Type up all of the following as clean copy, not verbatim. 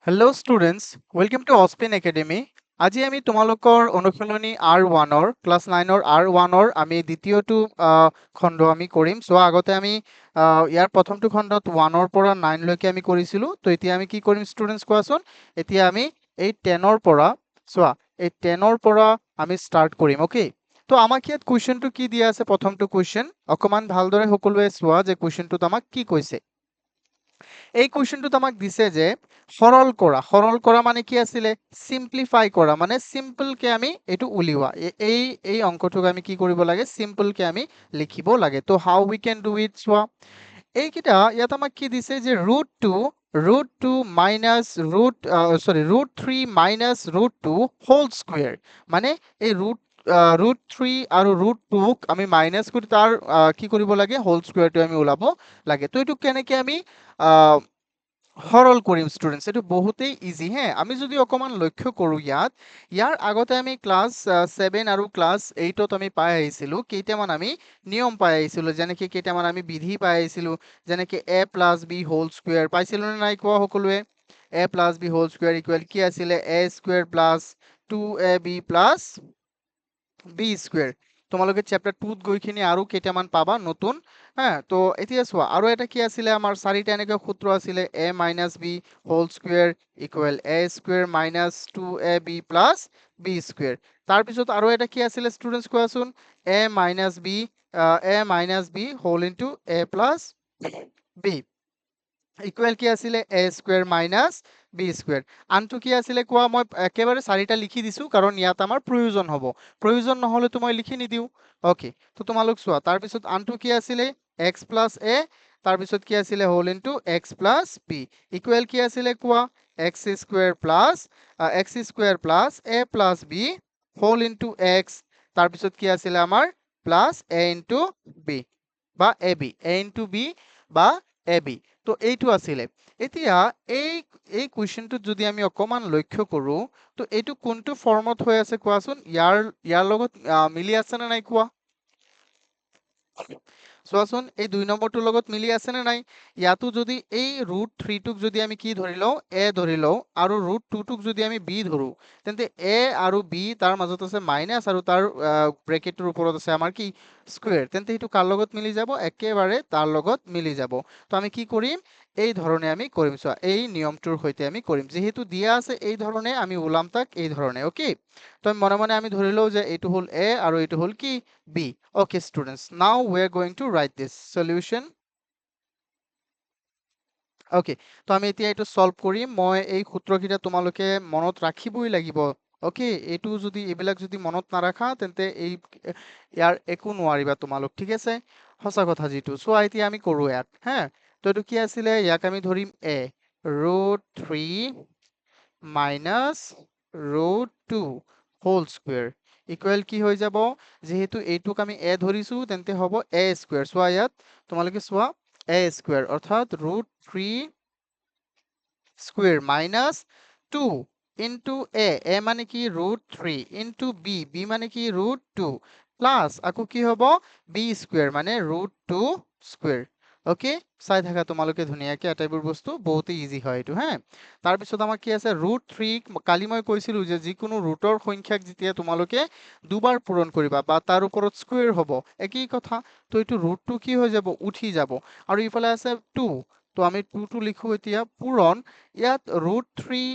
Hello' students, welcome to Aspin academy. আজি আমি তোমালোকৰ অনুশীলনী R1-ৰ ক্লাছ 9-ৰ R1-ৰ আমি দ্বিতীয়টো খণ্ড আমি কৰিম। চ' আগতে আমি ইয়াৰ প্ৰথমটো খণ্ডত 1-ৰ পৰা 9লৈকে আমি কৰিছিলোঁ। তো এতিয়া আমি কি কৰিম ষ্টুডেণ্টছ কোৱাচোন? এতিয়া আমি এই 10-ৰ পৰা চোৱা, এই 10-ৰ পৰা আমি ষ্টাৰ্ট কৰিম, অ'কে? তো আমাক ইয়াত কুৱেশ্যনটো কি দিয়া আছে? প্ৰথমটো কুৱেশ্যন অকণমান ভালদৰে সকলোৱে চোৱা যে কুৱেশ্যনটোত আমাক কি কৈছে। এই কুৱেশ্যনটোত আমাক দিছে যে সৰল কৰা মানে কি আছিলে? সিম্পলিফাই কৰা মানে সিম্পলকে আমি এইটো উলিওৱা। এই অংকটোক আমি কি কৰিব লাগে? সিম্পলকে আমি লিখিব লাগে। তো হাউ উই কেন ডু ইট চোৱা। এইকেইটা ইয়াত আমাক কি দিছে যে root two minus root 3 minus root 2 whole square. মানে এই ৰুট 3 আৰু ৰুট 2ক আমি মাইনাছ কৰি তাৰ কি কৰিব লাগে? হোল স্কুৱেৰটো আমি ওলাব লাগে। তো এইটো কেনেকে আমি সৰল কৰিম ষ্টুডেণ্টছ? এইটো বহুতেই ইজি হে। আমি যদি অকণমান লক্ষ্য কৰোঁ ইয়াৰ আগতে আমি ক্লাছ 7 আৰু ক্লাছ 8ত আমি পাই আহিছিলোঁ কেইটামান আমি নিয়ম পাই আহিছিলোঁ, যেনেকৈ কেইটামান আমি বিধি পাই আহিছিলোঁ, যেনেকৈ a+b হোল স্কুৱেৰ পাইছিলোঁ নে নাই কোৱা সকলোৱে? a+b হোল স্কুৱেৰ ইকুৱেল কি আছিলে? a² plus 2ab plus b square. তোমালোকে চেপ্টাৰ 2ত গৈখিনি আৰু কেইটামান পাবা নতুন। তো এতিয়া চোৱা, আৰু এটা কি আছিলে আমাৰ? চাৰিটা এনেকৈ সূত্ৰ আছিলে, a minus b whole square equal a² minus 2ab plus b square. তাৰপিছত আৰু এটা কি আছিলে ষ্টুডেণ্টছ কোৱাচোন? a minus b whole into a plus b equal কি আছিলে? a² minus B square. আনটো কি আছিলে কোৱা? মই একেবাৰে চাৰিটা লিখি দিছোঁ কাৰণ ইয়াত আমাৰ প্ৰয়োজন হ'ব। প্ৰয়োজন নহ'লেতো মই লিখি নিদিওঁ। অ'কে, তো তোমালোক চোৱা, তাৰপিছত আনটো কি আছিলে? x প্লাছ এ, তাৰপিছত কি আছিলে? Whole into x plus b equal কি আছিলে কোৱা? x² plus a plus b whole into x, তাৰপিছত কি আছিলে আমাৰ? প্লাছ এ ইনটু বি বা A B, A into B বা এ বি। তো এইটো আছিলে। এতিয়া এই এই কুৱেশ্যনটোত যদি আমি অকণমান লক্ষ্য কৰোঁ, তো এইটো কোনটো ফৰ্মত হৈ আছে কোৱাচোন? ইয়াৰ লগত মিলি আছে নে নাই কোৱা? চোৱাচোন, এই 2 নম্বৰটোৰ লগত মিলি আছে নে নাই? ইয়াতো যদি এই ৰুট 3টোক যদি আমি কি ধৰি লওঁ? এ ধৰি লওঁ, আৰু ৰুট 2টোক যদি আমি বি ধৰোঁ, তেন্তে এ আৰু বি তাৰ মাজত আছে মাইনাছ, আৰু তাৰ ব্ৰেকেটটোৰ ওপৰত আছে আমাৰ কি? স্কুৱেৰ। তেন্তে সেইটো কাৰ লগত মিলি যাব? একেবাৰে তাৰ লগত মিলি যাব। তো আমি কি কৰিম? এই ধৰণে আমি কৰিম। চোৱা, এই নিয়মটোৰ সৈতে আমি কৰিম। যিহেতু দিয়া আছে এই ধৰণে, আমি ওলাম তাক এই ধৰণে। অ'কে, তো মনে মনে আমি ধৰি লওঁ যে এইটো হ'ল এ আৰু এইটো হ'ল কি? B. Okay, students, now we're going to write this solution. Okay, তো আমি এতিয়া এইটো সলভ কৰিম। মই এই সূত্ৰকেইটা তোমালোকে মনত ৰাখিবই লাগিব। অ'কে, এইবিলাক যদি মনত নাৰাখা তেন্তে ইয়াৰ একো নোৱাৰিবা তোমালোক, ঠিক আছে? সঁচা কথা যিটো। চোৱা, এতিয়া আমি কৰোঁ ইয়াত, হা। তো এইটো কি আছিলে? ইয়াক আমি ধৰিম এ √3 মাইনাছ √2 হোল স্কুৱেৰ ইকুৱেল কি হৈ যাব? যিহেতু এইটোক আমি এ ধৰিছো, তেন্তে হ'ব a²। চোৱা, ইয়াত তোমালোকে চোৱা, a² অৰ্থাৎ √3 স্কুৱেৰ মাইনাছ 2 ইনটু এ মানে কি? √3 ইনটু বি মানে কি? √2 প্লাছ আকৌ কি হ'ব? b² মানে √2 স্কুৱেৰ। অ'কে, চাই থাকা তোমালোকে ধুনীয়াকে, আটাইবোৰ বস্তু বহুতেই ইজি হয় এইটো, হা। তাৰপিছত আমাৰ কি আছে? √3, কালি মই কৈছিলোঁ যে যিকোনো ৰুটৰ সংখ্যাক যেতিয়া তোমালোকে দুবাৰ পূৰণ কৰিবা বা তাৰ ওপৰত স্কুৱেৰ হ'ব, একেই কথা। তো এইটো √2 কি হৈ যাব? উঠি যাব। আৰু ইফালে আছে 2, তো আমি 2টো লিখো এতিয়া পূৰণ। ইয়াত √3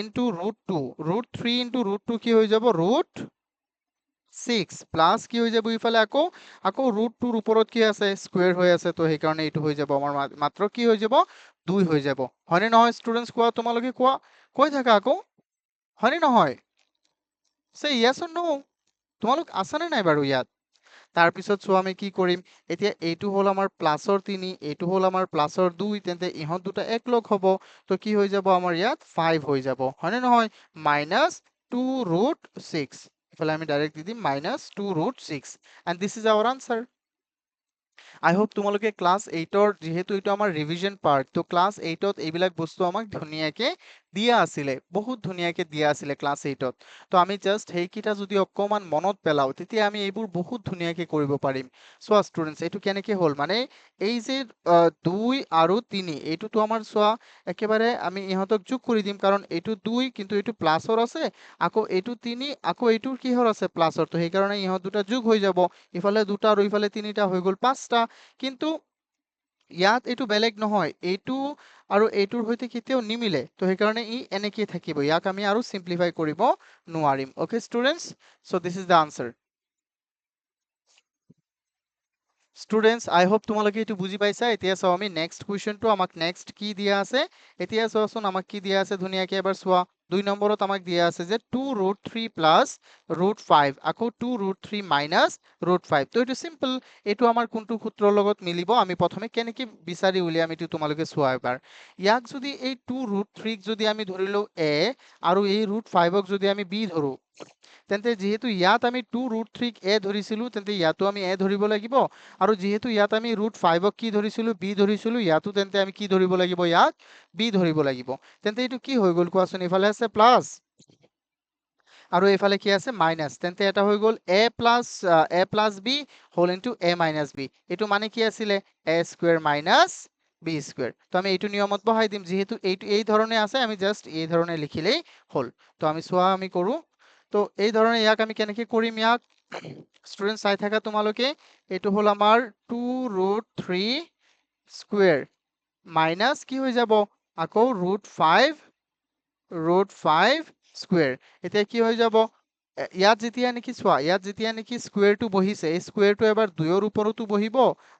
ইনটু √2, √3 ইনটু √2 কি হৈ যাব? √6 প্লাছ কি হৈ যাব ইফালে? আকৌ √2ৰ ওপৰত কি আছে? স্কুৱেৰ হৈ আছে। তো সেইকাৰণে এইটো হৈ যাব আমাৰ মাত্ৰ কি হৈ যাব? 2 হৈ যাব। হয়নে নহয় ষ্টুডেণ্টছ? কোৱা, তোমালোকে কোৱা, কৈ থাকা আকৌ, হয়নে নহয়? চে য়েছ অৰ নো? তোমালোক আছানে নাই বাৰু ইয়াত? তাৰপিছত চোৱা, আমি কি কৰিম এতিয়া? এইটো হ'ল আমাৰ প্লাছৰ 3, এইটো হ'ল আমাৰ প্লাছৰ 2, তেন্তে ইহঁত দুটা একলগ হ'ব। তো কি হৈ যাব আমাৰ ইয়াত? 5 হৈ যাব, হয়নে নহয়? মাইনাছ 2√6, ইফালে আমি ডাইৰেক্ট দি দিম -2√6, and this is our answer. I hope তোমালোকে ক্লাছ 8ৰ যিহেতু এইটো আমাৰ ৰিভিজন পাৰ্ট, তো ক্লাছ 8ত এইবিলাক বস্তু আমাক ধুনীয়াকে দিয়া আছিলে, বহুত ধুনীয়াকে দিয়া আছিলে ক্লাছ 8ত। তো আমি জাষ্ট সেইকেইটা যদি অকমান মনত পেলাও তেতিয়া আমি এইবোৰ বহুত ধুনীয়াকে কৰিব পাৰিম। চোৱা ষ্টুডেণ্টছ, এইটো কেনেকে হ'ল মানে এই যে 2 আৰু 3 এইটোতো আমাৰ চোৱা একেবাৰে আমি ইহঁতক যোগ কৰি দিম, কাৰণ এইটো 2 কিন্তু এইটো প্লাছৰ আছে, আকৌ এইটো 3 আকৌ এইটোৰ কিহৰ আছে প্লাছৰ, তো সেইকাৰণে ইহঁত দুটা যোগ হৈ যাব, ইফালে দুটা আৰু ইফালে তিনিটা হৈ গ'ল 5টা। কিন্তু ইয়াত এইটো বেলেগ নহয়, এইটো আৰু এইটোৰ সৈতে কেতিয়াও নিমিলে, তো সেইকাৰণে ই এনেকেই থাকিব, ইয়াক আমি আৰু সিম্পলিফাই কৰিব নোৱাৰিম। Okay students, so' this is the answer. Students, I hope তোমালোকে এইটো বুজি পাইছা। এতিয়া চাও আমি নেক্সট কুৱেশ্যনটো আমাক নেক্সট কি দিয়া আছে। এতিয়া চোৱাচোন আমাক কি দিয়া আছে ধুনীয়াকে এবাৰ চোৱা। 2 নম্বৰত আমাক দিয়া আছে যে 2√3 প্লাছ √5 আকৌ 2√3 মাইনাছ √5। তো এইটো সিম্পল, এইটো আমাৰ কোনটো সূত্ৰৰ লগত মিলিব আমি প্ৰথমে কেনেকে বিচাৰি উলিয়াম এইটো তোমালোকে চোৱা এবাৰ। ইয়াক যদি এই 2√3 ক যদি আমি ধৰিলো a আৰু এই √5 ক যদি আমি b ধৰো, তেন্তে যেহেতু ইয়াত আমি 2√3 ক a ধৰিছিলো, তেন্তে ইয়াতো আমি a ধৰিব লাগিব, আৰু যেহেতু ইয়াত আমি √5 ক কি ধৰিছিলো b ধৰিছিলো, ইয়াতো তেন্তে আমি কি ধৰিব লাগিব, ইয়াত b ধৰিব লাগিব। তেন্তে এইটো কি হৈ গ'ল কোৱাচোন, ইফালে আছে প্লাছ আৰু এইফালে কি আছে মাইনাছ, তেন্তে এটা হৈ গ'ল a plus b whole into a minus b। এইটো মানে কি আছিলে a square minus b square. তো আমি এইটো নিয়মত বহাই দিম, যেহেতু এইটো এই ধৰণে আছে আমি জাষ্ট এই ধৰণে লিখিলেই হ'ল। তো আমি চোৱা আমি কৰো, তো এই ধৰণে ইয়াক আমি কেনেকে কৰিম, ইয়াক স্টুডেন্ট চাই থাকা তোমালোকে। এইটো হ'ল আমাৰ 2√3 স্কোয়াৰ মাইনাছ কি হৈ যাব আকৌ √5 স্কোয়াৰ। এতিয়া কি হৈ যাব, ইয়াত যেতিয়া নেকি চোৱা, ইয়াত যেতিয়া নেকি স্কোয়াৰটো বহিছে, এই স্কোয়াৰটো এবাৰ 2ৰ ওপৰতো বহিব,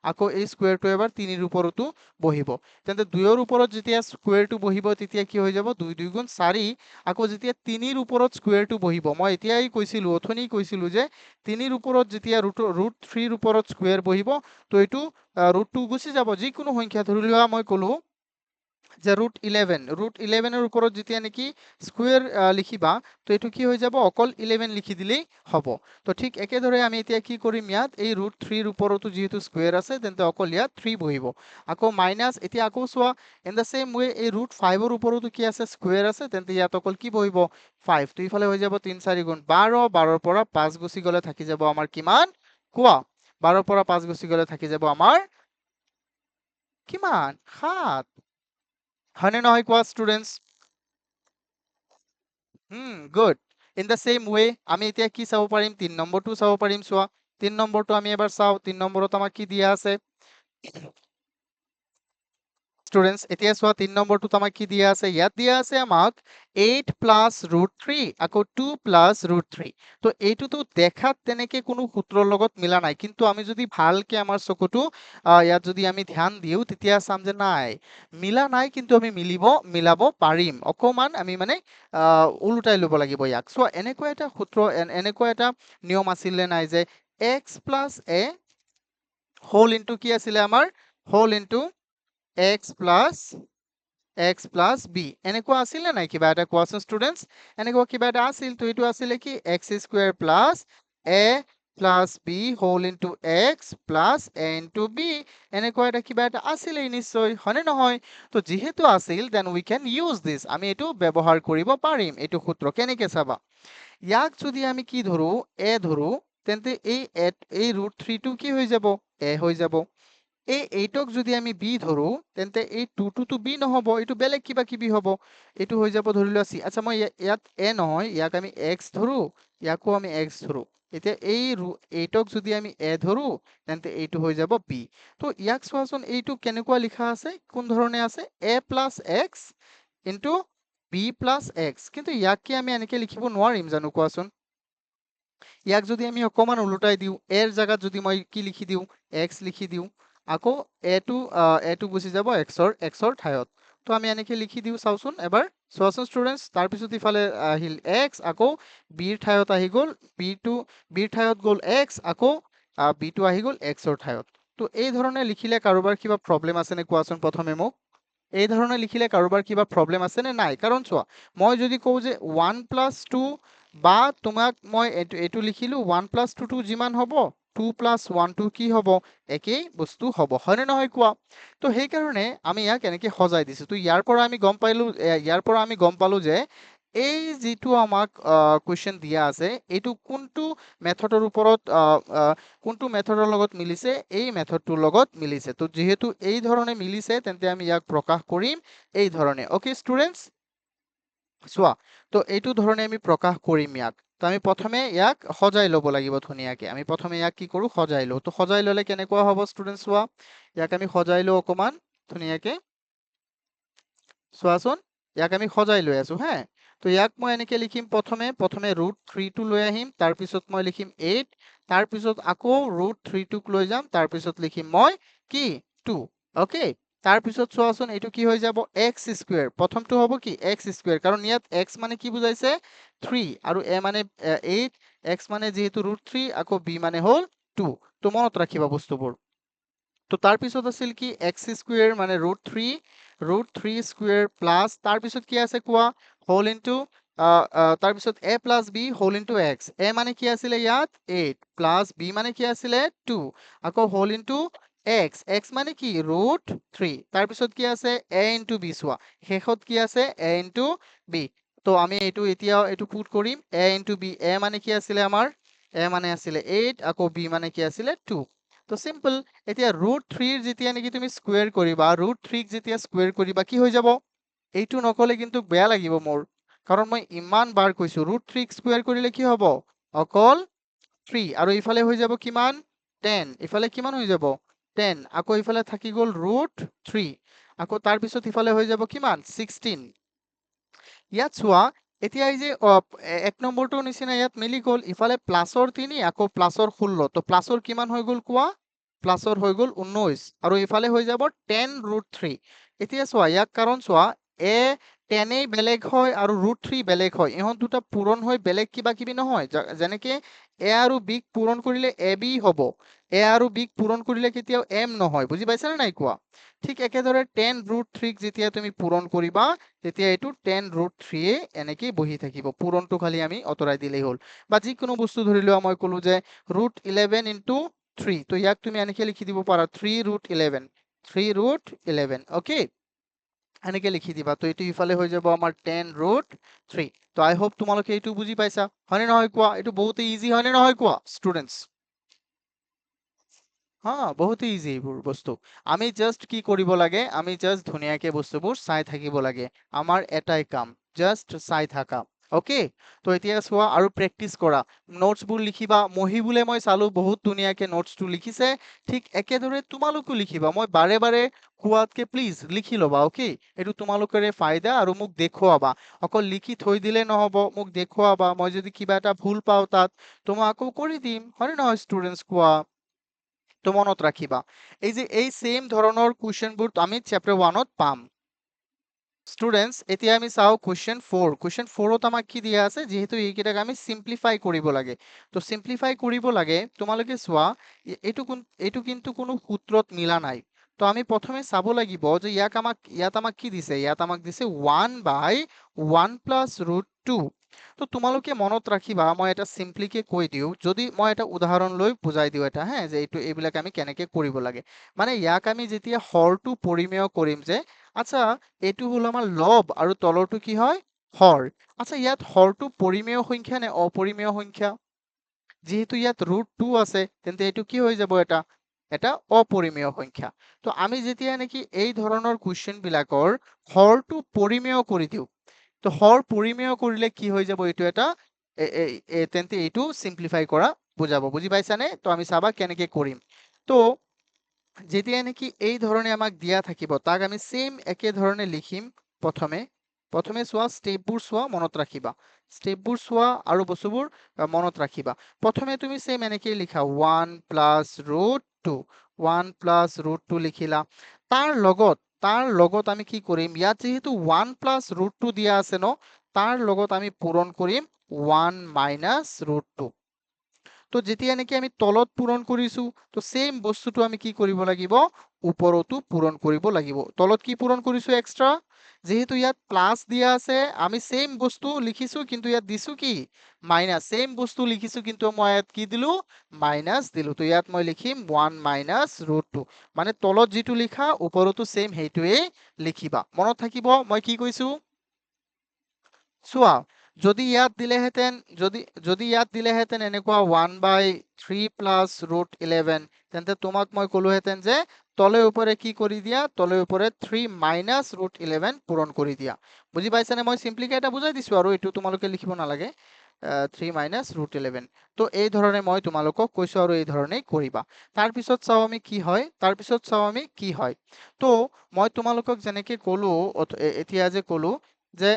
আকৌ এই স্কোয়াৰটো এবাৰ 3ৰ ওপৰতো বহিব। তেন্তে 2ৰ ওপৰত যেতিয়া স্কোয়ারটো বহিব তেতিয়া কি হৈ যাব 2 2 গুণ 4, আকৌ যেতিয়া 3ৰ ওপৰত স্কোয়াৰটো বহিব, মই এতিয়াই কৈছিলো অথনি কৈছিলো যে 3ৰ ওপৰত যেতিয়া √3ৰ ওপৰত স্কোয়াৰ বহিব, তো এইটো √2 গুচি যাব, যিকোনো সংখ্যা ধৰি লোৱা মই ক'লো যে √11 ওপৰত যেতিয়া নেকি স্কোয়ার লিখিবা, তো এইটো কি হৈ যাব অকল 11 লিখি দিলেই হ'ব। তো ঠিক একেদৰে আমি এতিয়া কি কৰিম, ইয়াত এই √3ৰ ওপৰতো যিহেতু স্কোয়ার আছে, তেন্তে অকল ইয়াত 3 বহিব, আকৌ মাইনাছ। এতিয়া আকৌ চোৱা ইন দ্য সেম ওয়ে এই √5ৰ ওপৰতো কি আছে স্কোয়ার আছে, তেন্তে ইয়াত অকল কি বহিব 5। তো ইফালে হৈ যাব 3 4 গুণ 12, 12ৰ পৰা 5 গুচি গ'লে থাকি যাব আমাৰ কিমান কোৱা, 12ৰ পৰা 5 গুচি গ'লে থাকি যাব আমাৰ কিমান 7, হয়নে নহয় কোৱা students. Good. In the same way আমি এতিয়া কি চাব পাৰিম, 3 নম্বৰটো চাব পাৰিম। চোৱা 3 নম্বৰটো আমি এবাৰ চাও। 3 নম্বৰত আমাক কি দিয়া আছে স্টুডেন্টস, এতিয়া চোৱা 3 নম্বৰটোত আমাক কি দিয়া আছে, ইয়াত দিয়া আছে আমাক 8 প্লাছ √3 আকৌ 2 প্লাছ √3। তো এইটোতো দেখাত তেনেকে কোনো সূত্ৰৰ লগত মিলা নাই, কিন্তু আমি যদি ভালকে আমাৰ চকুটো ইয়াত যদি আমি ধ্যান দিও, তেতিয়া চাম যে নাই মিলা নাই, কিন্তু আমি মিলাব পাৰিম, অকমান আমি মানে উল্টাই ল'ব লাগিব ইয়াক। চোৱা এনেকুৱা এটা সূত্ৰ, এনেকুৱা এটা নিয়ম আছিল নাই যে x plus a whole into কি আছিলে আমাৰ whole into x plus b, এনেকুৱা আছিল নে নাই কিবা এটা কোৱাচোন ষ্টুডেন্টস। এনেকুৱা কিবা এটা আছিল, তো এইটো আছিলে কি x square plus a plus b whole into x plus a into b, এনেকুৱা এটা কিবা এটা আছিলে নিশ্চয়, হয়নে নহয়। তো যিহেতু আছিল, then we can use this, আমি এইটো ব্যৱহাৰ কৰিব পাৰিম এইটো সূত্ৰ। কেনেকে চাবা, ইয়াক যদি আমি কি ধৰো a ধৰো, তেন্তে এই √3টো কি হৈ যাব a হৈ যাব। এই 8ক যদি আমি b ধৰো, তেন্তে এই 2টো তো b নহব, এইটো বেলেগ কিবা কিবি হ'ব, এইটো হৈ যাব ধৰি লোৱা c। আচ্ছা মই ইয়াত a নহয়, ইয়াক আমি x ধৰো, ইয়াকো আমি x ধৰো। এতিয়া এই 8ক যদি আমি a ধৰো, তেন্তে এইটো হৈ যাব b। তো ইয়াক চোৱাচোন এইটো কেনেকুৱা লিখা আছে, কোন ধৰণে আছে a plus x into b plus x, কিন্তু ইয়াক কি আমি এনেকে লিখিব নোৱাৰিম জানো কোৱাচোন। ইয়াক যদি আমি অকমান উলটাই দিওঁ, এৰ জায়গাত যদি মই কি লিখি দিওঁ x লিখি দিওঁ, আকৌ এটো গুচি যাব x ৰ ঠাইত। তো আমি এনেকে লিখি দিওঁ, চাওচোন এবাৰ চোৱাচোন ষ্টুডেন্টস, তাৰপিছত ইফালে আহিল x, আকৌ b ৰ ঠাইত আহি গ'ল b ৰ ঠাইত গ'ল x, আকৌ b টো আহি গ'ল x ৰ ঠাইত। তো এই ধৰণে লিখিলে কাৰোবাৰ কিবা প্ৰব্লেম আছে নে কোৱাচোন প্ৰথমে মোক। এই ধৰণে লিখিলে কাৰোবাৰ কিবা প্ৰব্লেম আছে নে নাই, কাৰণ চোৱা মই যদি কওঁ যে 1 প্লাছ 2, বা তোমাক মই এইটো লিখিলো 1 প্লাছ 2 যিমান হ'ব 2 প্লাছ 1 কি হ'ব একেই বস্তু হ'ব হয়নে নহয় কোৱা তো সেই কাৰণে আমি ইয়াক এনেকৈ সজাই দিছো তো ইয়াৰ পৰা আমি গম পালো যে এই যিটো আমাক কুৱেশ্যন দিয়া আছে এইটো কোনটো মেথডৰ ওপৰত কোনটো মেথডৰ লগত মিলিছে এই মেথডটোৰ লগত মিলিছে তো যেহেতু এই ধৰণে মিলিছে তেন্তে আমি ইয়াক প্ৰকাশ কৰিম এই ধৰণে ওকে ষ্টুডেন্টস চোৱা তো এইটো ধৰণে আমি প্ৰকাশ কৰিম ইয়াক তো আমি প্ৰথমে ইয়াক সজাই ল'ব লাগিব ধুনীয়াকে আমি প্ৰথমে ইয়াক কি কৰো সজাই লওঁ তো সজাই ল'লে কেনেকুৱা হ'ব ষ্টুডেন্টস চোৱা ইয়াক আমি সজাই লওঁ অকমান ধুনীয়াকে চোৱাচোন ইয়াক আমি সজাই লৈ আছো হ্যাঁ তো ইয়াক মই এনেকে লিখিম প্ৰথমে √3 টো লৈ আহিম তাৰপিছত মই লিখিম 8 তাৰপিছত আকৌ √3 টোক লৈ যাম তাৰপিছত লিখিম মই কি 2 ওকে তাৰপিছত চোৱাচোন এইটো কি হৈ যাব x স্কয়াৰ প্ৰথমটো হ'ব কি x স্কয়াৰ কাৰণ ইয়াত x মানে কি বুজাইছে 3 আৰু a মানে 8 x মানে যেহেতু √3 আকৌ b মানে হ'ল 2 তো মনত ৰাখিবা বস্তুবোৰ তো তাৰপিছত আছিল কি x স্কয়াৰ মানে √3 স্কয়াৰ প্লাস তাৰপিছত কি আছে কোৱা হোল ইনটু তাৰপিছত a plus b whole into x a মানে কি আছিল ইয়াত 8 প্লাস b মানে কি আছিল 2 আকৌ হোল ইনটু x মানে কি √3 তাৰপিছত কি আছে a ইনটু b চোৱা শেষত কি আছে a ইনটু b তো আমি এইটো পুট কৰিম a ইনটু b a মানে কি আছিল আমাৰ a মানে আছিল 8 আকৌ b মানে কি আছিল 2 তো সিম্পল এতিয়া √3 যেতিয়া নেকি তুমি স্কয়াৰ কৰিবা √3 যেতিয়া স্কয়াৰ কৰিবা কি হৈ যাব এইটো নকলে কিন্তু বেয়া লাগিব মোৰ কাৰণ মই ইমান বাৰ কৈছো √3 স্কয়াৰ কৰিলে কি হ'ব অকল 3 আৰু ইফালে হৈ যাব কিমান 10 ইফালে কিমান হৈ যাব 10 আকৌ ইফালে থাকি গ'ল √3 আকৌ তাৰ পিছত ইফালে হৈ যাব কিমান 16 ইয়াত চোৱা এতিয়া এই যে এক নম্বৰটো নিচিনা ইয়াত মিলি গ'ল ইফালে প্লাসৰ 3 আকৌ প্লাসৰ 16 তো প্লাসৰ কিমান হৈ গ'ল কোৱা প্লাসৰ হৈ গ'ল 19 আৰু ইফালে হৈ যাব 10√3 এতিয়া চোৱা ইয়াক কাৰণ চোৱা a 10 এই বেলেগ হয় আৰু √3 বেলেগ হয় ইহত দুটা পূৰণ হৈ বেলেগ কিবা কিবি নহয় যেনেকে a আৰু b ক পূৰণ কৰিলে ab হ'ব a আৰু b ক পূৰণ কৰিলে কেতিয়াও m নহয় বুজি পাইছানে নাই কোৱা ঠিক একেদৰে 10√3 ক যেতিয়া তুমি পূৰণ কৰিবা তেতিয়া এইটো 10√3 এনেকৈ বহি থাকিব পূৰণটো খালি আমি অতৰাই দিলেই হ'ল বা যিকোনো বস্তু ধৰি লোৱা মই ক'লো যে √11 ইনটু 3 তো ইয়াক তুমি এনেকৈ লিখি দিব পাৰা 3√11 ওকে এনেকৈ লিখি দিবা তো এইটো ইফালে হৈ যাব আমাৰ 10√3 তো আই হোপ তোমালোকে এইটো বুজি পাইছা হয়নে নহয় কোৱা এইটো বহুত ইজি হয়নে নহয় কোৱা ষ্টুডেন্টস বহুত ইজি এইবোৰ বস্তু আমি জাস্ট কি কৰিব লাগে আমি জাস্ট ধুনীয়াকে বস্তুবোৰ চাই থাকিব লাগে আমাৰ এটাই কাম জাস্ট চাই থাকা ওকে তো এতিয়া চোৱা আৰু প্ৰেক্টিস কৰা নোটছবোৰ লিখিবা মহিবুলে মই চালো বহুত ধুনীয়াকে নোটছটো লিখিছে ঠিক একেদৰে তোমালোকো লিখিবা মই বাৰে বাৰে কোৱাতকে প্লিজ লিখি ল'বা ওকে এইটো তোমালোকৰে ফায়দা আৰু মোক দেখুৱাবা অকল লিখি থৈ দিলে নহব মোক দেখুৱাবা মই যদি কিবা এটা ভুল পাওঁ তাত তো মই আকৌ কৰি দিম হয়নে নহয় ষ্টুডেন্টস কোৱা তো মনত ৰাখিবা এই যে এই সেম ধৰণৰ কুৱেশ্যনবোৰ আমি চ্যাপ্টাৰ 1ত পাম ষ্টুডেন্টস এতিয়া আমি চাও কুৱেশ্যন 4ত আমাক কি দিয়া আছে যেহেতু এইকেইটাক আমি সিম্পলিফাই কৰিব লাগে তো সিম্পলিফাই কৰিব লাগে তোমালোকে চোৱা এইটো কিন্তু কোনো সূত্ৰত মিলা নাই তো আমি প্ৰথমে চাব লাগিব যে ইয়াত আমাক কি দিছে ইয়াত আমাক দিছে 1/1 প্লাস √2 তো তোমালোকে মনত ৰাখিবা মই এটা সিম্পলিকে কৈ দিও যদি মই এটা উদাহৰণ লৈ বুজাই দিও এটা হ্যাঁ যে এইবিলাক আমি কেনেকে কৰিব লাগে মানে ইয়াক আমি যেতিয়া হৰটো পৰিমেয় কৰিম যে আচ্ছা এইটো হল আমাৰ লব আৰু তলৰটো কি হয় হৰ আচ্ছা ইয়াত হৰটো পৰিমেয় সংখ্যা নে অপৰিমেয় সংখ্যা যেহেতু ইয়াত √2 আছে তেন্তে এইটো কি হৈ যাব এটা অপৰিমেয় সংখ্যা তো আমি যেতিয়া নেকি এই ধৰণৰ কুৱেশ্যন বিলাকৰ হৰটো পৰিমেয় কৰি দিও তো হৰ পৰিমেয় কৰিলে কি হৈ যাব এইটো এটা তেন্তে এইটো সিম্পলিফাই কৰা বুজাব বুজি পাইছানে তো আমি চাবা কেনেকে কৰিম তো যেতিয়া নেকি এই ধৰণে আমাক দিয়া থাকিব তাক আমি সেম একে ধৰণে লিখিম প্ৰথমে চোৱা স্টেপবোৰ চোৱা মনত ৰাখিবা স্টেপবোৰ চোৱা আৰু বস্তুবোৰ মনত ৰাখিবা প্ৰথমে তুমি সেম এনেকৈ লিখা 1 প্লাস √2 লিখিলা তাৰ লগত আমি কি কৰিম ইয়াত যেহেতু 1 প্লাস √2 দিয়া আছে ন তাৰ লগত আমি পূৰণ কৰিম 1 মাইনাস √2 তো যেতিয়া নেকি আমি তলত পূৰণ কৰিছো তো সেম বস্তুটো আমি কি কৰিব লাগিব ওপৰতো পূৰণ কৰিব লাগিব তলত কি পূৰণ কৰিছো এক্সট্ৰা যেহেতু ইয়াত প্লাস দিয়া আছে আমি সেম বস্তু লিখিছো কিন্তু ইয়াত দিছো কি মাইনাস, সেম বস্তু লিখিছো কিন্তু মই ইয়াত কি দিলো মাইনাস দিলো। তো ইয়াত মই লিখিম 1 মাইনাস ৰুট 2, মানে তলত যেটো লিখা ওপৰতো সেম হেইটোৱে লিখিবা। মনত থাকিব মই কি কৈছো? চোৱা, যদি ইয়াত দিলেহেঁতেন যদি ইয়াত দিলেহেঁতেন এনেকুৱা 1/3 প্লাস ৰুট 11, তেন্তে তোমাক মই ক'লোহেঁতেন যে তলে ওপৰে কি কৰি দিয়া, তলে ওপৰে 3 মাইনাস ৰুট 11 পূৰণ কৰি দিয়া। বুজি পাইছানে? মই সিম্পলিকে এটা বুজাই দিছো আৰু এইটো তোমালোকে লিখিব নালাগে। 3 মাইনাস ৰুট 11। তো এই ধৰণে মই তোমালোকক কৈছো আৰু এই ধৰণেই কৰিবা। তাৰপিছত চাও আমি কি হয়। তো মই তোমালোকক যেনেকে ক'লো এতিয়া যে ক'লো যে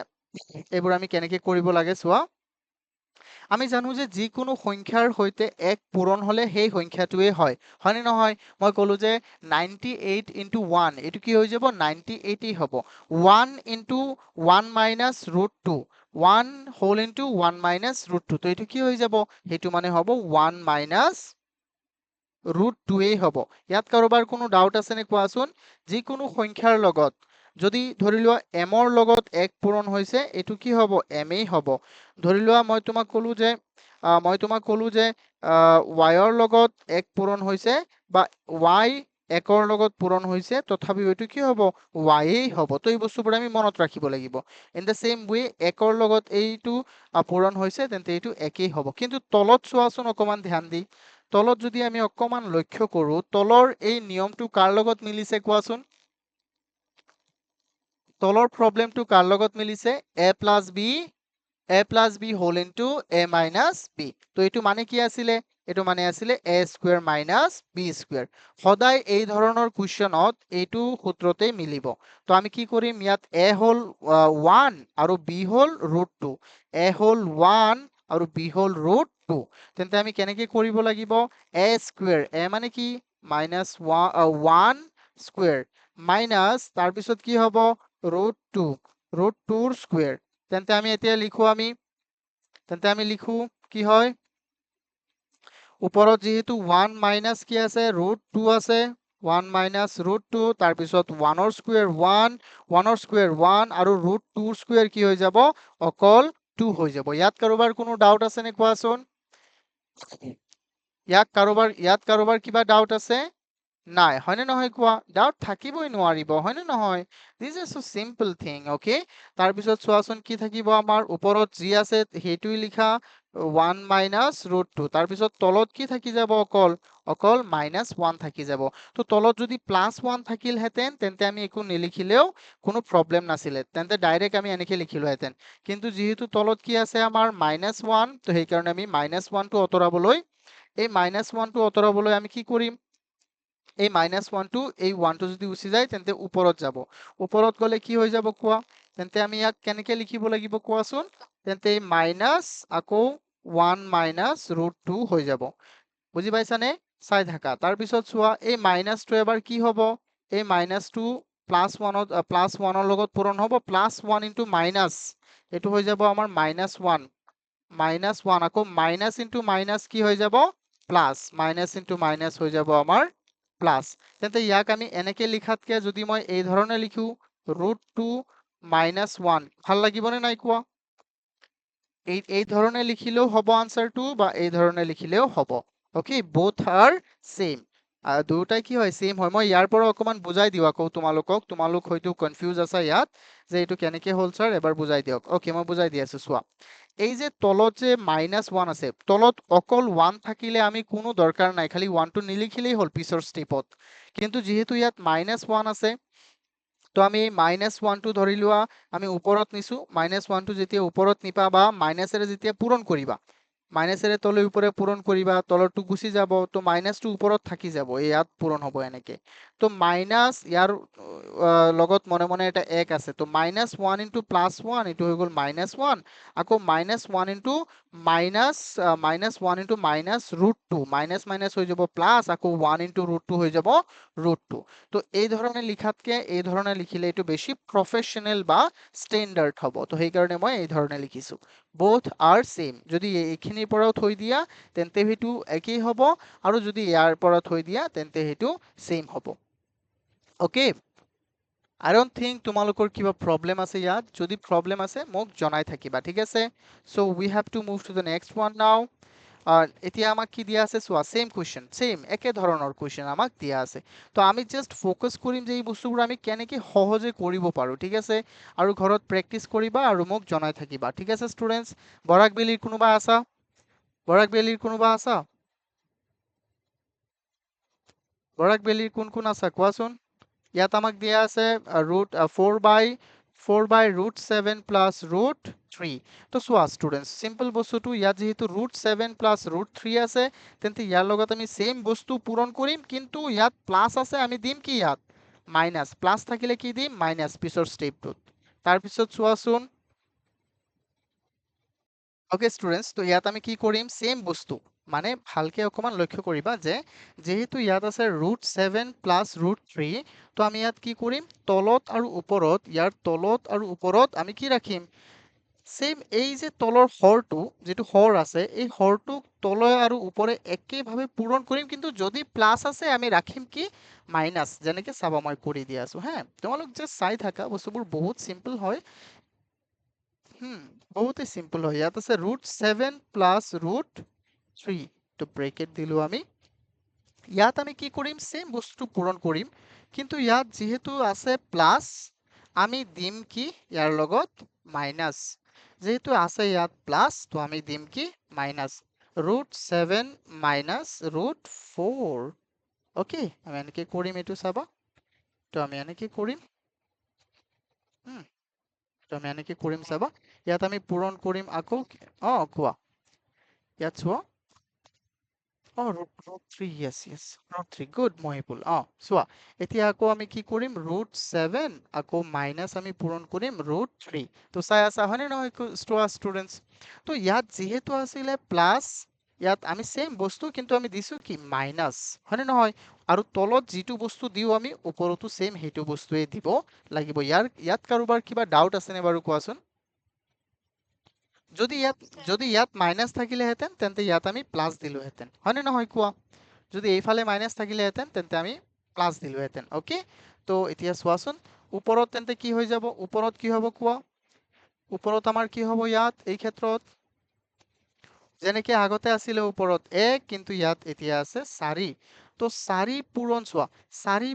এইবোৰ আমি কেনেকে কৰিব লাগে চোৱা। আমি জানো যে যিকোনো সংখ্যাৰ সৈতে 1 পূৰণ হলে সেই সংখ্যাটোৱে হয়, হয়নে নহয়? মই ক'লো যে 98 ইনটু 1, এইটো কি হৈ যাব 98 হ'ব। 1 into 1 minus root 2, 1 whole into 1 minus root 2, তো এইটো কি হৈ যাব, সেইটো মানে হ'ব 1 মাইনাস ৰুট 2 হ'ব। ইয়াত কাৰোবাৰ কোনো ডাউট আছে নে কোৱাচোন? যিকোনো সংখ্যাৰ লগত যদি ধৰি লোৱা m ৰ লগত 1 পূৰণ হৈছে, এইটো কি হ'ব m এই হ'ব। ধৰি লোৱা মই তোমাক ক'লো যে y ৰ লগত 1 পূৰণ হৈছে বা y 1 ৰ লগত পূৰণ হৈছে, তথাপিও এইটো কি হ'ব y এই হ'ব। তো এই বস্তুবোৰ আমি মনত ৰাখিব লাগিব। ইন দ্য সেম ওয়ে 1 ৰ লগত এইটো পূৰণ হৈছে, তেন্তে এইটো একেই হ'ব। কিন্তু তলত চোৱাচোন অকমান ধ্যান দি, তলত যদি আমি অকমান লক্ষ্য কৰো, তলৰ এই নিয়মটো কাৰ লগত মিলিছে কোৱাচোন? তলৰ প্ৰবলেমটো কাৰ লগত মিলিছে? a plus b whole into a minus b। তো এইটো মানে কি আছিলে? এইটো মানে আছিলে a square minus b square. সদায় এই ধৰণৰ কুৱেশ্যনত এইটো সূত্ৰতে মিলিব। তো আমি কি কৰিম, ইয়াত a হল 1 আৰু b হল ৰুট 2, a হল 1 আৰু b হল ৰুট 2। তেন্তে আমি কেনেকে কৰিব লাগিব? a স্কয়াৰ, a মানে কি মাইনাস 1 স্কয়াৰ মাইনাস তাৰপিছত কি হ'ব ৰুট 2, ৰুট 2 ৰ স্কয়াৰ। তেন্তে আমি এতিয়া লিখো কি হয়, ওপৰত যেহেতু 1 মাইনাস কি আছে ৰুট 2 আছে, 1 মাইনাস ৰুট 2, তাৰপিছত 1 ৰ স্কয়াৰ 1 ৰ স্কয়াৰ 1 আৰু ৰুট 2 ৰ স্কয়াৰ কি হৈ যাব অকল 2 হৈ যাব। ইয়াত কাৰোবাৰ কোনো ডাউট আছে নে কোৱাচোন? ইয়াত কাৰোবাৰ কিবা ডাউট আছে? নাই, হয়নে নহয় কোৱা? ডাউট থাকিবই নোৱাৰিব, হয়নে নহয়? This is so simple thing, okay? তাৰপিছত চোৱাচোন কি থাকিব, আমাৰ ওপৰত যি আছে সেইটোই লিখা 1 মাইনাস ৰুট 2, তাৰপিছত তলত কি থাকি যাব অকল মাইনাস 1 থাকি যাব। তো তলত যদি প্লাস 1 থাকিলহেঁতেন তেন্তে আমি একো নিলিখিলেও কোনো প্ৰবলেম নাছিলে, তেন্তে ডাইৰেক্ট আমি এনেকে লিখিলোহেঁতেন। কিন্তু যেহেতু তলত কি আছে আমাৰ মাইনাস 1, তো সেইকাৰণে আমি মাইনাস 1 টো অতৰাবলৈ আমি কি কৰিম, এই মাইনাস 1 টো এই 1 টো যদি উচি যায় তেন্তে ওপৰত যাব। ওপৰত গলে কি হৈ যাব কোৱা? তেন্তে আমি ইয়াক কেনেকে লিখিব লাগিব কোৱাচোন? তেন্তে এই মাইনাস আকৌ 1 মাইনাস ৰুট 2 হৈ যাব। বুজি পাইছানে? চাই থাকা। তাৰপিছত চোৱা, এই মাইনাসটো এবাৰ কি হ'ব, এই মাইনাসটো প্লাস 1 ৰ লগত পূৰণ হ'ব, প্লাস 1 ইনটু মাইনাস, এইটো হৈ যাব আমাৰ মাইনাস 1 আকৌ মাইনাস ইনটু মাইনাস কি হৈ যাব প্লাস, মাইনাস ইনটু মাইনাস হৈ যাব আমাৰ প্লাস। তেন্তে ইয়াক আমি এনেকে লিখাতকে যদি মই এই ধৰণে লিখো ৰুট 2 মাইনাস 1, ভাল লাগিবনে নাই কোৱা? এই ধৰণে লিখিলেও হ'ব আনসাৰটো, বা এই ধৰণে লিখিলেও হ'ব। ওকে, বোথ আৰ সেম, দুটাই কি হয় সেম হয়। মই ইয়াৰ পৰা অকমান বুজাই দিওঁ আকৌ তোমালোক হয়তো কনফিউজ আছা ইয়াত যে এইটো কেনেকে হ'ল স্যাৰ, এবাৰ বুজাই দিয়ক। ওকে, মই বুজাই দি আছো। চোৱা, এই যে তলত যে মাইনাস 1 আছে, তলত অকল 1 থাকিলে আমি কোনো দৰকাৰ নাই, খালি 1 টো নিলিখিলেই হ'ল পিছৰ স্টেপত। কিন্তু যেহেতু ইয়াত মাইনাস 1 আছে, তো আমি মাইনাস 1 টো ধৰি লোৱা আমি ওপৰত নিছো। মাইনাস 1 টো যেতিয়া ওপৰত নিবা বা মাইনাসেৰে যেতিয়া পূৰণ কৰিবা, মাইনাসেৰে তলে উপৰে পূৰণ কৰিবা, তলৰটো গুচি যাব, তো মাইনাসটো ওপৰত থাকি যাব, ইয়াত পূৰণ হ'ব এনেকে। তো মাইনাস ইয়াৰ লগত মনে মনে এটা 1 আছে, তো মাইনাস 1 ইনটু প্লাস 1, এইটো হৈ গ'ল মাইনাস 1, আকৌ minus 1 into minus root 2, minus minus হৈ যাব প্লাস, আকৌ 1 ইনটু ৰুট 2 হৈ যাব ৰুট 2। তো এই ধৰণে লিখাতকে এই ধৰণে লিখিলে এইটো বেছি প্ৰফেশনেল বা স্ট্যান্ডাৰ্ড হ'ব। তো সেইকাৰণে মই এই ধৰণে লিখিছো। বোথ আৰ সেম, যদি এইখিনিৰ পৰাও থৈ দিয়া তেন্তে সেইটো একেই হ'ব, আৰু যদি ইয়াৰ পৰা থৈ দিয়া তেন্তে সেইটো সেম হ'ব। ওকে, আই ডোন্ট থিংক তোমালোকৰ কিবা প্ৰব্লেম আছে ইয়াত। যদি প্ৰব্লেম আছে মোক জনাই থাকিবা, ঠিক আছে? So' we have to move to the next one now. এতিয়া আমাক কি দিয়া আছে চোৱা, চেম কুৱেশ্যন, চেম একে ধৰণৰ কুৱেশ্যন আমাক দিয়া আছে। তো আমি জাষ্ট ফ'কাছ কৰিম যে এই বস্তুবোৰ আমি কেনেকৈ সহজে কৰিব পাৰোঁ, ঠিক আছে? আৰু ঘৰত প্ৰেক্টিচ কৰিবা আৰু মোক জনাই থাকিবা, ঠিক আছে ষ্টুডেণ্টছ? বৰাক ভেলীৰ কোনোবা আছা? বৰাক ভেলীৰ কোনোবা আছা? বৰাক ভেলীৰ কোন কোন আছা কোৱাচোন? ইয়াত আমাক দিয়া আছে ৰুট 4/√7 প্লাছ √3। তো চোৱা ষ্টুডেণ্টছ, চিম্পল বস্তুটো ইয়াত যিহেতু √7 প্লাছ √3 আছে, তেন্তে ইয়াৰ লগত আমি ছেইম বস্তু পূৰণ কৰিম, কিন্তু ইয়াত প্লাছ আছে, আমি দিম কি ইয়াত মাইনাছ। প্লাছ থাকিলে কি দিম? মাইনাছ পিছৰ ষ্টেপটোত। তাৰপিছত চোৱাচোন, ওকে ষ্টুডেণ্টছ, তো ইয়াত আমি কি কৰিম? ছেইম বস্তু, মানে ভালকে অকণমান লক্ষ্য কৰিবা যে যেহেতু ইয়াত আছে √7 প্লাছ √3, তো আমি ইয়াত কি কৰিম? তলত আৰু ওপৰত, ইয়াৰ তলত আৰু ওপৰত আমি কি ৰাখিম? ছেইম এই যে তলৰ হৰটো, যিটো হৰ আছে, এই হৰটোক তলে আৰু ওপৰে একেভাৱে পূৰণ কৰিম, কিন্তু যদি প্লাছ আছে আমি ৰাখিম কি? মাইনাছ। যেনেকে চাবা মই কৰি দি আছো, হা? তোমালোক জাষ্ট চাই থাকা, বস্তুবোৰ বহুত চিম্পল হয়। হুম, বহুতেই চিম্পল হয়। ইয়াত আছে √7 প্লাছ √3, তো ব্ৰেকেট দিলো আমি। ইয়াত আমি কি কৰিম? ছেইম বস্তু পূৰণ কৰিম, কিন্তু ইয়াত যিহেতু আছে প্লাছ, আমি দিম কি ইয়াৰ লগত? মাইনাছ। যেহেতু আছে ইয়াত প্লাছ, তো আমি দিম কি? মাইনাছ। √7 মাইনাছ √4। ওকে, আমি এনেকে কৰিম, এইটো চাবা। তো আমি এনেকে কৰিম। হুম, তো আমি এনেকে কৰিম চাবা। ইয়াত আমি পূৰণ কৰিম আকৌ। কোৱা। ইয়াত চোৱা। √3, য়েছ য়েছ, √3, গুড মহিপুল। চোৱা, এতিয়া আকৌ আমি কি কৰিম? √7 আকৌ মাইনাছ আমি পূৰণ কৰিম √3। তো চাই আছা হয়নে নহয় ষ্টুডেণ্টছ? তো ইয়াত যিহেতু আছিলে প্লাছ, ইয়াত আমি ছেইম বস্তু, কিন্তু আমি দিছো কি? মাইনাছ, হয়নে নহয়? আৰু তলত যিটো বস্তু দিওঁ আমি, ওপৰতো ছেইম সেইটো বস্তুৱে দিব লাগিব। ইয়াত কাৰোবাৰ কিবা ডাউট আছেনে বাৰু কোৱাচোন? যদি ইয়াত মাইনাছ থাকিলেহেঁতেন, তেন্তে ইয়াত আমি প্লাছ দিলোহেঁতেন, হয়নে নহয় কোৱা? যদি এইফালে মাইনাছ থাকিলেহেঁতেন, তেন্তে আমি প্লাছ দিলোহেঁতেন। ওকে, তো এতিয়া চোৱাচোন, ওপৰত তেন্তে কি হৈ যাব? ওপৰত কি হ'ব কোৱা? ওপৰত আমাৰ কি হ'ব ইয়াত এই ক্ষেত্ৰত? যেনেকে আগতে আছিলে ওপৰত 1, কিন্তু ইয়াত এতিয়া আছে 4। তো 4 পূৰণ চোৱা, 4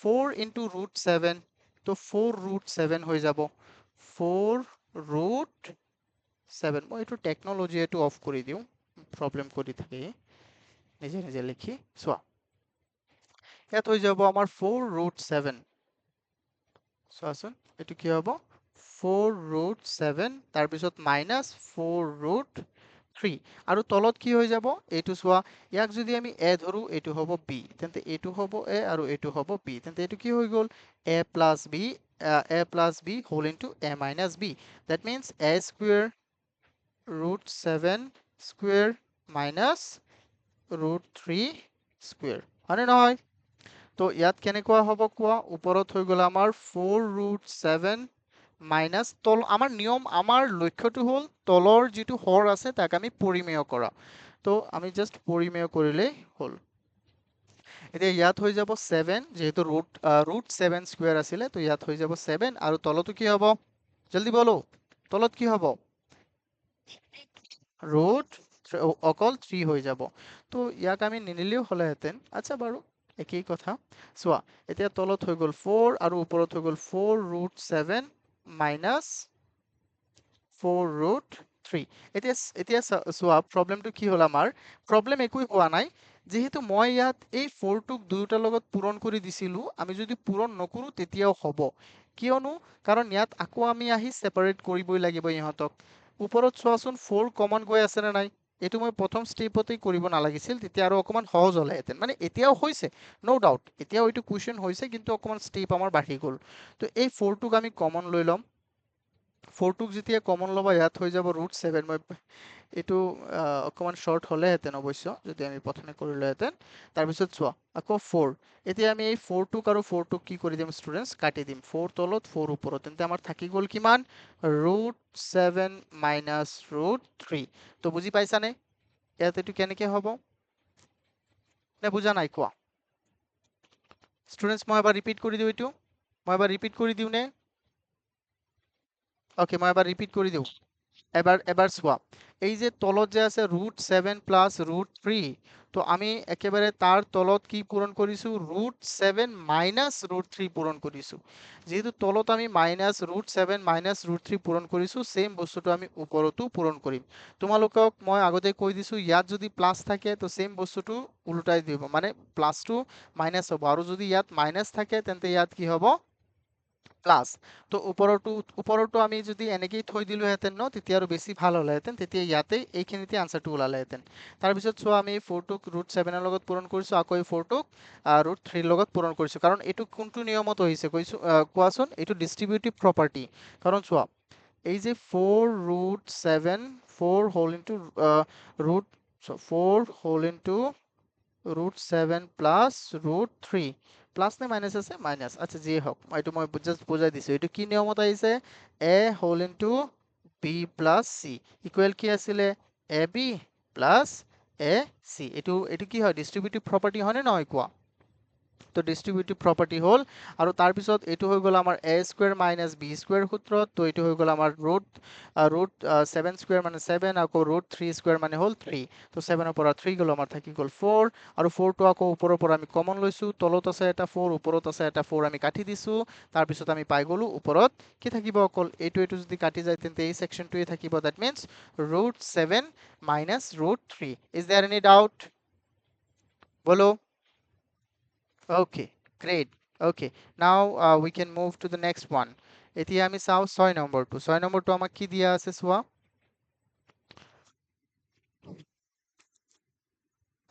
4 ইনটু √7, তো 4√7 হৈ যাব। 4√7, মই এইটো টেকন'লজি এইটো অফ কৰি দিওঁ, প্ৰব্লেম কৰি থাকে নিজে নিজে লিখি। চোৱা, ইয়াত হৈ যাব আমাৰ 4√7। চোৱাচোন, এইটো কি হ'ব? 4√7, তাৰপিছত মাইনাছ 4√3। আৰু তলত কি হৈ যাব? এইটো চোৱা, ইয়াক যদি আমি এ ধৰো, এইটো হ'ব বি, তেন্তে এইটো হ'ব এ আৰু এইটো হ'ব বি, তেন্তে এইটো কি হৈ গ'ল? a plus b whole into a minus b. That means a square √7 square minus √3 square, হয়নে নহয়? তো ইয়াত কেনেকুৱা হ'ব কোৱা? ওপৰত হৈ গ'ল আমাৰ 4√7 মাইনাছ, আমাৰ নিয়ম, আমাৰ লক্ষ্যটো হ'ল তলৰ যিটো হৰ আছে তাক আমি পৰিমেয় কৰা। তো আমি জাষ্ট পৰিমেয় কৰিলেই হ'ল। এতিয়া ইয়াত হৈ যাব 7, যিহেতু √7 স্কুৱেৰ আছিলে, তো ইয়াত হৈ যাব 7, আৰু তলতো কি হ'ব? জলদি বলো, তলত কি হ'ব? ৰুট অকল 3 হৈ যাব। তো ইয়াক আমি নিনিলেও হ'লেহেঁতেন, আচ্ছা বাৰু একেই কথা। চোৱা, এতিয়া তলত হৈ গ'ল 4 আৰু ওপৰত হৈ গ'ল 4√7 মাইনাছ 4√3। এতিয়া চোৱা, প্ৰব্লেমটো কি হ'ল আমাৰ? প্ৰব্লেম একোৱেই হোৱা নাই, যিহেতু মই ইয়াত এই 4টোক দুয়োটাৰ লগত পূৰণ কৰি দিছিলোঁ। আমি যদি পূৰণ নকৰোঁ তেতিয়াও হ'ব, কিয়নো কাৰণ ইয়াত আকৌ আমি আহি ছেপাৰেট কৰিবই লাগিব ইহঁতক। ওপৰত চোৱাচোন, 4 কমন গৈ আছে নে নাই? এইটো মই প্ৰথম ষ্টেপতেই কৰিব নালাগিছিল, তেতিয়া আৰু অকণমান সহজ হ'লেহেঁতেন। মানে এতিয়াও হৈছে, ন' ডাউট, এতিয়াও এইটো কুৱেশ্যন হৈছে, কিন্তু অকণমান ষ্টেপ আমাৰ বাঢ়ি গ'ল। তো এই 4টোক আমি কমন লৈ ল'ম। 4টোক যেতিয়া কমন ল'বা, ইয়াত হৈ যাব √7। মই এইটো অকণমান শ্বৰ্ট হ'লেহেঁতেন অৱশ্য, যদি আমি প্ৰথমে কৰিলোহেঁতেন। তাৰপিছত চোৱা, আকৌ 4। এতিয়া আমি এই 4টোক আৰু 4টোক কি কৰি দিম ষ্টুডেণ্টছ? কাটি দিম। 4 তলত, 4 ওপৰত, তেন্তে আমাৰ থাকি গ'ল কিমান? √7 মাইনাছ √3। তো বুজি পাইছানে ইয়াত এইটো কেনেকে হ'ব? নে বুজা নাই কোৱা ষ্টুডেণ্টছ? মই এবাৰ ৰিপিট কৰি দিওঁ এইটো। মই এবাৰ ৰিপিট কৰি দিওঁ নে? ওকে, মই এবাৰ ৰিপিট কৰি দিওঁ। এবাৰ চোৱা, এই যে তলত যে আছে √7 প্লাছ √3, তো আমি একেবাৰে তাৰ তলত কি পূৰণ কৰিছো? √7 মাইনাছ √3 পূৰণ কৰিছো। যেহেতু তলত আমি মাইনাছ √7 মাইনাছ √3 পূৰণ কৰিছো, সেম বস্তুটো আমি ওপৰতো পূৰণ কৰিম। তোমালোকক মই আগতে কৈ দিছো, ইয়াত যদি প্লাছ থাকে তো সেম বস্তুটো উল্টাই দিব, মানে প্লাছটো মাইনাছ হ'ব, আৰু যদি ইয়াত মাইনাছ থাকে তেন্তে ইয়াত কি হ'ব? প্লাছ। তো ওপৰতো আমি যদি এনেকেই থৈ দিলোহেঁতেন ন, তেতিয়া আৰু বেছি ভাল হ'লেহেঁতেন, তেতিয়া ইয়াতে এইখিনিতে আনচাৰটো ওলালেহেঁতেন। তাৰপিছত চোৱা, আমি 4টোক √7ৰ লগত পূৰণ কৰিছো, আকৌ এই 4টোক √3ৰ লগত পূৰণ কৰিছো। কাৰণ এইটো কোনটো নিয়মত হৈছে কোৱাচোন? এইটো ডিষ্ট্ৰিবিউটিভ প্ৰপাৰ্টি। কাৰণ চোৱা, এই যে 4 √7, 4 whole into root 4 whole into √7 plus √3, plus নে মাইনাছ আছে? মাইনাছ। আচ্ছা, যিয়ে হওক, এইটো মই জাষ্ট বুজাই দিছো। এইটো কি নিয়মত আহিছে? A whole into b plus c equal কি আছিলে? A b plus a c. এইটো এইটো কি হয়? ডিষ্ট্ৰিবিউটিভ প্ৰপাৰ্টি হয়নে নহয় কোৱা? তো ডিষ্ট্ৰিবিউটিভ প্ৰপাৰ্টি হ'ল। আৰু তাৰপিছত এইটো হৈ গ'ল আমাৰ এ স্কুৱেৰ মাইনাছ বি স্কুৱেৰ সূত্ৰত। তো এইটো হৈ গ'ল আমাৰ √7 স্কুৱেৰ মানে 7, আকৌ √3 স্কুৱেৰ মানে হ'ল 3। তো 7ৰ পৰা 3 গ'ল, আমাৰ থাকি গ'ল 4, আৰু 4টো আকৌ ওপৰৰ পৰা আমি কমন লৈছো। তলত আছে এটা 4, ওপৰত আছে এটা 4, আমি কাটি দিছো। তাৰপিছত আমি পাই গ'লো ওপৰত কি থাকিব? অকল এইটো যদি কাটি যায় তেন্তে এই সেকশনটোৱে থাকিব। That means √7 minus √3। Is there any doubt? বলো। Okay, great. Okay, now we can move to the next one. এতিয়া আমি চাও 6 নম্বৰটো। 6 নম্বৰটো আমাক কি দিয়া আছে চোৱা।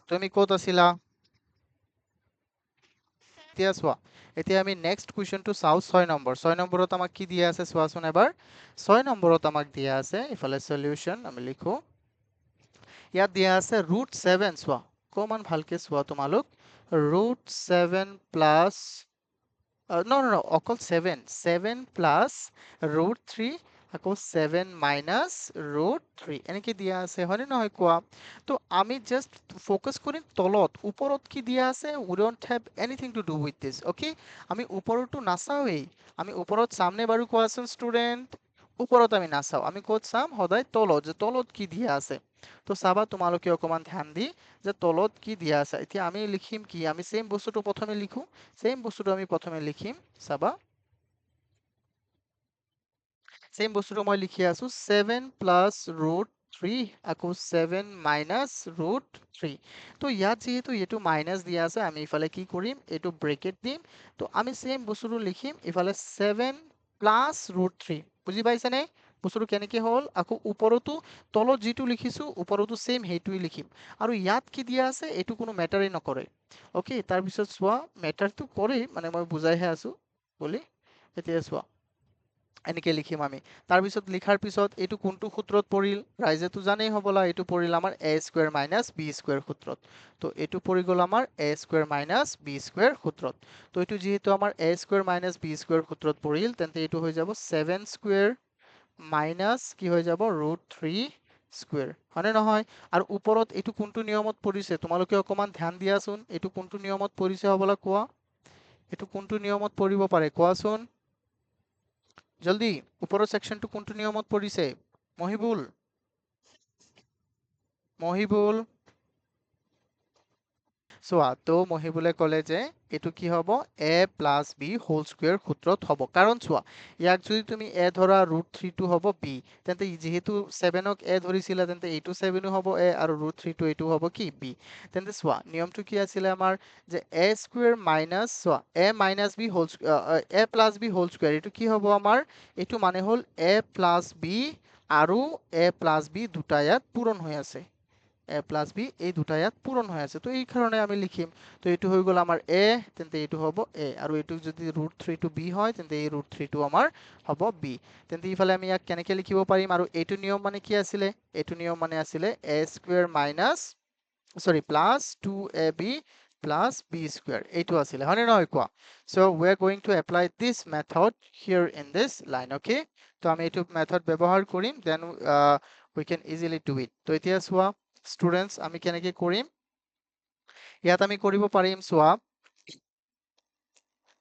তুমি ক'ত আছিলা? এতিয়া চোৱা, এতিয়া আমি নেক্সট কুৱেশ্যনটো চাও 6 নম্বৰ। 6 নম্বৰত আমাক কি দিয়া আছে চোৱাচোন এবাৰ। 6 নম্বৰত আমাক দিয়া আছে, ইফালে সলিউশন আমি লিখো। ইয়াত দিয়া আছে √7, চোৱা অকমান ভালকে চোৱা তোমালোক। √7 প্লাছ no, অকল 7 প্লাছ √3, আকৌ 7 মাইনাছ √3 এনেকে দিয়া আছে, হয়নে নহয় কোৱা? তো আমি জাষ্ট ফ'কাছ কৰিম তলত। ওপৰত কি দিয়া আছে? We don't have anything to do with this. Okay, আমি ওপৰতো নাচাওঁৱেই। আমি ওপৰত চামনে বাৰু কোৱাচোন ষ্টুডেণ্ট? ওপৰত আমি নাচাওঁ, আমি ক'ত চাম? সদায় তলত, যে তলত কি দিয়া আছে। তো চাবা তোমালোকে অকমান ধ্যান দি, যে তলত কি দিয়া আছে। এতিয়া আমি লিখিম কি? আমি সেম বস্তুটো প্ৰথমে লিখো। সেম বস্তুটো আমি প্ৰথমে লিখিম, চাবা। সেম বস্তুটো মই লিখি আছো, 7 প্লাছ √3, আকৌ 7 মাইনাছ √3। তো ইয়াত যিহেতু এইটো মাইনাছ দিয়া আছে, আমি ইফালে কি কৰিম? এইটো ব্ৰেকেট দিম। তো আমি সেম বস্তুটো লিখিম ইফালে 7 প্লাছ √3। বুজি পাইছানে বস্তুটো কেনেকে হ'ল? আকৌ ওপৰতো তলত যিটো লিখিছো ওপৰতো সেম সেইটোৱে লিখিম। আৰু ইয়াত কি দিয়া আছে এইটো কোনো মেটাৰেই নকৰে। অ'কে, তাৰপিছত চোৱা, মেটাৰটো কৰে, মানে মই বুজাইহে আছো বুলি। এতিয়া চোৱা, এনেকে লিখিম আমি। তাৰপিছত লিখাৰ পিছত এইটো কোনটো সূত্ৰত পৰিল? ৰাইজেতো জানেই হ'বলা, এইটো পৰিল আমাৰ এ স্কুৱেৰ মাইনাছ বি স্কুৱেৰ সূত্ৰত। তো এইটো পৰি গ'ল আমাৰ এ স্কুৱেৰ মাইনাছ বি স্কুৱেৰ সূত্ৰত। তো এইটো যিহেতু আমাৰ এ স্কুৱেৰ মাইনাছ বি স্কুৱেৰ সূত্ৰত পৰিল, তেন্তে এইটো হৈ যাব 7 স্কুৱেৰ মাইনাছ কি হৈ যাব? √3 স্কুৱেৰ, হয়নে নহয়? আৰু ওপৰত এইটো কোনটো নিয়মত পৰিছে? তোমালোকে অকমান ধ্যান দিয়াচোন। এইটো কোনটো নিয়মত পৰিছে হ'বলা কোৱা? এইটো কোনটো নিয়মত পৰিব পাৰে কোৱাচোন? জলদি, ওপৰৰ সেকশনটো কোনটো নিয়মত পৰিছে? মহিবুল, মহিবুল। চোৱা, তো মহিবুলে ক'লে যে এইটো কি হ'ব? এ প্লাছ বি হোল স্কুৱেৰ সূত্ৰত হ'ব। কাৰণ চোৱা, ইয়াক যদি তুমি এ ধৰা, √3টো হ'ব বি, তেন্তে যিহেতু 7ক এ ধৰিছিলা, তেন্তে এইটো 7ও হ'ব এ, আৰু √3টো এইটো হ'ব কি? বি। তেন্তে চোৱা, নিয়মটো কি আছিলে আমাৰ? যে এ স্কুৱেৰ মাইনাছ, চোৱা, এ মাইনাছ বি হোল এ প্লাছ বি হোল স্কুৱেৰ, এইটো কি হ'ব আমাৰ? এইটো মানে হ'ল এ প্লাছ বি, আৰু এ প্লাছ বি দুটা ইয়াত পূৰণ হৈ আছে। এ প্লাছ বি এই দুটা ইয়াত পূৰণ হৈ আছে। তো এই কাৰণে আমি লিখিম। তো এইটো হৈ গ'ল আমাৰ এ, তেন্তে এইটো হ'ব এ, আৰু এইটো যদি √3টো বি হয়, তেন্তে এই √3টো আমাৰ হ'ব বি। তেন্তে ইফালে আমি ইয়াক কেনেকে লিখিব পাৰিম? আৰু এইটো নিয়ম মানে কি আছিলে? এইটো নিয়ম মানে আছিলে a square minus, sorry, plus 2ab plus b square, এইটো আছিলে, হয়নে নহয় কোৱা? So we are going to apply this method here in this line. Okay, তো আমি এইটো মেথড ব্যৱহাৰ কৰিম, then we can easily do it. তো এতিয়া চোৱা ষ্টুডেন্টস, আমি কেনেকে কৰিম? ইয়াত আমি কৰিব পাৰিম, চোৱা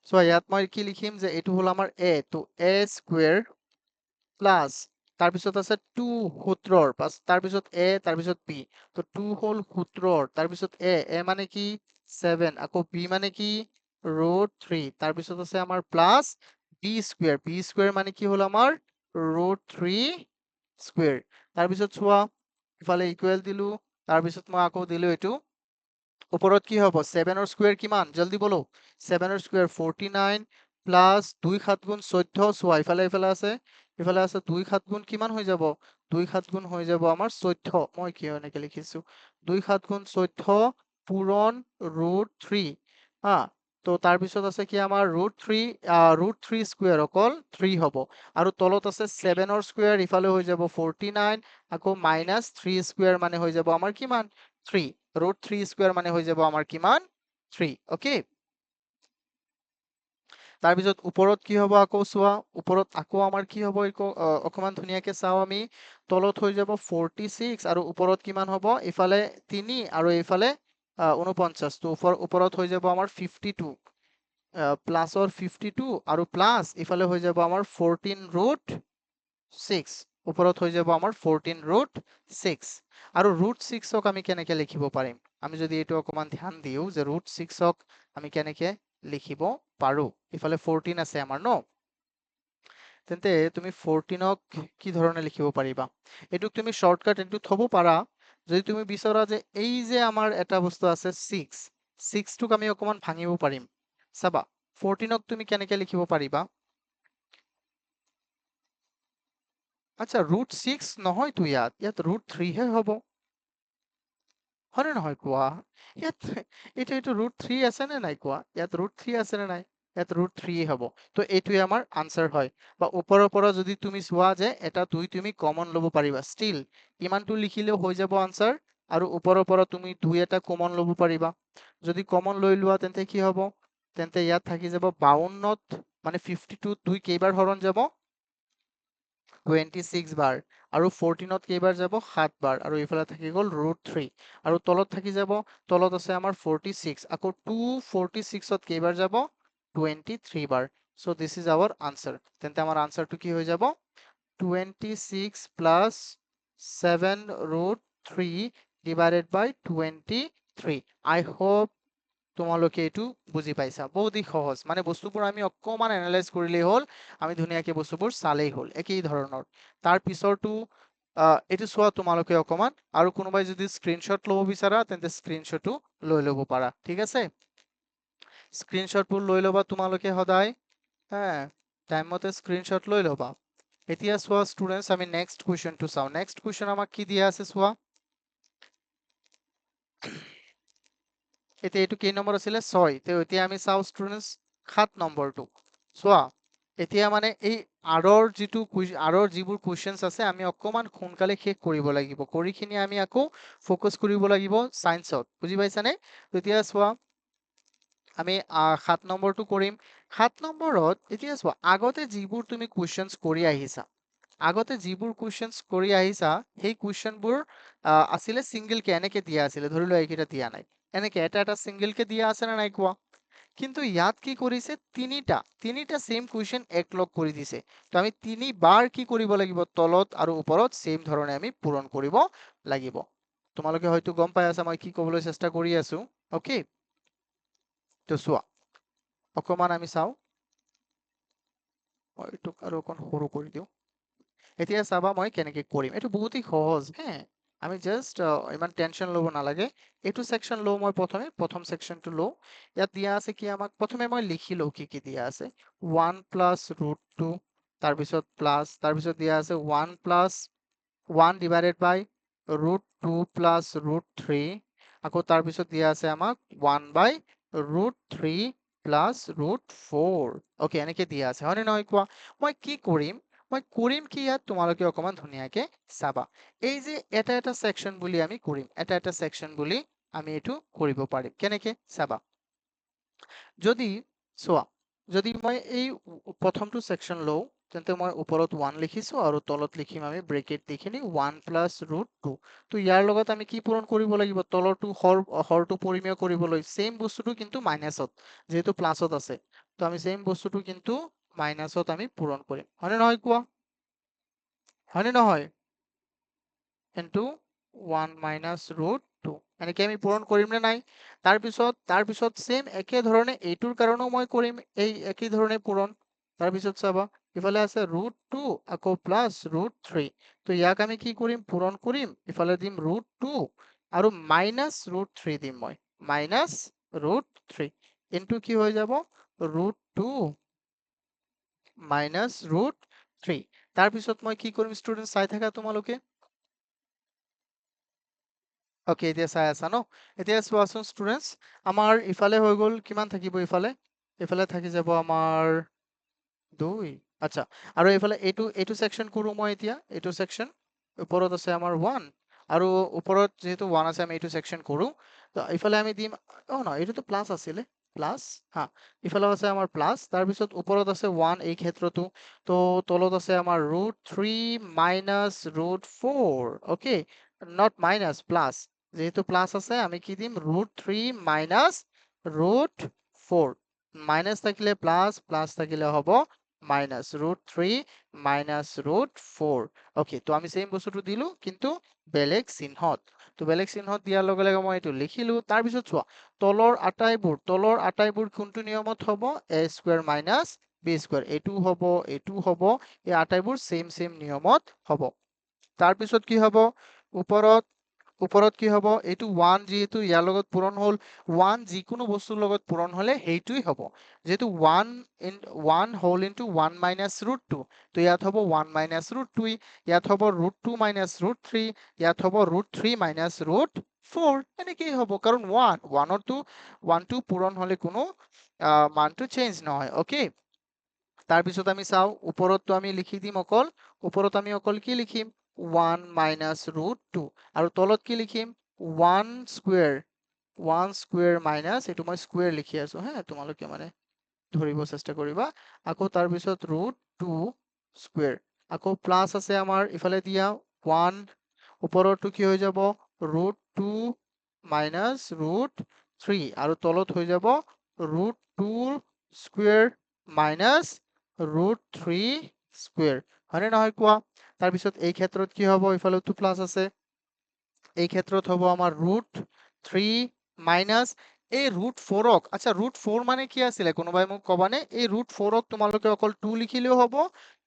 সো ইয়াত মই কি লিখিম যে এইটো হল আমাৰ a, তো a স্কোয়াৰ প্লাস তাৰপিছত আছে 2 সূত্ৰৰ পাছ তাৰপিছত a তাৰপিছত b, তো 2 হল সূত্ৰৰ তাৰপিছত a মানে কি 7, আকৌ b মানে কি ৰুট 3, তাৰপিছত আছে আমাৰ প্লাস b স্কোয়াৰ মানে কি হল আমাৰ ৰুট 3 স্কোয়াৰ। তাৰপিছত চোৱা ইফালে ইকুৱেল দিলো, তাৰপিছত মই আকৌ দিলো এইটো ওপৰত কি হ'ব 7 ৰ স্কোয়াৰ কিমান জলদি বলো 7 ৰ স্কোয়াৰ 49 প্লাস 2 7 গুণ 14, চোৱা ইফালে ইফালে আছে 2 7 গুণ কিমান হৈ যাব 2 7 গুণ হৈ যাব আমাৰ 14, মই কিয় এনেকে লিখিছো 2 7 গুণ 14 পূৰণ ৰুট 3 হা। তো তাৰপিছত আছে কি আমাৰ ৰুট 3 স্কোয়াৰ অকল 3 হ'ব, আৰু তলত আছে 7 ৰ স্কোয়াৰ ইফালে হৈ যাব 49, আকৌ মাইনাস 3 স্কোয়াৰ মানে হৈ যাব আমাৰ কিমান 3, ৰুট 3 স্কোয়াৰ মানে হৈ যাব আমাৰ কিমান 3, ওকে। তাৰপিছত ওপৰত কি হ'ব আকৌ চোৱা ওপৰত আকৌ আমাৰ কি হ'ব অকমান ধুনীয়াকে চাওঁ আমি, তলত হৈ যাব 46 আৰু ওপৰত কিমান হ'ব ইফালে 3 আৰু এইফালে 49, তো ওপৰত হৈ যাব আমাৰ 52 প্লাসৰ 52 আৰু প্লাস ইফালে হৈ যাব আমাৰ 14 ৰুট 6, ওপৰত হৈ যাব আমাৰ 14 ৰুট 6, আৰু ৰুট 6ক আমি কেনেকে লিখিব পাৰিম, আমি যদি এইটো অকমান ধ্যান দিও যে ৰুট 6ক আমি কেনেকে লিখিব পাৰো, ইফালে 14 আছে আমাৰ ন, তেন্তে তুমি 14ক কি ধৰণে লিখিব পাৰিবা, এইটোক তুমি শৰ্টকাট এইটো থব পাৰা, যদি তুমি বিচৰা যে এই যে আমাৰ এটা বস্তু আছে 6টোক আমি অকমান ভাঙিব পাৰিম, চাবা 14ক তুমি কেনেকে লিখিব পাৰিবা, আচ্ছা ৰুট 6 নহয়তো ইয়াত ৰুট 3 হে হ'ব, হয়নে নহয় কোৱা, ইয়াত এইটো ৰুট 3 আছে নে নাই কোৱা, ইয়াত ৰুট 3 আছে নে নাই, ইয়াত ৰুট 3 হ'ব, তো এইটোৱে আমাৰ আনসাৰ হয়। বা ওপৰৰ পৰা যদি তুমি চোৱা যে এটা 2 তুমি কমন ল'ব পাৰিবা, ষ্টিল ইমানটো লিখিলেও হৈ যাব আনসাৰ, আৰু ওপৰৰ পৰা তুমি 2 এটা কমন ল'ব পাৰিবা, যদি কমন লৈ লোৱা তেন্তে কি হ'ব, তেন্তে ইয়াত থাকি যাব 52ত মানে 52 2 কেইবাৰ হৰণ যাব 26 বাৰ, আৰু 14ত কেইবাৰ যাব 7 বাৰ, আৰু ইফালে থাকি গ'ল ৰুট 3, আৰু তলত থাকি যাব, তলত আছে আমাৰ 46, আকৌ 246ত কেইবাৰ যাব 23 বাৰ, so this is our answer, তেন্তে আমাৰ আনসাৰটো কি হৈ যাব 26 plus 7 root 3 divided by 23, I hope তোমালোকে এইটো বুজি পাইছা, বহুতেই সহজ, মানে বস্তুবোৰ আমি অকমান এনালাইজ কৰিলেই হ'ল, আমি ধুনীয়াকে বস্তুবোৰ চালেই হ'ল একেই ধৰণৰ। তাৰ পিছৰটো এইটো চোৱা তোমালোকে অকমান, আৰু কোনোবাই যদি স্ক্ৰীনশ্বট ল'ব বিচাৰা তেন্তে স্ক্ৰীনশ্বটো লৈ ল'ব পাৰা, ঠিক আছে, স্ক্ৰীনশ্বটবোৰ লৈ ল'বা তোমালোকে সদায়, হ্যাঁ টাইম মতে স্ক্ৰীনশ্বট লৈ ল'বা। এতিয়া চোৱা ষ্টুডেন্টস আমি নেক্সট কুৱেশ্যনটো চাওঁ, নেক্সট কুৱেশ্যন আমাক কি দিয়া আছে চোৱা, এতিয়া এইটো কেই নম্বৰ আছিলে 6, তো এতিয়া আমি চাওঁ ষ্টুডেন্টস 7 নম্বৰটো চোৱা, এতিয়া মানে এই আৰৰ যিবোৰ কুৱেশ্যনছ আছে আমি অকমান সোনকালে শেষ কৰিব লাগিব, কৰিখিনি আমি আকৌ ফ'কাছ কৰিব লাগিব সায়েন্সত, বুজি পাইছানে, তেতিয়া চোৱা আমি 7 নম্বৰটো কৰিম, 7 নম্বৰত এতিয়া চোৱা আগতে যিবোৰ তুমি কুৱেশ্যনছ কৰি আহিছা, সেই কুৱেশ্যনবোৰ আছিলে সিঙ্গেল কে এনেকে দিয়া আছিলে, ধৰি লোৱা এইকেইটা দিয়া নাই, এনেকে এটা এটা সিঙ্গেল কে দিয়া আছে না নাই কোৱা, কিন্তু ইয়াত কি কৰিছে তিনিটা সেম কুৱেশ্যন একলগ কৰি দিছে, তো আমি তিনিবাৰ কি কৰিব লাগিব তলত আৰু ওপৰত সেম ধৰণে আমি পূৰণ কৰিব লাগিব, তোমালোকে হয়তো গম পাই আছা মই কি ক'বলৈ চেষ্টা কৰি আছো, ওকে। তো চোৱা অকমান আমি চাওঁ, মই এইটোক আৰু অকণ সৰু কৰি দিওঁ, এতিয়া চাবা মই কেনেকে কৰিম, এইটো বহুতেই সহজ, হ্যাঁ আমি জাস্ট ইমান টেনশন ল'ব নালাগে, এইটো সেকশন লওঁ মই প্ৰথম সেকশনটো লওঁ, ইয়াত দিয়া আছে কি আমাক, প্ৰথমে মই লিখি লওঁ কি কি দিয়া আছে, 1 প্লাস ৰুট 2, তাৰপিছত প্লাস, তাৰপিছত দিয়া আছে 1 প্লাস 1 ডিভাইডেড বাই ৰুট 2 প্লাস ৰুট 3, আকৌ তাৰপিছত দিয়া আছে আমাক 1 বাই ৰুট 3 প্লাস ৰুট 4, ওকে এনেকে দিয়া আছে, হয়নে নহয় কোৱা, মই কি কৰিম, কি ইয়াত তোমালোকে অকমান ধুনীয়াকে চাবা, এই যে এটা এটা সেকশন বুলি আমি কৰিম, এটা এটা সেকশন বুলি আমি এইটো কৰিব পাৰিম, কেনেকে চাবা, যদি চোৱা যদি মই এই প্ৰথমটো সেকশন লওঁ, তেন্তে মই ওপৰত 1 লিখিছো আৰু তলত লিখিম আমি ব্ৰেকেট দি কিনি 1 প্লাস ৰুট 2, তো ইয়াৰ লগত আমি কি পূৰণ কৰিব লাগিব, তলৰটো হৰটো পৰিমেয় কৰিবলৈ, সেম বস্তুটো কিন্তু মাইনাছত, যেহেতু প্লাছত আছে, তো আমি সেম বস্তুটো কিন্তু মাইনাছত আমি পূৰণ কৰিম, হয়নে নহয় কোৱা? হয়নে নহয়? ইনটু 1 মাইনাছ ৰুট 2 এনেকে আমি পূৰণ কৰিম নে নাই? তাৰপিছত সেম একে ধৰণে এইটোৰ কাৰণেও মই কৰিম এই একেই ধৰণে পূৰণ। তাৰপিছত চাবা ইফালে আছে ৰুট 2 আকৌ প্লাছ ৰুট 3। তো ইয়াক আমি কি কৰিম? পূৰণ কৰিম। ইফালে দিম ৰুট 2 আৰু মাইনাছ ৰুট 3 দিম মই। মাইনাছ ৰুট 3 ইনটু কি হৈ যাব? Root 2 minus root 3। তাৰপিছত মই কি কৰিম ষ্টুডেন্ট, চাই থাকা তোমালোকে। ওকে, এতিয়া চাই আছা ন? এতিয়া চোৱাচোন ষ্টুডেন্টস, আমাৰ ইফালে হৈ গ'ল কিমান থাকিব ইফালে? ইফালে থাকি যাব আমাৰ 2। আচ্ছা, আৰু এইফালে এইটো সেকশন কৰো মই এতিয়া। এইটো সেকশন ওপৰত আছে আমাৰ 1 আৰু ওপৰত যেহেতু 1 আছে আমি এইটো সেকশন কৰো। তো ইফালে আমি দিম, না এইটোতো প্লাস আছিলে, প্লাস। হ্যাঁ, ইফালে আছে আমাৰ প্লাস, তাৰপিছত ওপৰত আছে 1 এই ক্ষেত্ৰটো। তো তলত আছে আমাৰ √3 minus √4। Okay, not minus, plus. যেহেতু প্লাস আছে আমি কি দিম? √3 মাইনাস √4। মাইনাস থাকিলে প্লাস, প্লাস থাকিলে হ'ব মাইনাস √3 মাইনাস √4। ওকে, তো আমি সেম বস্তুটো দিলো কিন্তু বেলেগ চিহ্নত। তো বেলেগ চিহ্নত দিয়াৰ লগে লগে মই এইটো লিখিলো। তাৰপিছত চোৱা, তলৰ আটাইবোৰ কোনটো নিয়মত হ'ব? এ স্কোয়াৰ মাইনাস বি স্কোয়াৰ। এইটোও হ'ব, এইটোও হ'ব। এই আটাইবোৰ সেম নিয়মত হ'ব। তাৰপিছত কি হ'ব? ওপৰত ওপৰত কি হ'ব? এইটো 1 যেহেতু ইয়াৰ লগত পূৰণ হ'ল, 1 যিকোনো বস্তুৰ লগত পূৰণ হ'লে সেইটোই হ'ব। যেহেতু 1 হোল ইনটু 1 মাইনাস √2, তো ইয়াত হ'ব 1 মাইনাস √2, ইয়াত হ'ব √2 মাইনাস √3, ইয়াত হ'ব √3 মাইনাস √4। এনেকেই হ'ব, কাৰণ 1 টো পূৰণ হ'লে কোনো মানটো চেঞ্জ নহয়। ওকে, তাৰপিছত আমি চাওঁ, ওপৰতটো আমি লিখি দিম অকল। ওপৰত আমি অকল কি লিখিম? 1 মাইনাস √2। আৰু তলত কি লিখিম? 1 স্কুৱেৰ মাইনাস, এইটো মই স্কুৱেৰ লিখি আছো, হ্যাঁ, তোমালোকে মানে ধৰিব চেষ্টা কৰিবা। আকৌ তাৰপিছত √2 স্কুৱেৰ, আকৌ প্লাস আছে আমাৰ ইফালে দিয়া 1, ওপৰতো কি হৈ যাব? √2 মাইনাস √3 আৰু তলত হৈ যাব √2 স্কুৱেৰ মাইনাস √3 স্কুৱেৰ। হয়নে নহয় কোৱা? তাৰপিছত এই ক্ষেত্ৰত কি হ'ব? ইফালেতো প্লাস আছে, এই ক্ষেত্ৰত হ'ব আমাৰ √3 মাইনাস এই √4ক। আচ্ছা, √4 মানে কি আছিলে কোনোবাই মোক কবানে? এই √4ক তোমালোকে অকল 2 লিখিলেও হ'ব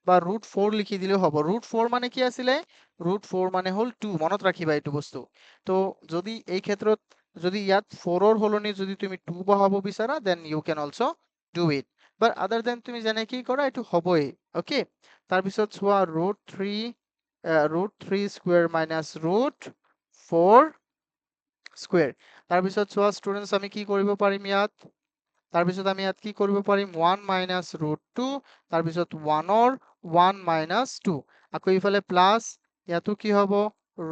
বা √4 লিখি দিলেও হ'ব। √4 মানে কি আছিলে? √4 মানে হ'ল 2। মনত ৰাখিবা এইটো বস্তু। তো যদি এই ক্ষেত্ৰত যদি ইয়াত 4ৰ সলনি যদি তুমি 2 বহাব বিচাৰা, then you can also do it. But other then তুমি যেনেকেই কৰা এইটো হ'বই। ওকে, তাৰপিছত চোৱা, √3 স্কুৱেৰ মাইনাস √4 স্কুৱেৰ। তাৰপিছত চোৱা ষ্টুডেন্টস, আমি কি কৰিব পাৰিম ইয়াত? তাৰপিছত আমি ইয়াত কি কৰিব পাৰিম? 1 মাইনাস √2, তাৰপিছত 1 মাইনাস 2, আকৌ ইফালে প্লাস, ইয়াতো কি হ'ব?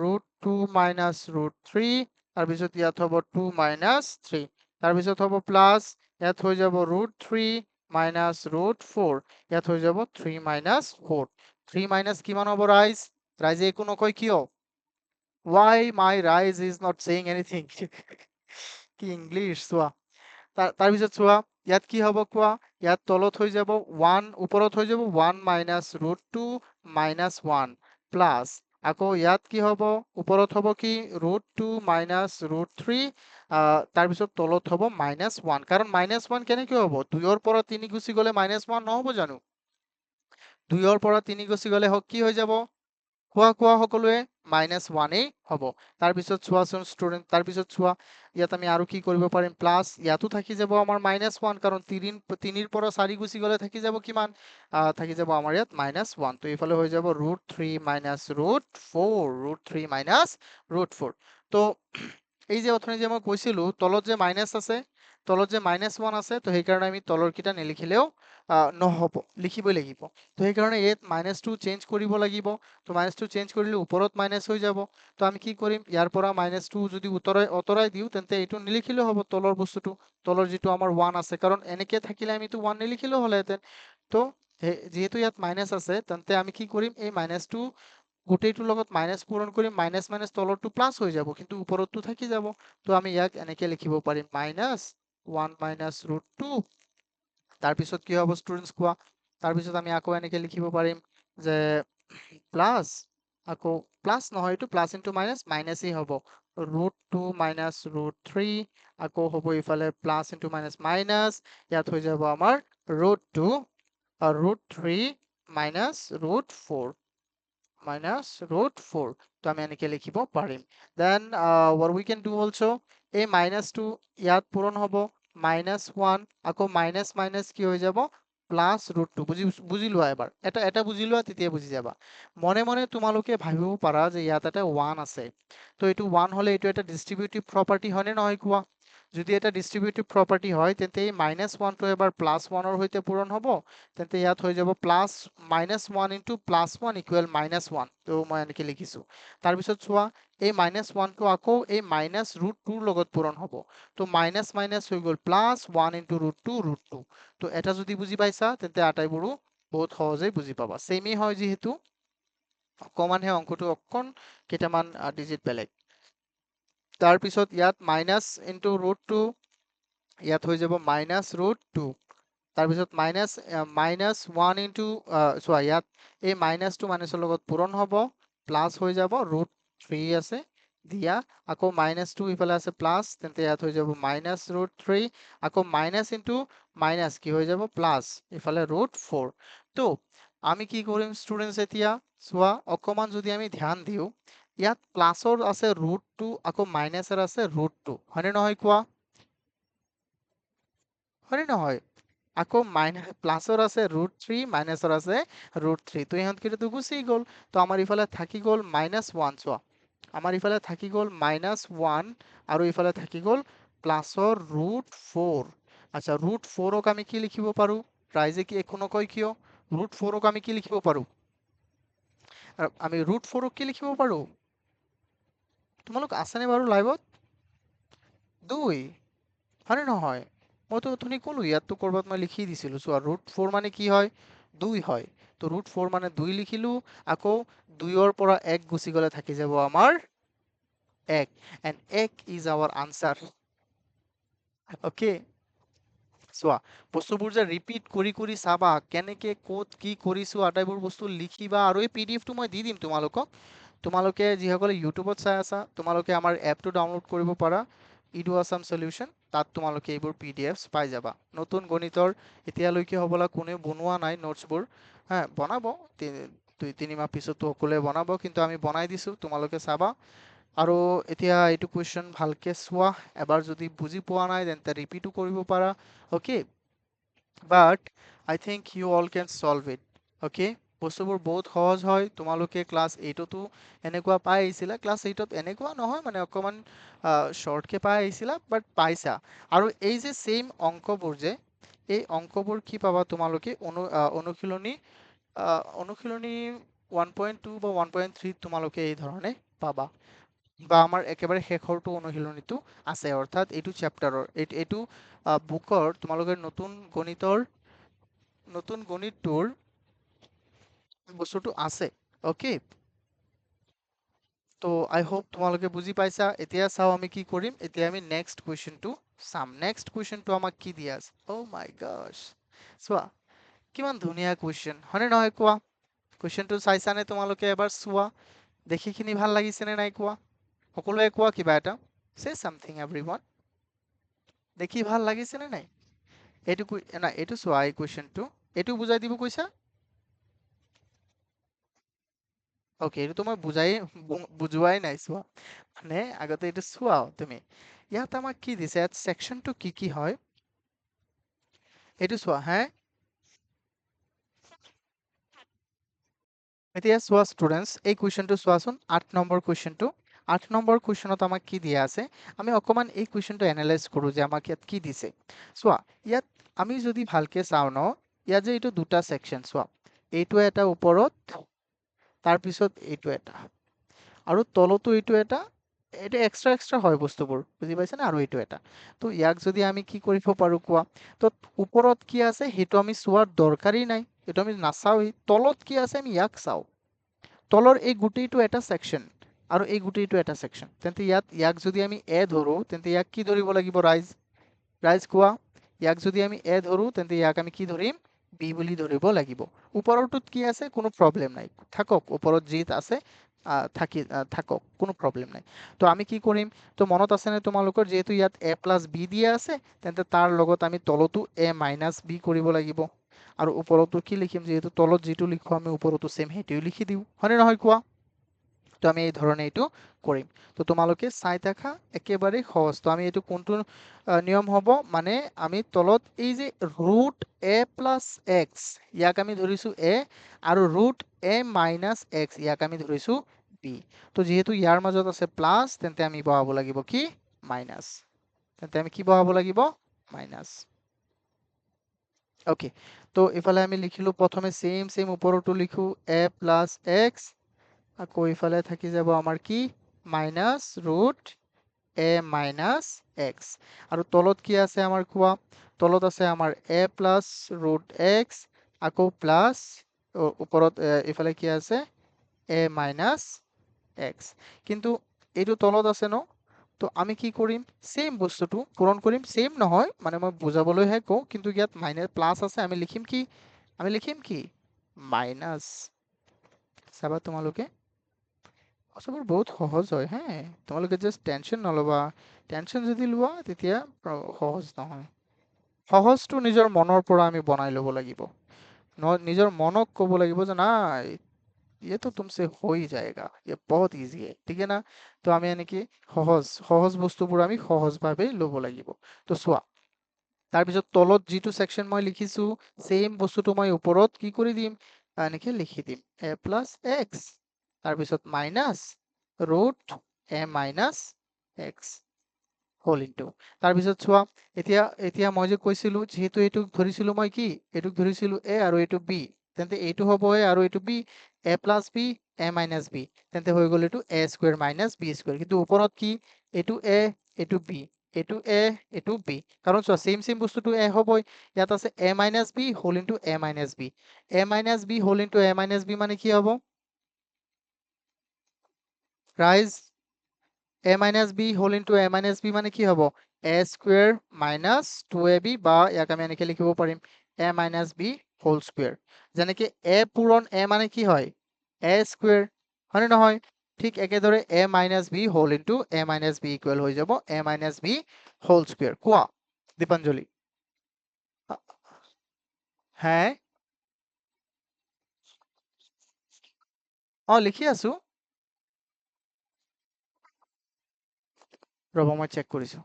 √2 মাইনাস √3, তাৰপিছত ইয়াত হ'ব 2 মাইনাস 3, তাৰপিছত হ'ব প্লাস, ইয়াত হৈ যাব √3 মাইনাস √4, ইয়াত হৈ যাব 3 মাইনাস 4। 3 মাইনাস কিমান হ'ব রাইজ? রাইজে একো নকয় কিয়? Why my rise is not saying anything? কি ইংলিছ চোৱা। তাৰপিছত চোৱা, ইয়াত কি হ'ব কোৱা? ইয়াত তলত হৈ যাব 1, ওপৰত হৈ যাব 1 মাইনাস √2 মাইনাস 1 প্লাস, আকৌ ইয়াত কি হ'ব? ওপৰত হ'ব কি? √2 মাইনাস √3, তাৰপিছত তলত হ'ব -1, কাৰণ -1 কেনেকৈ হ'ব? 2ৰ পৰা 3 গুচি গ'লে -1 নহ'ব জানো? 2ৰ পৰা 3 গুচি গ'লে কি হৈ যাব? কোৱা সকলোৱে? -1এই হ'ব। তাৰপিছত চোৱাচোন ষ্টুডেন্ট, তাৰপিছত চোৱা, ইয়াত আমি আৰু কি কৰিব পাৰিম? প্লাস, ইয়াতো থাকি যাব আমাৰ -1, কাৰণ 3ৰ পৰা 4 গুচি গ'লে থাকি যাব কিমান? থাকি যাব আমাৰ ইয়াত -1। তো এইফালে হৈ যাব √3 মাইনাস √4, √3 মাইনাস √4। তো এই যে অথনি যে মই কৈছিলো তলত যে মাইনাস আছে, তলত যে -1 আছে, তো সেইকাৰণে আমি তলৰ কিটা নিলিখিলেও নহ'ব, লিখিবই লাগিব। তো সেইকাৰণে ইয়াত -2 চেঞ্জ কৰিব লাগিব। তো -2 চেঞ্জ কৰিলে ওপৰত মাইনাস হৈ যাব। তো আমি কি কৰিম? ইয়াৰ পৰা -2 যদি অতৰাই দিওঁ, তেন্তে এইটো নিলিখিলেও হ'ব, তলৰ বস্তুটো, তলৰ যিটো আমাৰ 1 আছে, কাৰণ এনেকে থাকিলে আমিতো 1 নিলিখিলেও হ'লেহেঁতেন। তো যেহেতু ইয়াত মাইনাস আছে, তেন্তে আমি কি কৰিম? এই -2 গোটেইটোৰ লগত মাইনাস পূৰণ কৰিম, মাইনাস মাইনাস তলৰটো প্লাস হৈ যাব, কিন্তু ওপৰতটো থাকি যাব। তো আমি ইয়াক এনেকে লিখিব পাৰিম, -1 মাইনাস √2 তাৰপিছত কি হ'ব ষ্টুডেণ্টছ কোৱা? তাৰপিছত আমি আকৌ এনেকে লিখিব পাৰিম যে প্লাছ আকৌ প্লাছ নহয়, এইটো প্লাছ ইনটু মাইনাছ মাইনাছেই হ'ব, √2 মাইনাছ √3 আকৌ হ'ব ইফালে প্লাছ ইনটু মাইনাছ মাইনাছ, ইয়াত হৈ যাব আমাৰ √2 √3 মাইনাছ √4 মাইনাছ √4, তো আমি এনেকে লিখিব পাৰিম। Then what we can do also, এই মাইনাছটো ইয়াত পূৰণ হ'ব, -1 আকৌ মাইনাছ মাইনাছ কি হৈ যাব প্লাছ √2, বুজি লোৱা এবাৰ, এটা বুজি লোৱা তেতিয়া বুজি যাবা। মনে মনে তোমালোকে ভাবিব পাৰা যে ইয়াত এটা 1 আছে, তো এইটো 1 হ'লে এইটো এটা ডিষ্ট্ৰিবিউটিভ প্ৰপাৰ্টি হয়নে নহয় কোৱা? যদি এটা ডিষ্ট্ৰিবিউটিভ প্ৰপাৰ্টি হয় তেন্তে এই -1টো এবাৰ +1ৰ সৈতে পূৰণ হ'ব, তেন্তে ইয়াত হৈ যাব -1 ইনটু +1 ইকুৱেল -1, তো মই এনেকে লিখিছো। তাৰপিছত চোৱা এই -1টো আকৌ এই -√2ৰ লগত পূৰণ হ'ব, তো মাইনাছ মাইনাছ হৈ গ'ল +1 ইনটু √2, তো এটা যদি বুজি পাইছা তেন্তে আটাইবোৰো বহুত সহজেই বুজি পাবা, সেমেই হয় যিহেতু অকমানহে অংকটো অকণ কেইটামান ডিজিট বেলেগ। তাৰপিছত ইয়াত মাইনাছ ইনটু √2, ইয়াত হৈ যাব -√2, তাৰপিছত -1 ইনটু চোৱা ইয়াত এই মাইনাছটো মাইনাছৰ লগত পূৰণ হ'ব, প্লাছ হৈ যাব √3 আছে দিয়া, আকৌ -2 ইফালে আছে প্লাছ, তেন্তে ইয়াত হৈ যাব -√3, আকৌ মাইনাছ ইনটু মাইনাছ কি হৈ যাব প্লাছ, ইফালে √4। তো আমি কি কৰিম ষ্টুডেণ্টছ, এতিয়া চোৱা অকমান যদি আমি ধ্যান দিওঁ, ইয়াত প্লাছৰ আছে √2 আকৌ মাইনাছৰ আছে √2, হয়নে নহয় কোৱা? হয়নে নহয়? আকৌ প্লাছৰ আছে √3 মাইনাছৰ আছে √3, তো ইহঁতকেইটাতো গুচি গ'ল, তো আমাৰ ইফালে থাকি গ'ল -1, চোৱা আমাৰ ইফালে থাকি গ'ল -1 আৰু ইফালে থাকি গ'ল প্লাছৰ √4। আচ্ছা √4ক আমি কি লিখিব পাৰো? ৰাইজে কি একো নকয় কিয়? √4ক আমি কি লিখিব পাৰো? আমি √4ক কি লিখিব পাৰো? তোমালোক আছেনে বাৰু লাইভত? 2, হয়নে নহয়? মইতো অথনি ক'লো, ইয়াততো ক'ৰবাত মই লিখি দিছিলো, চোৱা √4 মানে কি হয় 2 হয়, তো √4 মানে 2 লিখিলো, আকৌ 2ৰ পৰা 1 গুচি গ'লে থাকি যাব আমাৰ 1, and 1 is our answer. Okay, চোৱা বস্তুবোৰ যে ৰিপিট কৰি কৰি চাবা, কেনেকে ক'ত কি কৰিছো আটাইবোৰ বস্তু লিখিবা, আৰু এই পিডিএফটো মই দি দিম তোমালোকক। তোমালোকে যিসকলে ইউটিউবত চাই আছা তোমালোকে আমাৰ এপটো ডাউনলোড কৰিব পাৰা, ইডু আছাম সলিউশন, তাত তোমালোকে এইবোৰ পিডিএফ পাই যাবা। নতুন গণিতৰ এতিয়ালৈকে হ'বলা কোনেও বনোৱা নাই নোটছবোৰ, হা বনাব 2-3 মাহ পিছতো সকলোৱে বনাব, কিন্তু আমি বনাই দিছো, তোমালোকে চাবা। আৰু এতিয়া এইটো কুৱেশ্যন ভালকে চোৱা, এবাৰ যদি বুজি পোৱা নাই তেন্তে ৰিপিটো কৰিব পাৰা, okay, but I think you all can solve it, okay. বস্তুবোৰ বহুত সহজ হয়, তোমালোকে ক্লাছ 8তো এনেকুৱা পাই আহিছিলা, ক্লাছ 8ত এনেকুৱা নহয় মানে অকমান শৰ্টকে পাই আহিছিলা, বাট পাইছা। আৰু এই যে সেম অংকবোৰ যে, এই অংকবোৰ কি পাবা তোমালোকে অনুশীলনী 1.2 বা 1.3 তোমালোকে এই ধৰণে পাবা, বা আমাৰ একেবাৰে শেষৰটো অনুশীলনীটো আছে, অৰ্থাৎ এইটো চেপ্টাৰৰ এইটো বুকৰ তোমালোকে নতুন গণিতটোৰ বস্তুটো আছে, অ'কে। তো আই হোপ তোমালোকে বুজি পাইছা। এতিয়া চাও আমি কি কৰিম, এতিয়া আমি নেক্সট কুৱেশ্যনটো চাম। নেক্সট কুৱেশ্যনটো আমাক কি দিয়া আছে, অ' মাই গছ, চোৱা কিমান ধুনীয়া কুৱেশ্যন, হয়নে নহয় কোৱা? কুৱেশ্যনটো চাইছানে তোমালোকে? এবাৰ চোৱা, দেখিখিনি ভাল লাগিছেনে নাই কোৱা? সকলোৱে কোৱা কিবা এটা, চে চামথিং এভৰিৱান, দেখি ভাল লাগিছেনে নাই? এইটো না এইটো চোৱা, এই কুৱেশ্যনটো এইটো বুজাই দিব কৈছা? অ'কে, এইটো মই বুজোৱাই নাই, চোৱা মানে আগতে এইটো চোৱাও তুমি। ইয়াত আমাক কি দিছে, ইয়াত ছেকশ্যনটো কি কি হয় এইটো চোৱা, হা এতিয়া চোৱা ষ্টুডেণ্টছ, এই কুৱেশ্যনটো চোৱাচোন, 8 নম্বৰ কুৱেশ্যনটো। 8 নম্বৰ কুৱেশ্যনত আমাক কি দিয়া আছে, আমি অকমান এই কুৱেশ্যনটো এনালাইজ কৰো যে আমাক ইয়াত কি দিছে। চোৱা ইয়াত আমি যদি ভালকে চাওঁ ন, ইয়াত যে এইটো দুটা ছেকশ্যন, চোৱা এইটো এটা ওপৰত, তাৰপিছত এইটো এটা, আৰু তলতো এইটো এটা, এটা এক্সট্ৰা এক্সট্ৰা হয় বস্তুবোৰ, বুজি পাইছে না? আৰু এইটো এটা, তো ইয়াক যদি আমি কি কৰিব পাৰো কোৱা, তো ওপৰত কি আছে সেইটো আমি চোৱাৰ দৰকাৰেই নাই, এইটো আমি নাচাওই, তলত কি আছে আমি ইয়াক চাওঁ, তলৰ এই গোটেইটো এটা ছেকশ্যন আৰু এই গোটেইটো এটা ছেকশ্যন, তেন্তে ইয়াক যদি আমি এ ধৰো তেন্তে ইয়াক কি ধৰিব লাগিব ৰাইজ? ৰাইজ কোৱা, ইয়াক যদি আমি এ ধৰো তেন্তে ইয়াক আমি কি ধৰিম বি বুলি ধৰিব লাগিব ওপৰৰটোত কি আছে কোনো প্ৰব্লেম নাই থাকক ওপৰত যি আছে থাকক কোনো প্ৰব্লেম নাই তো আমি কি কৰিম তো মনত আছে নে তোমালোকৰ যেহেতু ইয়াত a প্লাছ b দিয়া আছে তেন্তে তাৰ লগত আমি তলতো a মাইনাছ b কৰিব লাগিব আৰু ওপৰতো কি লিখিম যেহেতু তলত যিটো লিখো আমি ওপৰতো সেম সেইটোও লিখি দিও হয়নে নহয় কোৱা তো আমি এই ধৰণে এইটো কৰিম তো তোমালোকে চাই থাকা একেবাৰে সহজ তো আমি এইটো কোনটো নিয়ম হ'ব মানে আমি তলত এই যে ৰুট a প্লাছ x ইয়াক আমি ধৰিছো a আৰু ৰুট a মাইনাছ x ইয়াক আমি ধৰিছো b তো যেহেতু ইয়াৰ মাজত আছে প্লাছ তেন্তে আমি বহাব লাগিব কি মাইনাছ তেন্তে আমি কি বহাব লাগিব মাইনাছ ওকে তো ইফালে আমি লিখিলো প্ৰথমে সেম ওপৰতো লিখো a প্লাছ x আকৌ ইফালে থাকি যাব আমাৰ কি minus root a minus x আৰু তলত কি আছে আমাৰ কোৱা তলত আছে আমাৰ a প্লাছ ৰুট x আকৌ প্লাছ ওপৰত ইফালে কি আছে a মাইনাছ x কিন্তু এইটো তলত আছে ন তো আমি কি কৰিম সেম বস্তুটো পূৰণ কৰিম সেম নহয় মানে মই বুজাবলৈহে কওঁ কিন্তু ইয়াত মাইনাছ প্লাছ আছে আমি লিখিম কি মাইনাছ চাবা তোমালোকে কথাবোৰ বহুত সহজ হয় হে তোমালোকে জাস্ট টেনচন নলবা টেনচন যদি লোৱা তেতিয়া সহজ নহয় সহজটো নিজৰ মনৰ পৰা আমি বনাই ল'ব লাগিব নিজৰ মনক ক'ব লাগিব যে নাই ये तो तुमसे हो ही जाएगा ये बहुत इजी है ठीक है ना তো আমি এনেকে সহজ বস্তুবোৰ আমি সহজভাৱে ল'ব লাগিব তো চোৱা তাৰপিছত তলত যিটো সেকশন মই লিখিছো সেম বস্তুটো মই ওপৰত কি কৰি দিম এনেকে লিখি দিম a প্লাছ x তাৰপিছত minus root a minus x whole into তাৰপিছত চোৱা এতিয়া মই যে কৈছিলো যেহেতু এইটো ধৰিছিলো মই কি এইটো ধৰিছিলো a আৰু এইটো b তেন্তে এইটো হ'ব a আৰু এইটো b a plus b a minus b তেন্তে হৈ গ'ল এইটো a square minus b square কিন্তু ওপৰত কি এইটো a এইটো b এইটো a এইটো b কাৰণ চোৱা সেম বস্তুটো a হ'বই ইয়াত আছে a minus b whole into a minus b a minus b whole into a minus b মানে কি হ'ব raise a minus b whole into a minus b মানে কি হ'ব a স্কয়াৰ মাইনাছ 2ab বা ইয়াক আমি এনেকে লিখিব পাৰিম a minus b whole square যেনেকে a পূৰণ a মানে কি হয় a স্কয়াৰ হয়নে নহয় ঠিক একেদৰে a minus b whole into a minus b equal হৈ যাব a minus b whole square কোৱা দীপাঞ্জলি হ্যাঁ লিখি আছো ৰ'ব মই চেক কৰিছো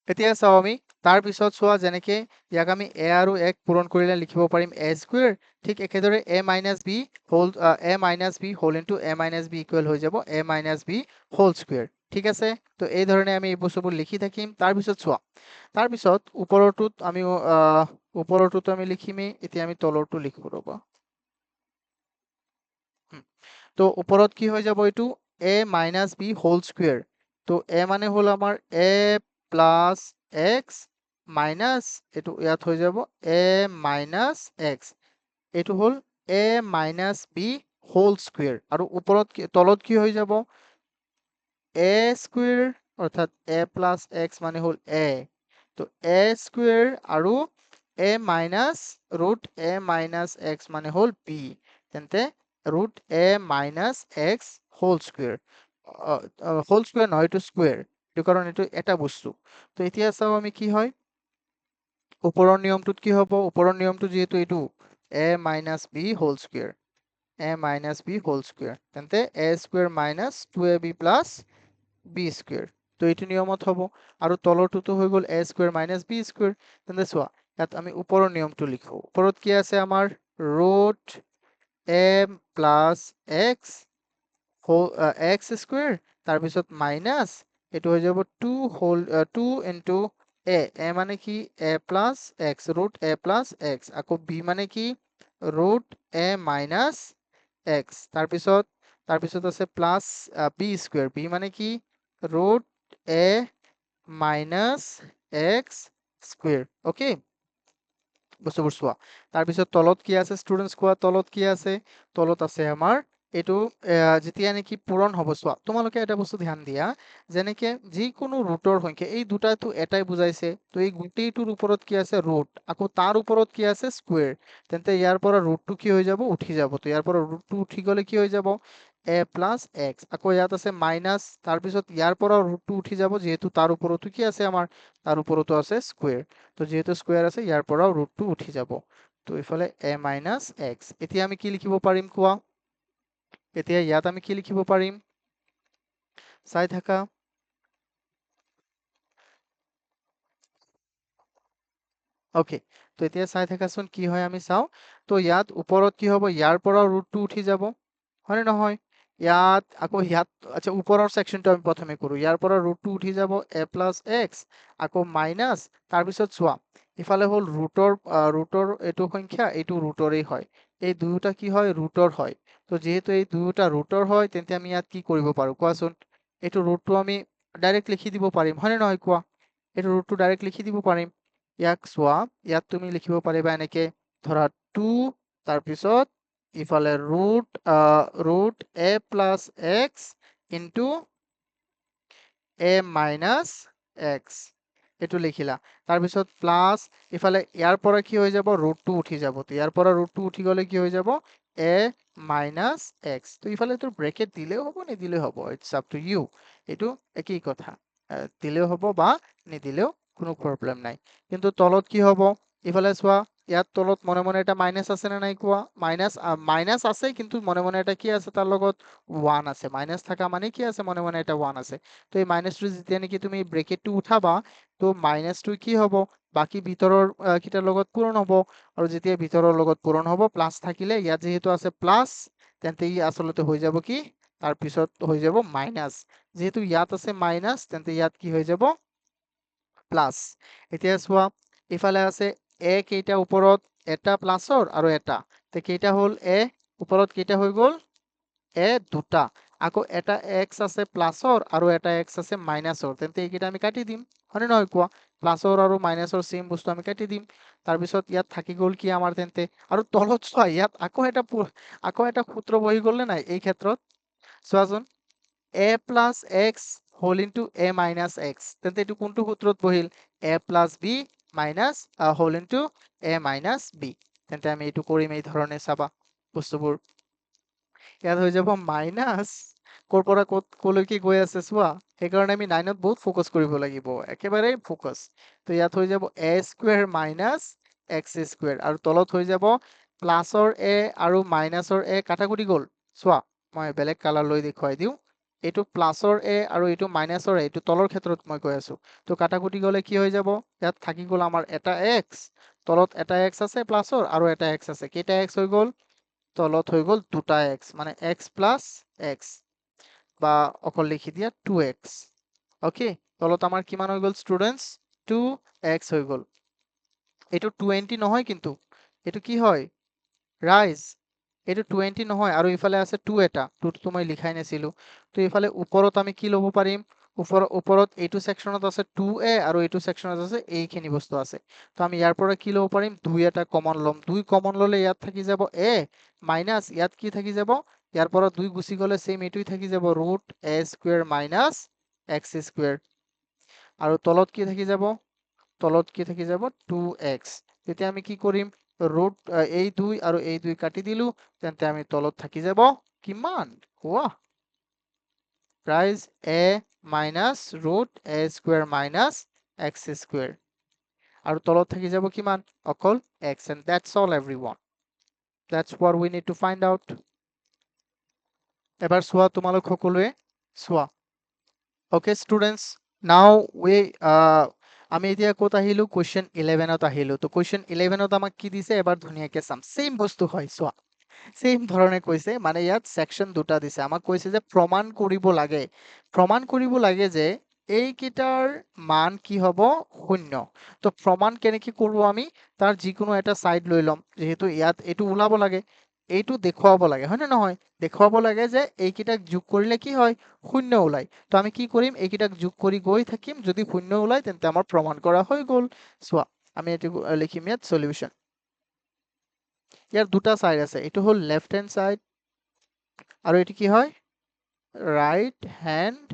এতিয়া চাও আমি তাৰ পিছত চোৱা যেনেকে ইয়াক আমি a আৰু 1 পূৰণ কৰিলে লিখিব পাৰিম a স্কয়াৰ ঠিক একেদৰে a minus b whole into a minus b equal হৈ যাব a minus b whole square ঠিক আছে তো এই ধৰণে আমি এই বস্তুবোৰ লিখি থাকিম তাৰ পিছত চোৱা তাৰ পিছত ওপৰটোত আমি লিখিমেই এতিয়া আমি তলৰটো লিখো ৰ'বা তো ওপৰত কি হৈ যাব এইটো a minus b whole square তো a মানে হ'ল আমাৰ a প্লাছ x মাইনাছ এইটো ইয়াত হৈ যাব a মাইনাছ x এইটো হ'ল a minus b whole square আৰু ওপৰত তলত কি হৈ যাব a স্কয়াৰ অৰ্থাৎ a প্লাছ x মানে হ'ল a তো a স্কয়াৰ আৰু a minus root a minus x মানে হ'ল b তেন্তে root a minus x whole square whole square নহয় এইটো স্কয়াৰ এইটো কাৰণ এইটো এটা বস্তু তো এতিয়া চাও আমি কি হয় ওপৰৰ নিয়মটোত কি হ'ব ওপৰৰ নিয়মটো যেহেতু এইটো a minus b whole square a minus b whole square তেন্তে a square minus 2ab plus b square তো এইটো নিয়মত হ'ব আৰু তলৰটোতো হৈ গ'ল a square minus b square তেন্তে চোৱা ইয়াত আমি ওপৰৰ নিয়মটো লিখো ওপৰত কি আছে আমাৰ root a plus x x square তাৰপিছত মাইনাছ এইটো হৈ যাব 2 ইনটু a মানে কি a plus x root a plus x আকৌ b মানে কি ৰুট a মাইনাছ x তাৰপিছত আছে প্লাছ b স্কয়াৰ b মানে কি root a minus x square okay বস্তুবোৰ চোৱা তাৰপিছত তলত কি আছে ষ্টুডেন্টস কোৱা তলত কি আছে তলত আছে আমাৰ এইটো যেতিয়া নেকি পূৰণ হ'ব, চোৱা তোমালোকে এটা বস্তু ধ্যান দিয়া, যেনেকে যিকোনো ৰুটৰ সংখ্যা, এই দুটাটো এটাই বুজাইছে, তো এই গোটেইটোৰ ওপৰত কি আছে, ৰুট, আকৌ তাৰ ওপৰত কি আছে, স্কুৱেৰ, তেন্তে ইয়াৰ পৰা ৰুটটো কি হৈ যাব, উঠি যাব। তো ইয়াৰ পৰা ৰুটটো উঠি গ'লে কি হৈ যাব, এ প্লাছ এক্স, আকৌ ইয়াত আছে মাইনাছ, তাৰপিছত ইয়াৰ পৰা ৰুটটো উঠি যাব, যিহেতু তাৰ ওপৰতো কি আছে আমাৰ, তাৰ ওপৰতো আছে স্কুৱেৰ, তো যিহেতু স্কুৱেৰ আছে ইয়াৰ পৰাও ৰুটটো উঠি যাব। তো এইফালে এ মাইনাছ এক্স। এতিয়া আমি কি লিখিব পাৰিম কোৱা, এতিয়া ইয়াত আমি কি লিখিব পাৰিম, চাই থাকা। ওকে, তো এতিয়া চাই থাকাচোন কি হয় আমি চাওঁ। তো ইয়াত ওপৰত কি হ'ব, ইয়াৰ পৰা ৰুটটো উঠি যাব, হয়নে নহয়? ইয়াত আকৌ ইয়াত, আচ্ছা ওপৰৰ সেকশনটো আমি প্ৰথমে কৰো, ইয়াৰ পৰা ৰুটটো উঠি যাব এ প্লাছ এক্স, আকৌ মাইনাছ, তাৰপিছত চোৱা ইফালে হ'ল ৰুটৰ এইটো সংখ্যা, এইটো ৰুটৰেই হয়, এই দুয়োটা কি হয়, ৰুটৰ হয়। তো যিহেতু এই দুয়োটা ৰুটৰ হয়, তেন্তে আমি ইয়াত কি কৰিব পাৰো কোৱাচোন, এইটো ৰুটটো আমি ডাইৰেক্ট লিখি দিব পাৰিম, হয়নে নহয় কোৱা, এইটো ৰুটটো ডাইৰেক্ট লিখি দিব পাৰিম। ইয়াক চোৱা, ইয়াত তুমি লিখিব পাৰিবা এনেকে, ধৰা 2, তাৰপিছত ইফালে root A plus x into a minus x, এইটো লিখিলা, তাৰপিছত প্লাছ, ইফালে ইয়াৰ পৰা কি হৈ যাব, ৰুটটো উঠি যাব, তো ইয়াৰ পৰা ৰুটটো উঠি গ'লে কি হৈ যাব, এ মাইনাছ এক্স। তো ইফালে তোৰ ব্ৰেকেট দিলেও হ'ব নিদিলেও হ'ব, ইটছ আপ টু ইউ, এইটো একেই কথা, দিলেও হ'ব বা নিদিলেও কোনো প্ৰব্লেম নাই। কিন্তু তলত কি হ'ব, ইফালে চোৱা, ইয়াত তলত মনে মনে এটা মাইনাছ আছে নে নাই কোৱা, মাইনাছ আছে, কিন্তু মনে মনে এটা কি আছে তাৰ লগত, ওৱান আছে, মাইনাছ থকা মানে কি আছে, মনে মনে এটা ওৱান আছে। তো এই মাইনাছটো যেতিয়া নেকি তুমি ব্ৰেকেটটো উঠাবা, তো মাইনাছটো কি হ'ব, বাকী ভিতৰৰ কেইটাৰ লগত পূৰণ হ'ব, আৰু যেতিয়া ভিতৰৰ লগত পূৰণ হ'ব, প্লাছ থাকিলে, ইয়াত যিহেতু আছে প্লাছ, তেন্তে ই আচলতে হৈ যাব কি, তাৰপিছত হৈ যাব মাইনাছ, যিহেতু ইয়াত আছে মাইনাছ, তেন্তে ইয়াত কি হৈ যাব, প্লাছ। এতিয়া চোৱা, ইফালে আছে এ কেইটা ওপৰত, এটা প্লাছৰ আৰু এটা, তে কেইটা হ'ল এ, ওপৰত কেইটা হৈ গ'ল, এ দুটা, আকৌ এটা এক্স আছে প্লাছৰ আৰু এটা এক্স আছে মাইনাছৰ, তেন্তে এইকেইটা আমি কাটি দিম, হয়নে নহয় কোৱা, প্লাছৰ আৰু মাইনাছৰ সেম বস্তু আমি কাটি দিম। তাৰপিছত ইয়াত থাকি গ'ল কি আমাৰ, তেন্তে আৰু তলত চোৱা, ইয়াত আকৌ এটা সূত্ৰ বহি গ'ল নে নাই এই ক্ষেত্ৰত, চোৱাচোন, a plus x whole into a minus x, তেন্তে এইটো কোনটো সূত্ৰত বহিল, a plus b minus whole into a minus b, তেন্তে আমি এইটো কৰিম এই ধৰণে, চাবা বস্তুবোৰ, ইয়াত হৈ যাব মাইনাছ, ক'ৰ পৰা ক'লৈকে গৈ আছে চোৱা, সেইকাৰণে আমি 9ত বহুত ফ'কাছ কৰিব লাগিব, একেবাৰে ফ'কাছ। তো ইয়াত হৈ যাব এ স্কুৱেৰ মাইনাছ এক্স স্কুৱেৰ, আৰু তলত হৈ যাব প্লাছৰ এ আৰু মাইনাছৰ এ কাটাকুটি গ'ল, চোৱা মই বেলেগ কালাৰ লৈ দেখুৱাই দিওঁ, এইটো প্লাছৰ এ আৰু এইটো মাইনাছৰ এ, এইটো তলৰ ক্ষেত্ৰত মই কৈ আছো, তো কাটাকুটি গ'লে কি হৈ যাব, ইয়াত থাকি গ'ল আমাৰ এটা এক্স, তলত এটা এক্স আছে প্লাছৰ আৰু এটা এক্স আছে, কেইটা এক্স হৈ গ'ল, তলত হৈ গ'ল দুটা এক্স, মানে এক্স প্লাছ এক্স, বা অকল লিখি দিয়া 2x। ওকে, তলত আমাৰ কিমান হৈ গ'ল ষ্টুডেন্টস, 2x হৈ গ'ল। এইটো 20 নহয় কিন্তু, এইটো কি হয়, ৰাইজ, এইটো 20 নহয়, আৰু ইফালে আছে 2, এটা 2টো মই লিখাই নাছিলো। তো ইফালে ওপৰত আমি কি ল'ব পাৰিম, ওপৰত এইটো সেকশনত আছে 2a আৰু এইটো সেকশনত আছে এইখিনি বস্তু আছে, তো আমি ইয়াৰ পৰা কি ল'ব পাৰিম, 2 এটা কমন ল'ম, 2 কমন ল'লে ইয়াত থাকি যাব a মাইনাছ, ইয়াত কি থাকি যাব, ইয়াৰ পৰা 2 গুচি গ'লে সেম এইটোই থাকি যাব, ৰুট এ স্কুৱেৰ মাইনাছ এক্স স্কুৱেৰ, আৰু তলত কি থাকি যাব, তলত কি থাকি যাব 2x। তেতিয়া আমি কি কৰিম, ৰুট এই 2 আৰু এই 2 কাটি দিলো, তেন্তে আমি তলত থাকি যাব কিমান, কোৱা, প্ৰাইজ এ মাইনাছ ৰুট এ স্কুৱেৰ মাইনাছ এক্স স্কুৱেৰ, আৰু তলত থাকি যাব কিমান, অকল x, and that's all everyone, that's what we need to find out। এবাৰ চোৱা তোমালোক সকলোৱে, চোৱা। ওকে ষ্টুডেন্টস, নাও উই আমি এতিয়া ক'ত আহিলো, কুৱেশ্যন 11ত আহিলো। তো কুৱেশ্যন 11ত আমাক কি দিছে, এবাৰ ধুনীয়াকে চাম, সেম বস্তু হয়, চোৱা সেম ধৰণে কৈছে, মানে ইয়াত সেকশন দুটা দিছে, আমাক কৈছে যে প্ৰমাণ কৰিব লাগে যে এইকেইটাৰ মান কি হ'ব, শূন্য। তো প্ৰমাণ কেনেকে কৰো আমি, তাৰ যিকোনো এটা সাইড লৈ ল'ম, যেহেতু ইয়াত এইটো ওলাব লাগে, এইটো দেখুৱাব লাগে, হয় নে নহয়, দেখুৱাব লাগে যে এইকেইটাক যোগ কৰিলে কি হয়, শূন্য ওলাই। তো আমি কি কৰিম, এইকেইটাক যোগ কৰি গৈ থাকিম, যদি শূন্য ওলাই তেন্তে আমাৰ প্ৰমাণ কৰা হৈ গ'ল। চোৱা আমি এইটো লিখিম ইয়াত সলিউশন, ইয়াৰ দুটা সাইড আছে, এইটো হ'ল লেফট হেণ্ড সাইড আৰু এটি কি হয় ৰাইট হ্যান্ড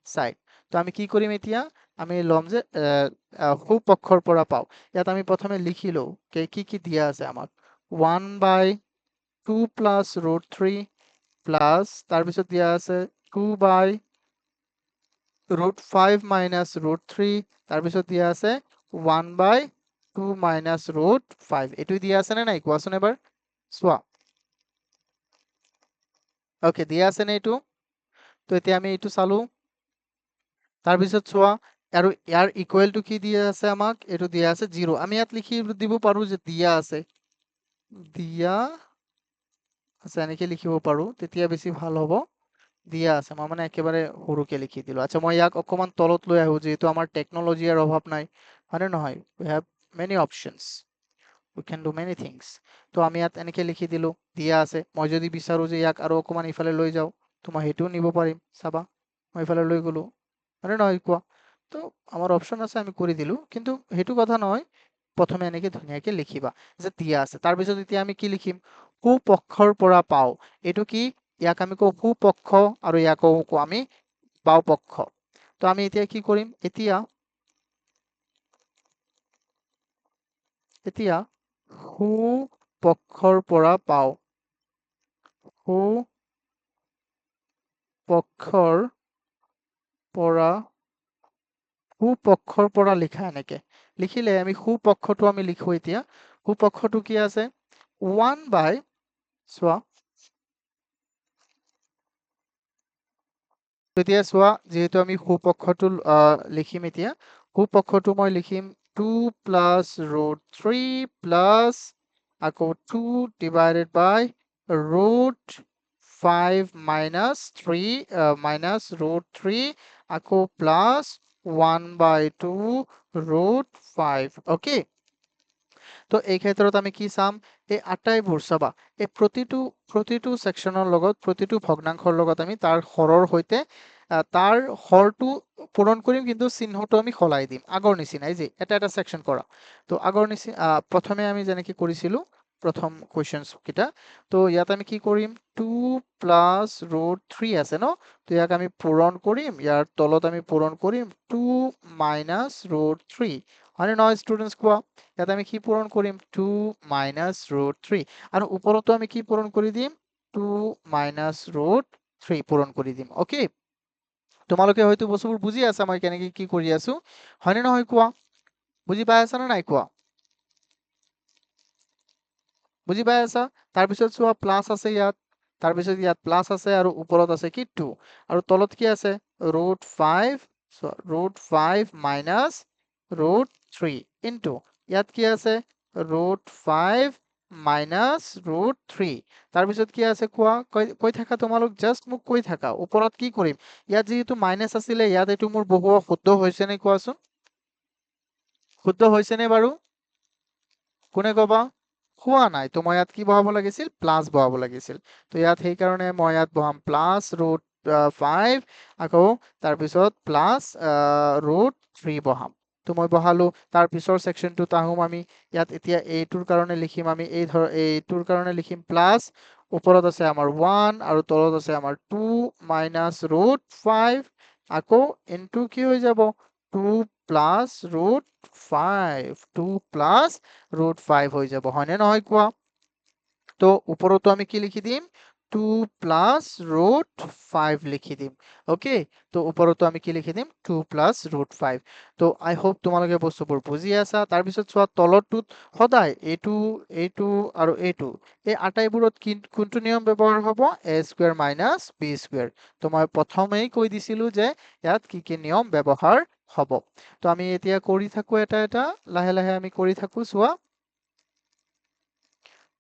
সাইড তো আমি কি কৰিম এতিয়া আমি ল'ম যে সোঁ পক্ষৰ পৰা পাওঁ ইয়াত আমি প্ৰথমে লিখি লওঁ কি কি দিয়া আছে আমাক 1/2 প্লাছ √3 প্লাছ তাৰপিছত দিয়া আছে 2/√5 মাইনাছ √3 তাৰপিছত দিয়া আছে 1/2 মাইনাছ √5 এইটো দিয়া আছে নে নাই কোৱাচোন এবাৰ চোৱা ওকে দিয়া আছে নে এইটো তো এতিয়া আমি এইটো চালো তাৰপিছত চোৱা আৰু ইয়াৰ ইকুৱেল টু কি দিয়া আছে আমাক এইটো দিয়া আছে 0 আমি ইয়াত লিখি দিব পাৰো যে দিয়া আছে এনেকে লিখিব পাৰো তেতিয়া বেছি ভাল হ'ব দিয়া আছে মই মানে একেবাৰে সৰুকে লিখি দিলো আচ্ছা মই ইয়াক অকমান তলত লৈ আহো যেহেতু আমাৰ টেকনলজিৰ অভাৱ নাই হয়নে নহয় we have many options we can do many things তো আমি ইয়াত এনেকে লিখি দিলো দিয়া আছে মই যদি বিচাৰো যে ইয়াক আৰু অকমান ইফালে লৈ যাও তো মই হেতুও নিব পাৰিম চাবা মই ইফালে লৈ গলো হয়নে নহয় কোৱা তো আমাৰ অপচন আছে আমি কৰি দিলো কিন্তু হেতু কথা নহয় প্ৰথমে এনেকে ধুনীয়াকে লিখিবা যে দিয়া আছে তাৰ পিছত এতিয়া আমি কি লিখিম সোঁপক্ষৰ পৰা পাও এইটো কি ইয়াক আমি কওঁ সোঁপক্ষ আৰু ইয়াক কওঁ আমি বাও পক্ষ তো আমি এতিয়া কি কৰিম এতিয়া সোঁপক্ষৰ পৰা পাও সোঁপক্ষৰ পৰা লিখা এনেকে লিখিলে আমি সোঁপক্ষটো আমি লিখো এতিয়া সোঁপক্ষটো কি আছে 1 চোৱা এতিয়া চোৱা যেহেতু আমি সোঁপক্ষটো লিখিম এতিয়া সোঁপক্ষটো মই লিখিম 2 প্লাছ √3 প্লাছ আকৌ 2 ডিভাইডেড বাই √5 মাইনাছ 3 মাইনাছ √3 আকৌ প্লাছ 1/2 √5 ওকে তো এই ক্ষেত্ৰত আমি কি চাম এই আটাইবোৰ চাবা এই প্ৰতিটো সেকশনৰ লগত প্ৰতিটো ভগ্নাংশৰ লগত আমি তাৰ হৰৰ সৈতে তাৰ হৰটো পূৰণ কৰিম কিন্তু চিহ্নটো আমি সলাই দিম আগৰ নিচিনাই যে এটা সেকশন কৰা তো আগৰ নিচিনা প্ৰথমে আমি যেনেকৈ কৰিছিলো প্ৰথম কোৱেশ্চনছ কিটা তো ইয়াত আমি কি কৰিম 2 প্লাছ √3 আছে ন তো ইয়াক আমি পূৰণ কৰিম ইয়াৰ তলত আমি পূৰণ কৰিম 2 মাইনাছ √3 হয়নে নহয় ষ্টুডেন্টছ কোৱা ইয়াত আমি কি পূৰণ কৰিম 2 মাইনাছ √3 আৰু ওপৰতো আমি কি পূৰণ কৰি দিম 2 মাইনাছ √3 পূৰণ কৰি দিম ওকে তোমালোকে হয়তো বস্তুবোৰ বুজি আছা মই কেনেকৈ কি কৰি আছো হয়নে নহয় কোৱা বুজি পাই আছা নে নাই কোৱা বুজি পাই আছা তাৰপিছত চোৱা প্লাছ আছে ইয়াত তাৰপিছত ইয়াত প্লাছ আছে আৰু ওপৰত আছে কি 2 আৰু তলত কি আছে √5 √5 মাইনাছ √3 ইনটু ইয়াত কি আছে √5 মাইনাছ √3 তাৰপিছত কি আছে কোৱা কৈ থাকা তোমালোক জাস্ট মোক কৈ থাকা ওপৰত কি কৰিম ইয়াত যেহেতু মাইনাছ আছিলে ইয়াত এইটো মোৰ বহুৱা শুদ্ধ হৈছে নে কোৱাচোন শুদ্ধ হৈছে নে বাৰু কোনে কবা হোৱা নাই তো মই ইয়াত কি বহাব লাগিছিল প্লাছ বহাব লাগিছিল তো ইয়াত সেইকাৰণে মই ইয়াত বহাম প্লাছ √5 আকৌ তাৰপিছত প্লাছ √3 বহাম তো মই বহালো তাৰ পিছৰ সেকশনটোত আহোম আমি ইয়াত এতিয়া এইটোৰ কাৰণে লিখিম আমি এইটোৰ কাৰণে লিখিম প্লাছ ওপৰত আছে আমাৰ 1 আৰু তলত আছে আমাৰ 2 মাইনাছ √5 আকৌ ইনটু কি হৈ যাব 2 প্লাছ √5 হৈ যাব হয়নে নহয় কোৱা তো ওপৰতো আমি কি লিখি দিম 2 প্লাছ √5 লিখি দিম ওকে তো ওপৰতো আমি কি লিখি দিম 2 প্লাছ √5 তো আই হোপ তোমালোকে বস্তুবোৰ বুজি আছা তাৰপিছত চোৱা তলৰটোত সদায় এইটো আৰু এইটো এই আটাইবোৰত কোনটো নিয়ম ব্যৱহাৰ হ'ব a² মাইনাছ b² তো মই প্ৰথমেই কৈ দিছিলো যে ইয়াত কি নিয়ম ব্যৱহাৰ হ'ব তো আমি এতিয়া কৰি থাকো এটা লাহে লাহে আমি কৰি থাকো চোৱা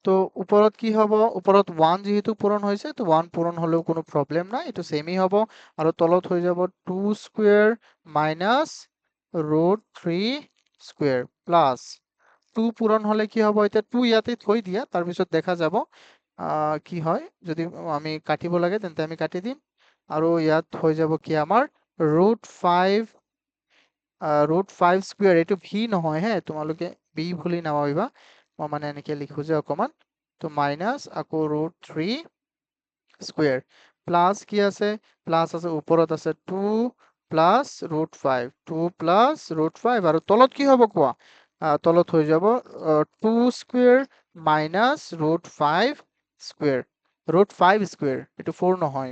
তো ওপৰত কি হ'ব ওপৰত 1 যেহেতু পূৰণ হৈছে তো 1 পূৰণ হলেও কোনো প্ৰবলেম নাই এইটো সেমই হ'ব আৰু তলত হৈ যাব 2² মাইনাছ √3² প্লাছ 2 পূৰণ হলে কি হ'ব এতিয়া 2 ইয়াতে থৈ দিয়া তাৰপিছত দেখা যাব কি হয় যদি আমি কাটিব লাগে তেন্তে আমি কাটি দিম আৰু ইয়াত হৈ যাব কি আমাৰ √5² এইটো ভি নহয় হে তোমালোকে বি বুলি নাভাবিবা মই মানে এনেকে লিখো যে অকমান তো মাইনাছ আকৌ √3 স্কুৱেৰ প্লাছ কি আছে প্লাছ আছে ওপৰত আছে 2 প্লাছ √5 2 প্লাছ √5 আৰু তলত কি হ'ব কোৱা তলত হৈ যাব 2 স্কুৱেৰ মাইনাছ √5 স্কুৱেৰ √5 স্কুৱেৰ এইটো 4 নহয়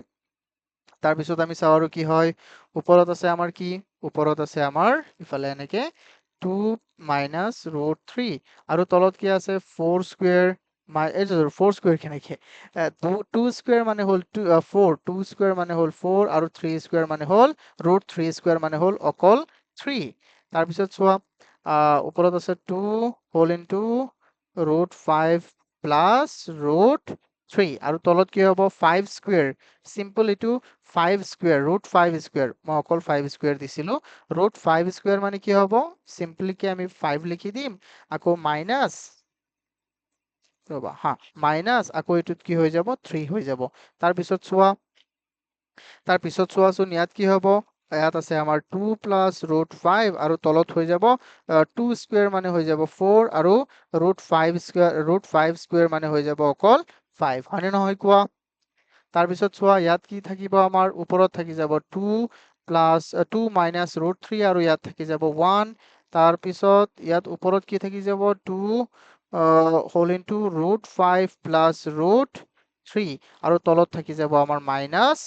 তাৰপিছত আমি চাওঁ আৰু কি হয় ওপৰত আছে আমাৰ কি ওপৰত আছে আমাৰ ইফালে এনেকে 2 মাইনাছ √3 আৰু তলত কি আছে 4 স্কুৱেৰ এই 4 স্কুৱেৰ কেনেকে 2 স্কুৱেৰ মানে হ'ল 4 2 স্কুৱেৰ মানে হ'ল 4 আৰু 3 স্কুৱেৰ মানে হ'ল √3 স্কুৱেৰ মানে হ'ল অকল 3 তাৰপিছত চোৱা ওপৰত আছে 2 হোল ইনটু √5 প্লাছ √3 আৰু তলত কি হ'ব 5 স্কুৱেৰ চিম্পল এইটো 5 স্কুৱেৰ √5 স্কুৱেৰ মই অকল 5 স্কুৱেৰ দিছিলো √5 স্কুৱেৰ মানে কি হ'ব চিম্পলি আমি 5 লিখি দিম আকৌ মাইনাছ ৰবা হা মাইনাছ আকৌ এইটোত কি হৈ যাব 3 হৈ যাব তাৰপিছত চোৱাচোন ইয়াত কি হ'ব ইয়াত আছে আমাৰ 2 প্লাছ √5 আৰু তলত হৈ যাব 2 স্কুৱেৰ মানে হৈ যাব 4 আৰু √5 স্কুৱেৰ মানে হৈ যাব অকল 5 হয়নে নহয় কোৱা তাৰপিছত চোৱা ইয়াত কি থাকিব আমাৰ ওপৰত থাকি যাব 2 প্লাছ 2 মাইনাছ √3 আৰু ইয়াত থাকি যাব 1 তাৰপিছত ইয়াত ওপৰত কি থাকি যাব 2 হোল ইনটু √5 প্লাছ √3 আৰু তলত থাকি যাব আমাৰ মাইনাছ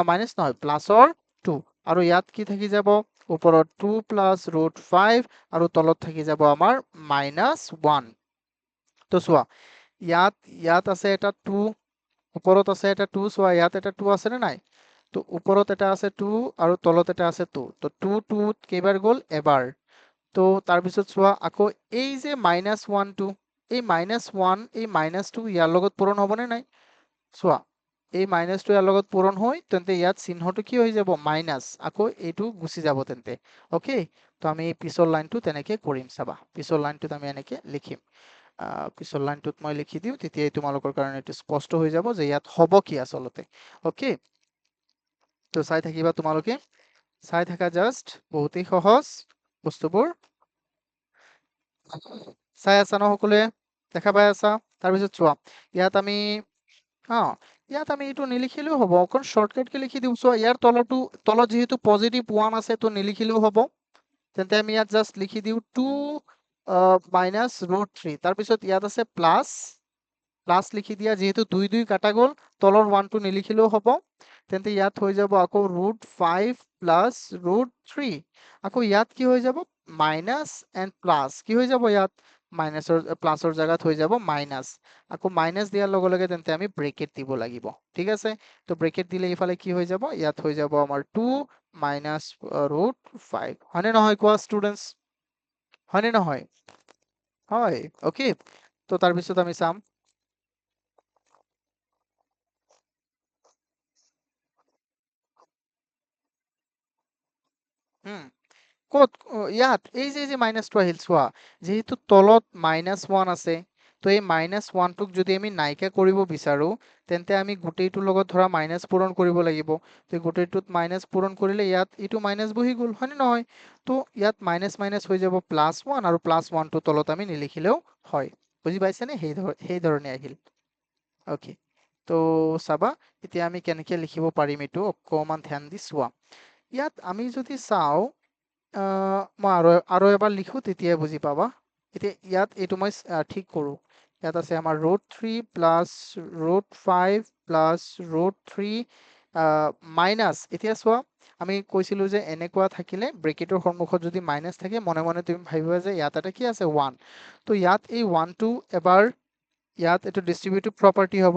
মাইনাছ নহয় প্লাছৰ 2 আৰু ইয়াত কি থাকি যাব ওপৰত 2 প্লাছ √5 আৰু তলত থাকি যাব আমাৰ মাইনাছ 1 তো চোৱা ইয়াত আছে এটা 2 ওপৰত আছে এটা 2 চোৱা ইয়াত এটা 2 আছে নে নাই তো ওপৰত এটা আছে 2 আৰু তলত এটা আছে 2 তো 2 2 কেইবাৰ গ'ল এবাৰ তো তাৰপিছত চোৱা আকৌ এই যে -1 এই -1 এই -2 ইয়াৰ লগত পূৰণ হ'বনে নাই চোৱা এই -2 ইয়াৰ লগত পূৰণ হৈ তেন্তে ইয়াত চিহ্নটো কি হৈ যাব মাইনাছ আকৌ এইটো গুচি যাব তেন্তে ওকে তো আমি পিছৰ লাইনটো তেনেকে কৰিম চাবা পিছৰ লাইনটোত আমি এনেকে লিখিম পিছৰ লাইনটোত মই লিখি দিওঁ তেতিয়াই তোমালোকৰ কাৰণে এইটো স্পষ্ট হৈ যাব যে ইয়াত হ'ব কি আচলতে ওকে তো চাই থাকিবা তোমালোকে চাই থাকা জাষ্ট বহুতেই সহজ বস্তুবোৰ চাই আছা ন সকলোৱে দেখা পাই আছা তাৰপিছত চোৱা ইয়াত আমি ইয়াত আমি এইটো নিলিখিলেও হ'ব অকণ শৰ্টকাটকে লিখি দিওঁ চোৱা ইয়াৰ তলত যিহেতু পজিটিভ 1 আছে তো নিলিখিলেও হ'ব তেন্তে আমি ইয়াত জাষ্ট লিখি দিওঁ 2 মাইনাছ √3 তাৰপিছত ইয়াত আছে প্লাছ লিখি দিয়া যিহেতু 2 2 কাটা গ'ল তলৰ 1টো নিলিখিলেও হ'ব তেন্তে ইয়াত হৈ যাব আকৌ √5 প্লাছ √3 আকৌ ইয়াত কি হৈ যাব মাইনাছ এণ্ড প্লাছ কি হৈ যাব ইয়াত প্লাছৰ জাগাত হৈ যাব মাইনাছ আকৌ মাইনাছ দিয়াৰ লগে লগে তেন্তে আমি ব্ৰেকেট দিব লাগিব ঠিক আছে তো ব্ৰেকেট দিলে ইফালে কি হৈ যাব ইয়াত হৈ যাব আমাৰ 2 মাইনাছ √5 হয়নে নহয় কোৱা ষ্টুডেণ্টছ হয়নে নহয় হয় ওকে তো তাৰপিছত আমি চাম ক'ত ইয়াত এই যে মাইনাছটো আহিল চোৱা যিহেতু তলত -1 আছে তো এই -1টোক যদি আমি নাইকিয়া কৰিব বিচাৰো তেন্তে আমি গোটেইটোৰ লগত ধৰা মাইনাছ পূৰণ কৰিব লাগিব তো গোটেইটোত মাইনাছ পূৰণ কৰিলে ইয়াত এইটো মাইনাছ বহি গ'ল হয়নে নহয় তো ইয়াত মাইনাছ মাইনাছ হৈ যাব +1 আৰু +1টো তলত আমি নিলিখিলেও হয় বুজি পাইছেনে সেই ধৰণে আহিল ওকে তো চাবা এতিয়া আমি কেনেকে লিখিব পাৰিম এইটো অকমান ধ্যান দি চোৱা ইয়াত আমি যদি চাওঁ মই আৰু এবাৰ লিখো তেতিয়াই বুজি পাবা এতিয়া ইয়াত এইটো মই ঠিক কৰোঁ ইয়াত আছে আমাৰ √3 প্লাছ √5 প্লাছ √3 মাইনাছ এতিয়া চোৱা আমি কৈছিলো যে এনেকুৱা থাকিলে ব্ৰেকেটৰ সন্মুখত যদি মাইনাছ থাকে মনে মনে তুমি ভাবিবা যে ইয়াত এটা কি আছে 1 তো ইয়াত এই 1টো এবাৰ ইয়াত এইটো ডিষ্ট্ৰিবিউটিভ প্ৰপাৰ্টি হ'ব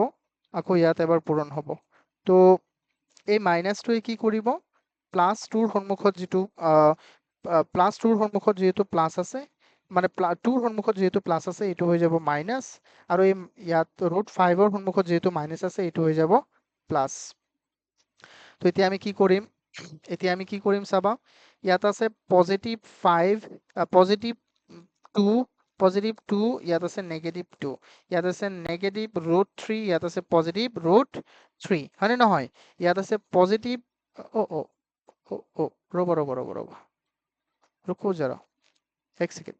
আকৌ ইয়াত এবাৰ পূৰণ হ'ব তো এই মাইনাছটোৱে কি কৰিব +2ৰ সন্মুখত যিহেতু প্লাছ আছে মানে 2ৰ সন্মুখত যিহেতু প্লাছ আছে এইটো হৈ যাব মাইনাছ আৰু এই ইয়াত √5ৰ সন্মুখত যিহেতু মাইনাছ আছে এইটো হৈ যাব প্লাছ তো এতিয়া আমি কি কৰিম চাবা ইয়াত আছে +2 ইয়াত আছে -2 ইয়াত আছে -√3 ইয়াত আছে +√3 হয়নে নহয় ইয়াত আছে পজিটিভ ৰ'বা ৰ'বা ৰ'বা ৰ'বা रुको जरा एक सेकेंड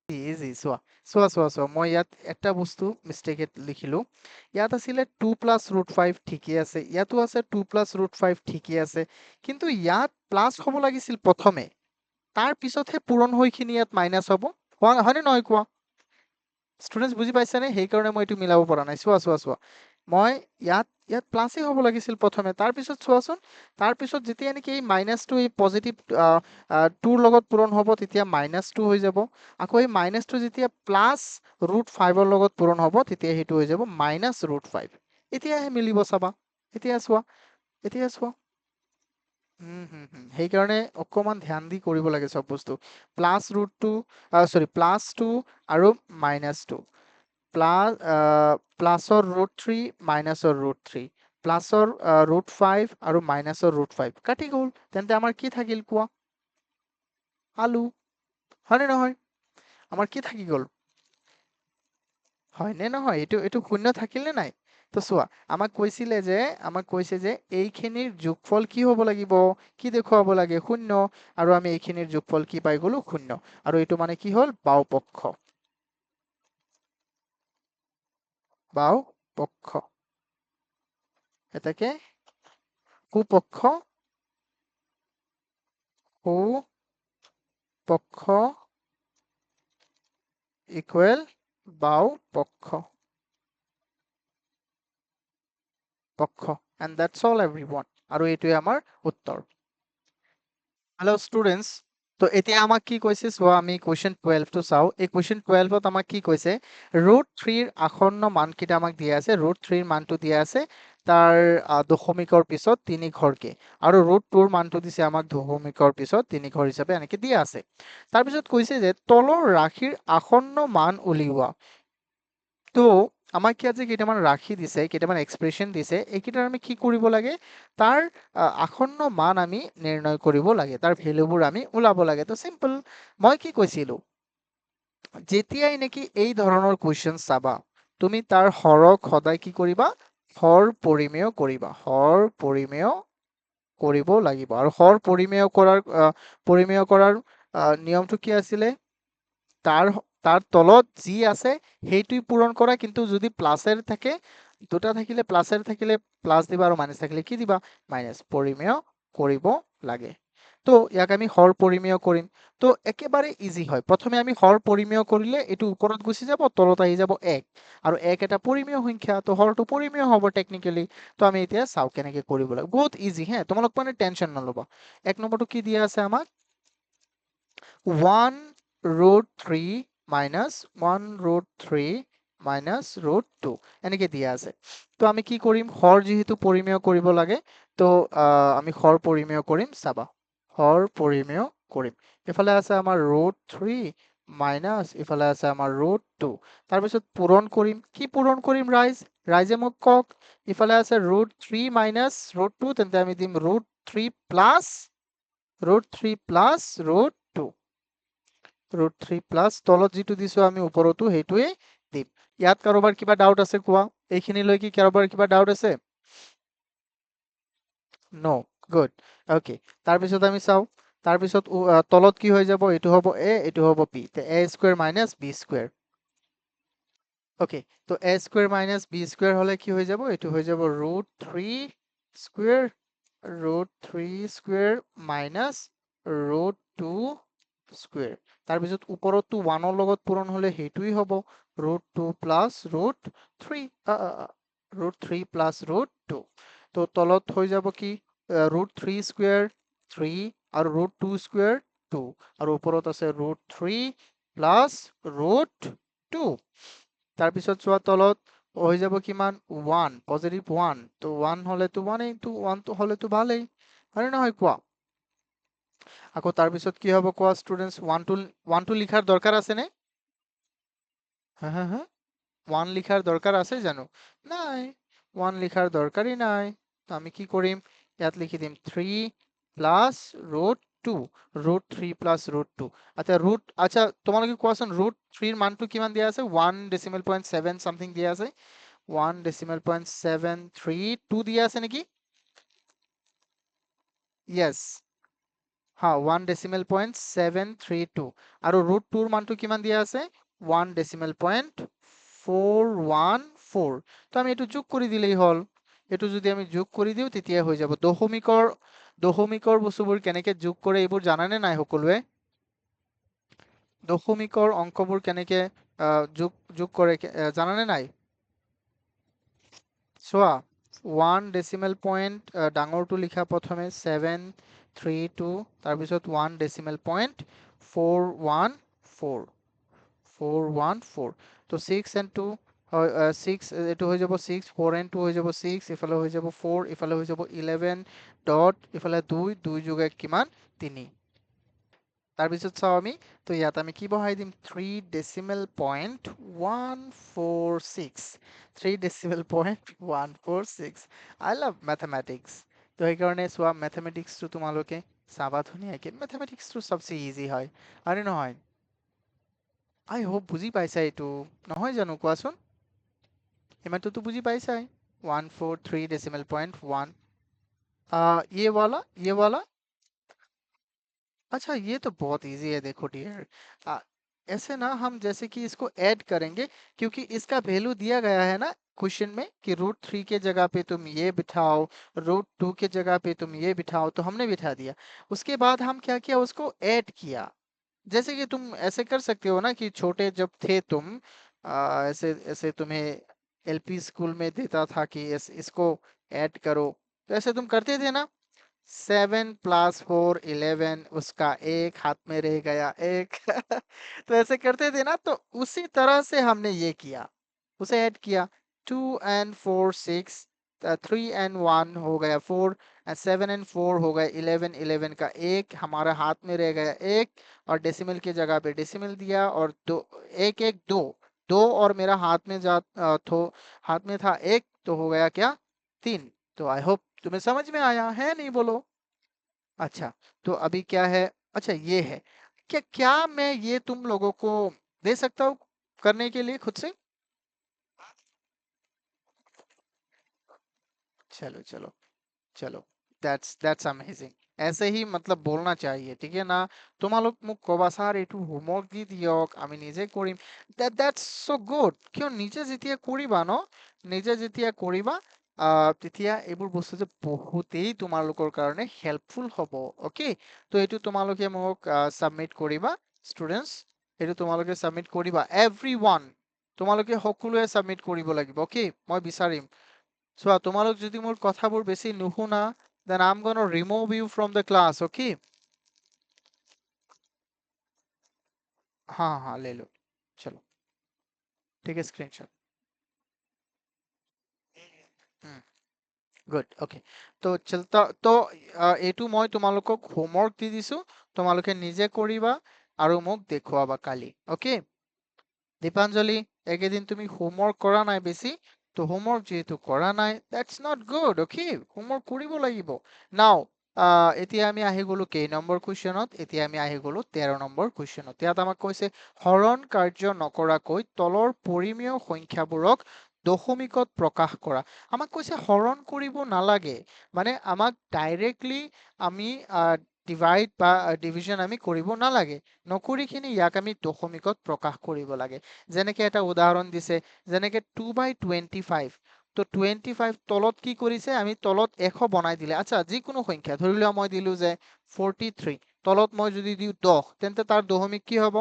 ইজি চোৱা চোৱা চোৱা চোৱা মই ইয়াত এটা বস্তু মিষ্টেকেট লিখিলো ইয়াত আছিলে 2 প্লাছ ৰুট 5 ঠিকেই আছে ইয়াতো আছে 2 প্লাছ ৰুট 5 ঠিকেই আছে কিন্তু ইয়াত প্লাছ হ'ব লাগিছিল প্ৰথমে তাৰ পিছতহে পূৰণ হৈখিনি ইয়াত মাইনাছ হ'ব হয়নে নহয় কোৱা ষ্টুডেণ্টছ বুজি পাইছেনে সেইকাৰণে মই এইটো মিলাব পৰা নাই চোৱা চোৱা চোৱা মই ইয়াত ইয়াত প্লাছেই হ'ব লাগিছিল প্ৰথমে তাৰপিছত চোৱাচোন তাৰপিছত যেতিয়া নেকি এই মাইনাছটো এই পজিটিভ টুৰ লগত পূৰণ হ'ব তেতিয়া মাইনাছ টু হৈ যাব আকৌ এই মাইনাছটো যেতিয়া প্লাছ ৰুট 5ৰ লগত পূৰণ হ'ব তেতিয়া সেইটো হৈ যাব মাইনাছ ৰুট 5 এতিয়াহে মিলিব চাবা এতিয়া চোৱা এতিয়া চোৱা সেইকাৰণে অকমান ধ্যান দি কৰিব লাগে চব বস্তু plus root two sorry plus two আৰু মাইনাছ টু প্লাছৰ ৰুট 3 মাইনাছৰ ৰুট 3 প্লাছৰ ৰুট 5 আৰু মাইনাছৰ ৰুট 5 কাটি গ'ল তেন্তে আমাৰ কি থাকিল কোৱা আলু হয়নে নহয় আমাৰ কি থাকি গ'ল হয়নে নহয় এইটো এইটো শূন্য থাকিল নে নাই তো চোৱা আমাক কৈছে যে এইখিনিৰ যোগফল কি হ'ব লাগিব কি দেখুৱাব লাগে শূন্য আৰু আমি এইখিনিৰ যোগফল কি পাই গ'লো শূন্য আৰু এইটো মানে কি হ'ল বাও পক্ষ এটাকে কুপক্ষ সুপক্ষ ইকুৱেল বাও পক্ষ and that's all everyone আৰু এইটোৱে আমাৰ উত্তৰ হেল্ল' ষ্টুডেণ্টছ তো এতিয়া আমাক কি কৈছে চোৱা আমি কুৱেশ্যন 12 টো চাওঁ এই কুৱেশ্যন 12ত আমাক কি কৈছে ৰুট 3ৰ আসন্ন মানকেইটা আমাক দিয়া আছে ৰুট 3ৰ মানটো দিয়া আছে তাৰ দশমিকৰ পিছত 3 ঘৰকে আৰু ৰুট 2ৰ মানটো দিছে আমাক দশমিকৰ পিছত 3 ঘৰ হিচাপে এনেকে দিয়া আছে তাৰপিছত কৈছে যে তলৰ ৰাশিৰ আসন্ন মান উলিওৱা তো আমাক ইয়াত যে কেইটামান ৰাশি দিছে কেইটামান এক্সপ্ৰেছন দিছে এইকেইটাৰ আমি কি কৰিব লাগে তাৰ আসন্ন মান আমি নিৰ্ণয় কৰিব লাগে তাৰ ভেলুবোৰ আমি ওলাব লাগে তো চিম্পল মই কি কৈছিলো যেতিয়াই নেকি এই ধৰণৰ কুৱেশ্যন চাবা তুমি তাৰ হৰক সদায় কি কৰিবা হৰ পৰিমেয় কৰিবা হৰ পৰিমেয় কৰিব লাগিব আৰু হৰ পৰিমেয় কৰাৰ নিয়মটো কি আছিলে তাৰ তাৰ তলত যি আছে সেইটোই পূৰণ কৰা কিন্তু যদি প্লাসেৰ থাকে দুটা থাকিলে প্লাসেৰ থাকিলে প্লাস দিবা আৰু মাইনাস থাকিলে কি দিবা মাইনাস পৰিমেয় কৰিব লাগে তো ইয়াক আমি হৰ পৰিমেয় কৰিম তো একেবাৰে ইজি হয় প্ৰথমে আমি হৰ পৰিমেয় কৰিলে এটো ওপৰত গুচি যাব তলত আহি যাব 1 আৰু 1 এটা পৰিমেয় সংখ্যা তো হৰটো পৰিমেয় হ'ব টেকনিক্যালি তো আমি এতিয়া চাও কেনেকে কৰিব লাগে বহুত ইজি হ্যাঁ তোমালোক মানে টেনশন নলবা এক নম্বৰটো কি দিয়া আছে আমাক 1 root 3 minus 1 root 3 minus root 2 এনেকে দিয়া আছে তো আমি কি কৰিম হৰ যেহেতু পৰিমেয় কৰিব লাগে তো আমি হৰ পৰিমেয় কৰিম চাবা হৰ পৰিমেয় কৰিম এফালে আছে আমাৰ root 3 মাইনাস এফালে আছে আমাৰ root 2 তাৰপিছত পূৰণ কৰিম কি পূৰণ কৰিম ৰাইজে মোক কক এফালে আছে root 3 মাইনাস root 2 তেন্তে আমি দিম root 3 plus root 2 root 3 plus তলত যিটো দিছো আমি ওপৰতো সেইটোৱে দিম ইয়াত কাৰোবাৰ কিবা ডাউট আছে কোৱা এইখিনিলৈ কি কাৰোবাৰ কিবা ডাউট আছে নো গুড ওকে তাৰপিছত আমি চাও তাৰপিছত তলত কি হৈ যাব এইটো হ'ব a এইটো হ'ব b তে a square minus b square okay তো a square minus b square হলে কি হৈ যাব এইটো হৈ যাব root 3 square root 3 square minus root 2 square তাৰপিছত ওপৰতো 1 ৰ লগত পূৰণ হলে হেইটোই হ'ব √2 প্লাস √3 প্লাস √2 তো তলত হৈ যাব কি √3 স্কয়াৰ 3 আৰু √2 স্কয়াৰ 2 আৰু ওপৰত আছে √3 প্লাস √2 তাৰপিছত চোৱা তলত হৈ যাব কিমান 1 পজিটিভ 1 তো 1 হলেতো 1 তো 1 তো হলেতো ভালেই হয় নহয় কোৱা আকৌ তাৰপিছত কি হ'ব কোৱা ষ্টুডেন্টস 1 টু লিখাৰ দৰকাৰ আছে নে হ্যাঁ 1 লিখাৰ দৰকাৰ আছে জানো নাই 1 লিখাৰ দৰকাৰই নাই তো আমি কি কৰিম ইয়াত লিখি দিম 3 প্লাস √2 √3 প্লাস √2 আচ্ছা তোমালোকে কোৱাচোন √3 ৰ মানটো কিমান দিয়া আছে 1 ডেসিমেল পইণ্ট 7 সামথিং দিয়া আছে 1 ডেসিমেল পইণ্ট 732 দিয়া আছে নেকি ইয়েস হ্যাঁ 1.732 আৰু √2 মানটো কিমান দিয়া আছে 1.414 তো আমি এইটো যোগ কৰি দিলেই হ'ল এইটো যদি আমি যোগ কৰি দিওঁ তেতিয়া হৈ যাব দশমিকৰ বস্তুবোৰ কেনেকে যোগ কৰে এইবোৰ জানানে নাই সকলোৱে দশমিকৰ অংকবোৰ কেনেকে যোগ কৰে জানানে নাই চোৱা 1 ডেচিমেল পইণ্ট ডাঙৰটো লিখা প্ৰথমে 732 তাৰপিছত 1.414 তো 6 and 2 6 এইটো হৈ যাব 6 4 and 2 হৈ যাব 6 ইফালে হৈ যাব 4 ইফালে হৈ যাব 11 ডট ইফালে 2 2 যোগ 1 কিমান 3 তাৰপিছত চাওঁ আমি তো ইয়াত আমি কি বহাই দিম 3.146 3.146 আই লাভ মেথমেটিক্স তো সেইকাৰণে চোৱা মেথমেটিক্সটো তোমালোকে চাবা ধুনীয়াকে মেথমেটিক্সটো চবচে ইজি হয় আৰে নহয় আই হোপ বুজি পাইছা এইটো নহয় জানো কোৱাচোন ইমানটোতো বুজি পাইছাই 143.1 ये वाला अच्छा ये तो बहुत इजी है देखो डियर आ, ऐसे ना हम जैसे कि इसको ऐड करेंगे क्योंकि इसका वैल्यू दिया गया है ना क्वेश्चन में कि √3 के जगह पे तुम ये बिठाओ √2 के जगह पे तुम ये बिठाओ तो हमने बिठा दिया उसके बाद हम क्या किया उसको ऐड किया जैसे कि तुम ऐसे कर सकते हो ना कि छोटे जब थे तुम ऐसे ऐसे तुम्हें एलपी स्कूल में देता था कि इसको ऐड करो तो ऐसे तुम करते थे ना 7 + 4 11 उसका एक हाथ में रह गया एक तो ऐसे करते थे ना तो उसी तरह से हमने ये किया उसे ऐड किया 2 and 4 6 3 and 1 हो गया 4 7 and 4 हो गया 11 11 का एक हमारा हाथ में रह गया एक और डेसिमल की जगह पे डेसिमल दिया और दो एक एक दो दो और मेरा हाथ में था एक तो हो गया क्या 3 तो आई होप तुम्हें समझ में आया है नहीं बोलो अच्छा तो अभी क्या है अच्छा ये है क्या क्या मैं ये तुम लोगों को दे सकता हूँ करने के लिए खुद से चलो चलो चलो दैट्स अमेजिंग ऐसे ही मतलब बोलना चाहिए ठीक है ना তোমালোক মোক কবা স্যার একটু হোমৱৰ্ক দি দিয়ক আমি নিজে কৰিম দ্যাটস সো গুড কিয় নিজে যেতিয়া কৰিবা ন নিজে যেতিয়া কৰিবা তেতিয়া এইবোৰ বস্তু যে বহুতেই তোমালোকৰ কাৰণে হেল্পফুল হ'ব অকে তো এইটো তোমালোকে মোক সাবমিট কৰিবা ষ্টুডেন্টস এইটো তোমালোকে সাবমিট কৰিবা এভৰিওয়ান তোমালোকে সকলোৱে সাবমিট কৰিব লাগিব অকে মই বিচাৰিম চোৱা তোমালোক যদি মোৰ কথাবোৰ বেছি নুশুনা then I'm gonna remove you from the class okay हाँ हाँ ले लो चलो ठीक है स्क्रीनशॉट গুড ওকে তো চলতা তো এইটো মই তোমালোকক হোমৱৰ্ক দি দিছো তোমালোকে নিজে কৰিবা আৰু মোক দেখুৱাবা কালি ওকে দীপাঞ্জলি একেদিন তুমি হোমৱৰ্ক কৰা নাই বেছি তো হোমৱৰ্ক যেহেতু কৰা নাই that's not good okay homework কৰিব লাগিব নাও এতিয়া আমি আহি গলো কেই নম্বৰ কুৱেশ্যনত এতিয়া আমি আহি গলো 13 নম্বৰ কুৱেশ্যনত ইয়াত আমাক কৈছে হৰণ কাৰ্য নকৰাকৈ তলৰ পৰিমেয় সংখ্যাবোৰক দশমিকত প্ৰকাশ কৰা আমাক কৈছে হৰণ কৰিব নালাগে মানে আমাক ডাইৰেক্টলি আমি ডিভাইড বা ডিভিজন আমি কৰিব নালাগে নকৰি কিনে ইয়াক আমি দশমিকত প্ৰকাশ কৰিব লাগে যেনেকে এটা উদাহৰণ দিছে যেনেকে 2/25 তো 25 তলত কি কৰিছে আমি তলত 100 বনাই দিলে আচ্ছা যিকোনো সংখ্যা ধৰি লোৱা মই দিলো যে 43 তলত মই যদি দিওঁ 10 তেন্তে তাৰ দশমিক কি হ'ব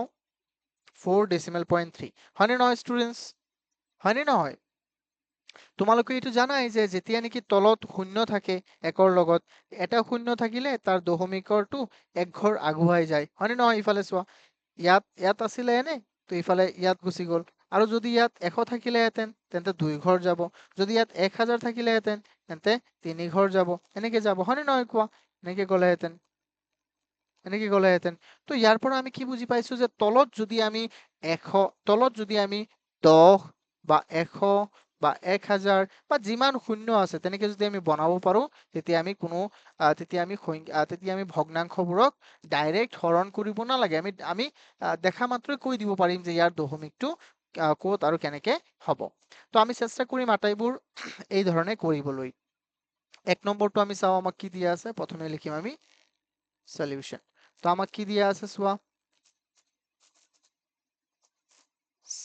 4.3 হয়নে নহয় ষ্টুডেন্টস হয়নে নহয় তোমালোকে এইটো জানাই যে যেতিয়া নেকি তলত শূন্য থাকে একৰ লগত এটা শূন্য থাকিলে তাৰ দশমিকৰটো এক ঘৰ আগুৱাই যায় হয়নে নহয় ইফালে চোৱা ইয়াত আছিলে এনে তো ইফালে ইয়াত গুচি গ'ল আৰু যদি ইয়াত 100 থাকিলেহেঁতেন তেন্তে 2 ঘৰ যাব যদি ইয়াত 1000 থাকিলেহেঁতেন তেন্তে 3 ঘৰ যাব এনেকে যাব হয়নে নহয় কোৱা এনেকে গ'লেহেঁতেন তো ইয়াৰ পৰা আমি কি বুজি পাইছো যে তলত যদি আমি 10 বা 100 বা 1000 বা যিমান শূন্য আছে তেনেকে যদি আমি বনাব পাৰো তেতিয়া আমি ভগ্নাংশবোৰক ডাইৰেক্ট হৰণ কৰিব নালাগে আমি দেখা মাত্ৰই কৈ দিব পাৰিম যে ইয়াৰ দশমিকটো ক'ত আৰু কেনেকে হ'ব তো আমি চেষ্টা কৰিম আটাইবোৰ এই ধৰণে কৰিবলৈ 1 নম্বৰটো আমি চাওঁ আমাক কি দিয়া আছে প্ৰথমে লিখিম আমি সলিউশন। তো আমাক কি দিয়া আছে চোৱা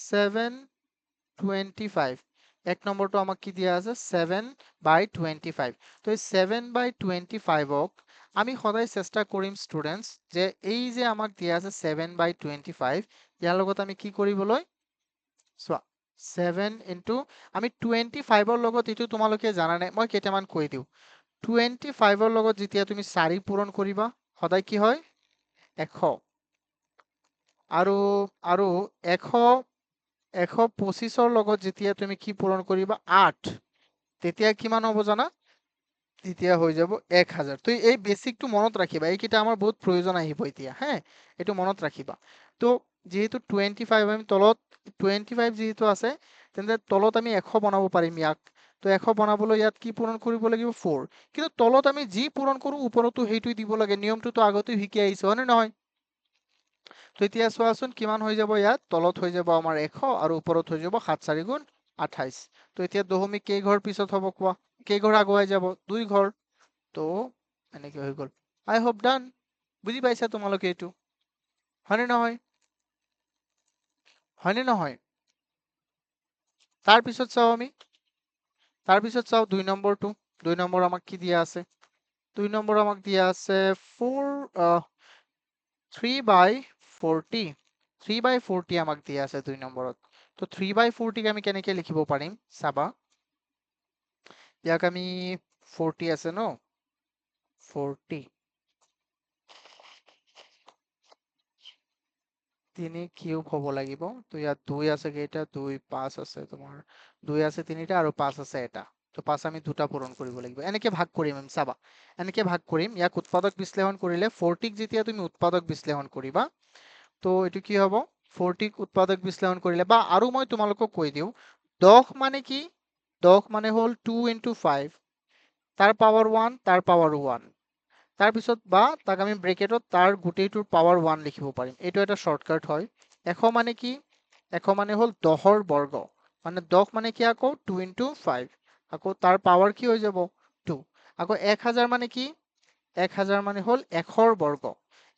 7/25 এক নম্বৰটো আমাক কি দিয়া আছে 7/25 তো এই 7/25ক আমি সদায় চেষ্টা কৰিম ষ্টুডেন্টস যে এই যে আমাক দিয়া আছে 7/25 ইয়াৰ লগত আমি কি কৰিবলৈ চোৱা 7 ইনটু আমি 25ৰ লগত এটো তোমালোকে জানা নাই মই কেইটামান কৈ দিও 25ৰ লগত যেতিয়া তুমি 4 পূৰণ কৰিবা সদায় কি হয় 100 আৰু আৰু 125ৰ লগত যেতিয়া তুমি কি পূৰণ কৰিবা 8 তেতিয়া কিমান হ'ব জানা তেতিয়া হৈ যাব 1000 তো এই বেসিকটো মনত ৰাখিবা এইকিটা আমাৰ বহুত প্ৰয়োজন আহিব এতিয়া হ্যাঁ এটো মনত ৰাখিবা তো যেহেতু 25 আমি তলত 25 যেহেতু আছে তেন্তে তলত আমি 100 বনাব পাৰিম ইয়াক তো 100 বনাবলৈ ইয়াত কি পূৰণ কৰিব লাগিব 4 কিন্তু তলত আমি যি পূৰণ কৰো ওপৰতো হেইটোই দিব লাগে নিয়মটো তো আগতে শিকি আহিছো হয়নে নহয় তো এতিয়া চোৱাচোন কিমান হৈ যাব ইয়াত তলত হৈ যাব আমাৰ 100 আৰু ওপৰত হৈ যাব 7 4 গুণ 28 তো এতিয়া দশমিক কেই ঘৰ পিছত হ'ব কোৱা কেই ঘৰ আগুৱাই যাব 2 ঘৰ তো এনেকৈ হৈ গ'ল আই হোপ ডান বুজি পাইছা তোমালোকে এইটো হয়নে নহয় হয়নে নহয় তাৰ পিছত চাও আমি তাৰ পিছত চাও 2 নম্বৰটো 2 নম্বৰ আমাক কি দিয়া আছে 2 নম্বৰ আমাক দিয়া আছে 3/40 3/40 আমাক দিয়া আছে 2 নম্বৰত তো 3/40 কে আমি কেনেকৈ লিখিব পাৰিম চাবা ইয়াক আমি 40 আছে ন 40 3 কিউব হ'ব লাগিব তো ইয়াত 2 আছে কেইটা 2 5 আছে তোমাৰ 2 আছে তিনিটা আৰু 5 আছে এটা তো 5 আমি দুটা পূৰণ কৰিব লাগিব এনেকৈ ভাগ কৰিম আমি চাবা এনেকৈ ভাগ কৰিম ইয়াক উৎপাদক বিশ্লেষণ কৰিলে 40 ক যেতিয়া তুমি উৎপাদক বিশ্লেষণ কৰিবা তো এটো কি হ'ব 40 ক উৎপাদক বিশ্লেষণ কৰিলে বা আৰু মই তোমালোকক কৈ দিও 10 মানে কি 10 মানে হ'ল 2 * 5 তাৰ পাৱাৰ 1 তাৰ পাৱাৰ 1 তাৰ পিছত বা তাক আমি ব্ৰেকেটত তাৰ গোটেইটোৰ পাৱাৰ 1 লিখিব পাৰিম এইটো এটা শৰ্টকাট হয় 100 মানে কি 100 মানে হ'ল 10ৰ বৰ্গ মানে 10 মানে কি আকৌ 2 * 5 আকৌ তাৰ পাৱাৰ কি হৈ যাব 2 আকৌ 1000 মানে কি 1000 মানে হ'ল 100ৰ বৰ্গ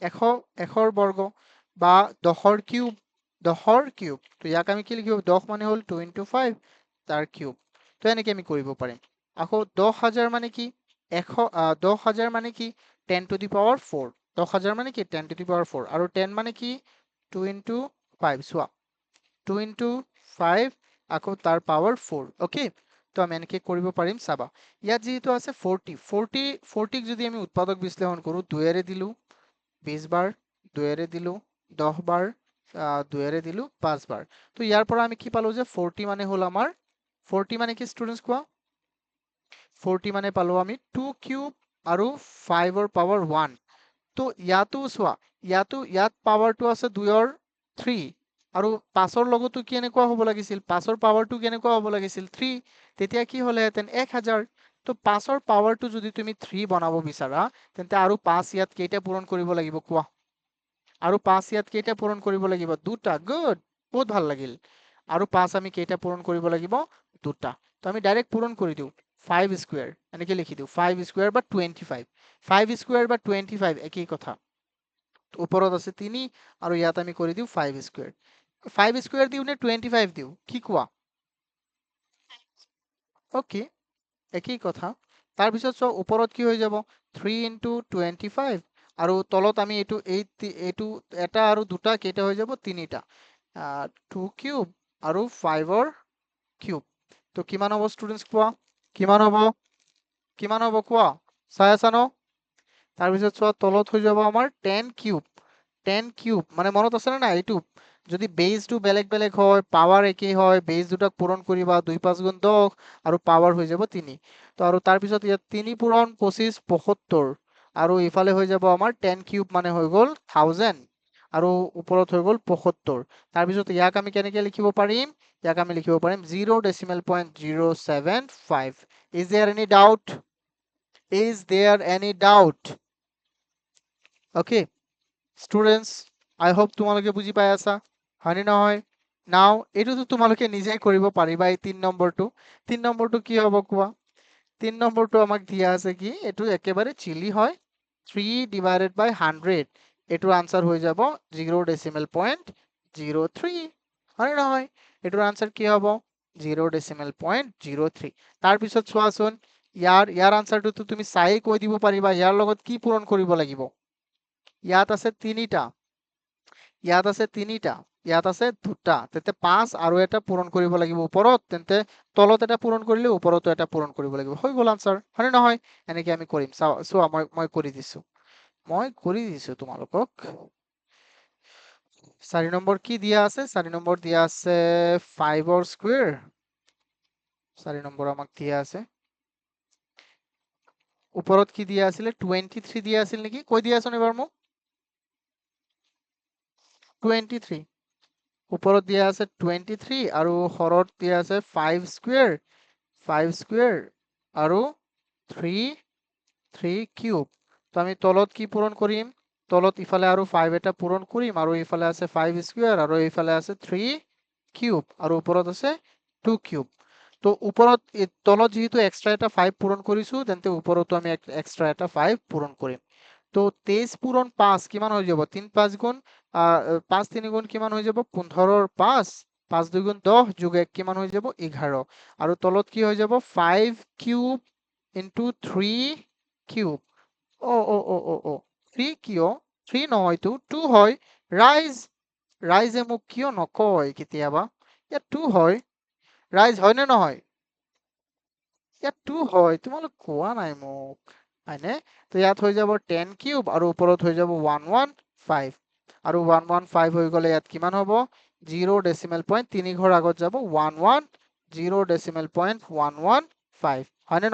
100ৰ বৰ্গ বা 10ৰ কিউব 10ৰ কিউব তো ইয়াক আমি কি লিখিব 10 মানে হ'ল 2 * 5 তাৰ কিউব তো এনেকৈ আমি কৰিব পাৰিম আকৌ 10000 মানে কি 100,000 মানে কি 10 to the power 4 10000 মানে কি 10 to the power 4 আৰু 10 মানে কি 2 * 5 চোৱা 2 * 5 আকৌ তাৰ পাৱাৰ 4 ওকে তো আমি এনেকৈ কৰিব পাৰিম চাবা ইয়াত যেহেতু আছে 40 ক যদি আমি উৎপাদক বিশ্লেষণ কৰো 2 এৰে দিলো 20 বাৰ 2 এৰে দিলো 10 বাৰ 2 এৰে দিলো 5 বাৰ তো ইয়াৰ পৰা আমি কি পালো যে 40 মানে হ'ল আমাৰ 40 মানে কি ষ্টুডেন্টস কোৱা 40 মানে পালো আমি 2 কিউব আৰু 5ৰ পাৱাৰ 1 তো ইয়াতো চোৱা ইয়াত পাৱাৰটো আছে 2ৰ 3 আৰু 5ৰ লগতো কি এনেকুৱা হ'ব লাগিছিল 5ৰ পাৱাৰটো কেনেকুৱা হ'ব লাগিছিল 3 তেতিয়া কি হ'লেহেঁতেন 1000 তো 5ৰ পাৱাৰটো যদি তুমি 3 বনাব বিচাৰা তেন্তে আৰু 5 ইয়াত কেইটা পূৰণ কৰিব লাগিব কোৱা আৰু 5 ইয়াত কেইটা পূৰণ কৰিব লাগিব দুটা গুড বহুত ভাল লাগিল আৰু 5 আমি কেইটা পূৰণ কৰিব লাগিব দুটা তো আমি ডাইৰেক্ট পূৰণ কৰি দিও 5 স্কয়াৰ এনেকৈ লিখি দিও 5 স্কয়াৰ বা 25 5 স্কয়াৰ বা 25 একই কথা ওপৰত আছে 3 আৰু ইয়াত আমি কৰি দিও 5 স্কয়াৰ 5 স্কয়াৰ দিও নে 25 দিও কি কোৱা ওকে একই কথা তাৰ পিছত সব ওপৰত কি হৈ যাব 3 * 25 আৰু তলত আমি এইটো এটা আৰু দুটা কেইটা হৈ যাব তিনিটা 2 কিউব আৰু 5ৰ কিউব তো কিমান হ'ব ষ্টুডেন্টস কোৱা কিমান হ'ব কোৱা চাই আছা ন তাৰ পিছত চোৱা তলত হৈ যাব আমাৰ 10 কিউব মানে মনত আছে না এইটো যদি বেসটো বেলেগ বেলেগ হয় পাৱাৰ একই হয় বেস দুটাক পূৰণ কৰিবা 2 * 5 = 10 আৰু পাৱাৰ হৈ যাব 3 তো আৰু তাৰ পিছত ইয়াত 3 পূৰণ 25 72 আৰু ইফালে হৈ যাব আমাৰ 10 কিউব মানে হৈ গ'ল 1000 আৰু ওপৰত হৈ গ'ল 75 তাৰ পিছত ইয়াক আমি কেনেকৈ লিখিব পাৰিম ইয়াক আমি লিখিব পাৰিম 0.075 is there any doubt okay students I hope তোমালোকে বুজি পাই আছা হয়নে নহয় নাও এইটোতো তোমালোকে নিজেই কৰিব পাৰিবা এই 3 নম্বৰটো কি হ'ব কোৱা 3 নম্বৰটো আমাক দিয়া আছে কি এইটো একেবাৰে চিলি হয় 3 ডিভাইডেড বাই 100 এটার আনসার হয়ে যাব 0.03 হয় নহয় এটার আনসার কি হব 0.03 তাৰ পিছত চোৱাচোন ইয়াৰ আনসাৰটো তো তুমি চাই কৈ দিব পাৰিবা ইয়াৰ লগত কি পূৰণ কৰিব লাগিব ইয়াত আছে তিনিটা ইয়াত আছে তিনিটা ইয়াত আছে দুটা তেতে 5 আৰু এটা পূৰণ কৰিব লাগিব ওপৰত তেন্তে তলত এটা পূৰণ কৰিলে ওপৰতো এটা পূৰণ কৰিব লাগিব হৈ গ'ল আনসাৰ হয় নহয় এনেকে আমি কৰিম চোৱা মই কৰি দিছো তোমালোকক 4 নম্বৰ কি দিয়া আছে 4 নম্বৰ দিয়া আছে 5 ৰ স্কয়াৰ 4 নম্বৰ আমাক দিয়া আছে ওপৰত কি দিয়া আছিল 23 দিয়া আছিল নেকি কৈ দিয়াচোন এবাৰ মোক 23 ওপৰত দিয়া আছে 23 আৰু হৰত দিয়া আছে 5 স্কয়াৰ আৰু 3 কিউব তো আমি তলত কি পূৰণ কৰিম তলত ইফালে আৰু 5 এটা পূৰণ কৰিম আৰু ইফালে আছে 5 স্কয়াৰ আৰু ইফালে আছে 3 কিউব আৰু ওপৰত আছে 2 কিউব তো ওপৰত তলত যেহেতু এক্সট্ৰা এটা 5 পূৰণ কৰিছো তেন্তে ওপৰতো আমি এক্সট্ৰা এটা 5 পূৰণ কৰিম তো 23 পূৰণ 5 কিমান হৈ যাব 3 5 গুণ 5 3 গুণ কিমান হৈ যাব 15 ৰ 5 5 2 গুণ 10 যোগ 1 কিমান হৈ যাব 11 আৰু তলত কি হৈ যাব 5 কিউব ইনটু 3 কিউব ও 3 কিয় 3 নহয় তো 2 হয় ৰাইজে মোক কিয় নকয় কেতিয়াবা ইয়াত 2 হয় ৰাইজ হয় নে নহয় ইয়াত 2 হয় তোমালোক কোৱা নাই মোক হয়নে তো ইয়াত হৈ যাব 10 কিউব আৰু ওপৰত হৈ যাব 115 আৰু 115 হৈ গলে ইয়াত কিমান হ'ব 0.3 ঘৰ আগত যাব 11 0.115 হয়নে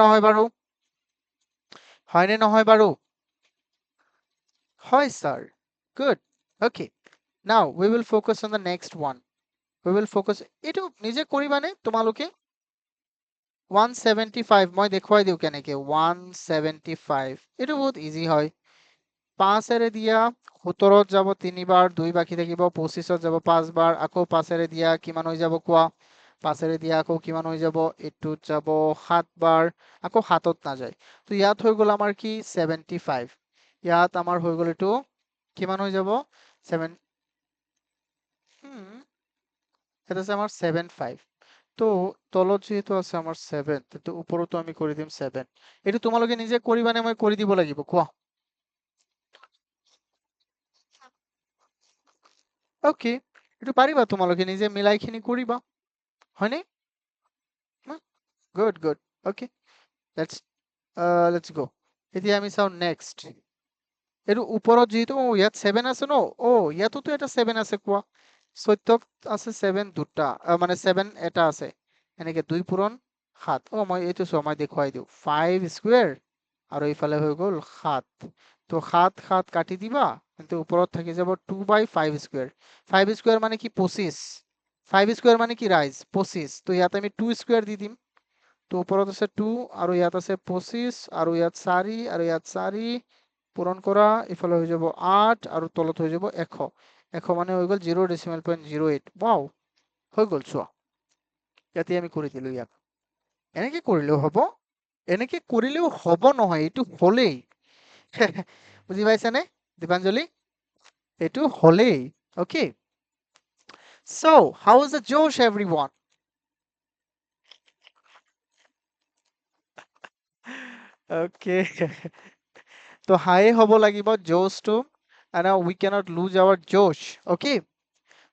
নহয় বাৰু হয় sir good okay now we will focus on the next one we will focus এটো নিজে কৰিবানে তোমালোকে 175 মই দেখুৱাই দিও কেনেকে 175 এটো বহুত ইজি হয় 5 এৰে দিয়া 17 যাব 3 বাৰ 2 বাকি থাকিব 25 যাব 5 বাৰ আকৌ 5 এৰে দিয়া কিমান হৈ যাব কোৱা 5 এৰে দিয়া আকৌ কিমান হৈ যাব এটুত যাব 7 বাৰ আকৌ 7ত না যায় তো ইয়াত হৈ গল আমাৰ কি 75 ইয়াত আমাৰ হৈ গল এটো কিমান হৈ যাব 7 এটা আছে আমার 75 তো তলত যেহেতু আছে আমার 7 তো উপরতো আমি করে দিম 7 এটা তোমালোকে নিজে কৰিবানে মই কৰি দিব লাগিব কোৱা ওকে এটা পাৰিবা তোমালোকে নিজে মিলাইখিনি কৰিবা হয়নে গুড ওকে লেটস গো এতিয়া আমি চাও নেক্সট এৰ উপৰত যেহেতু ইয়াত 7 আছে ন ইয়াতো তো এটা 7 আছে কোৱা 14 আছে 7 দুটা মানে 7 এটা আছে এনেকে 2 পূৰণ 7 মই এইটো সময় দেখুৱাই দিও 5 স্কয়াৰ আৰু ইফালে হৈ গল 7 তো 7 7 কাটি দিবা কিন্তু ওপৰত থাকি যাব 2/5 স্কয়াৰ 5 স্কয়াৰ মানে কি 25 5 স্কয়াৰ মানে কি ৰাইজ 25 তো ইয়াত আমি 2 স্কয়াৰ দি দিম তো ওপৰত আছে 2 আৰু ইয়াত আছে 25 আৰু ইয়াত 4 আৰু ইয়াত 4 পূৰণ কৰা ইফালে হৈ যাব 8 আৰু তলত হৈ যাব 100 মানে হৈ গল 0.08 ওয়াও হৈ গল চোৱা ইয়াতে আমি কৰি দিলো ইয়াক এনেকে কৰিলেও হ'ব নহয় এইটো হলেই বুজি পাইছানে দীপাঞ্জলি এইটো হলেই okay so how is the josh everyone okay তো হাই হ'ব লাগিব josh to and we cannot lose our josh okay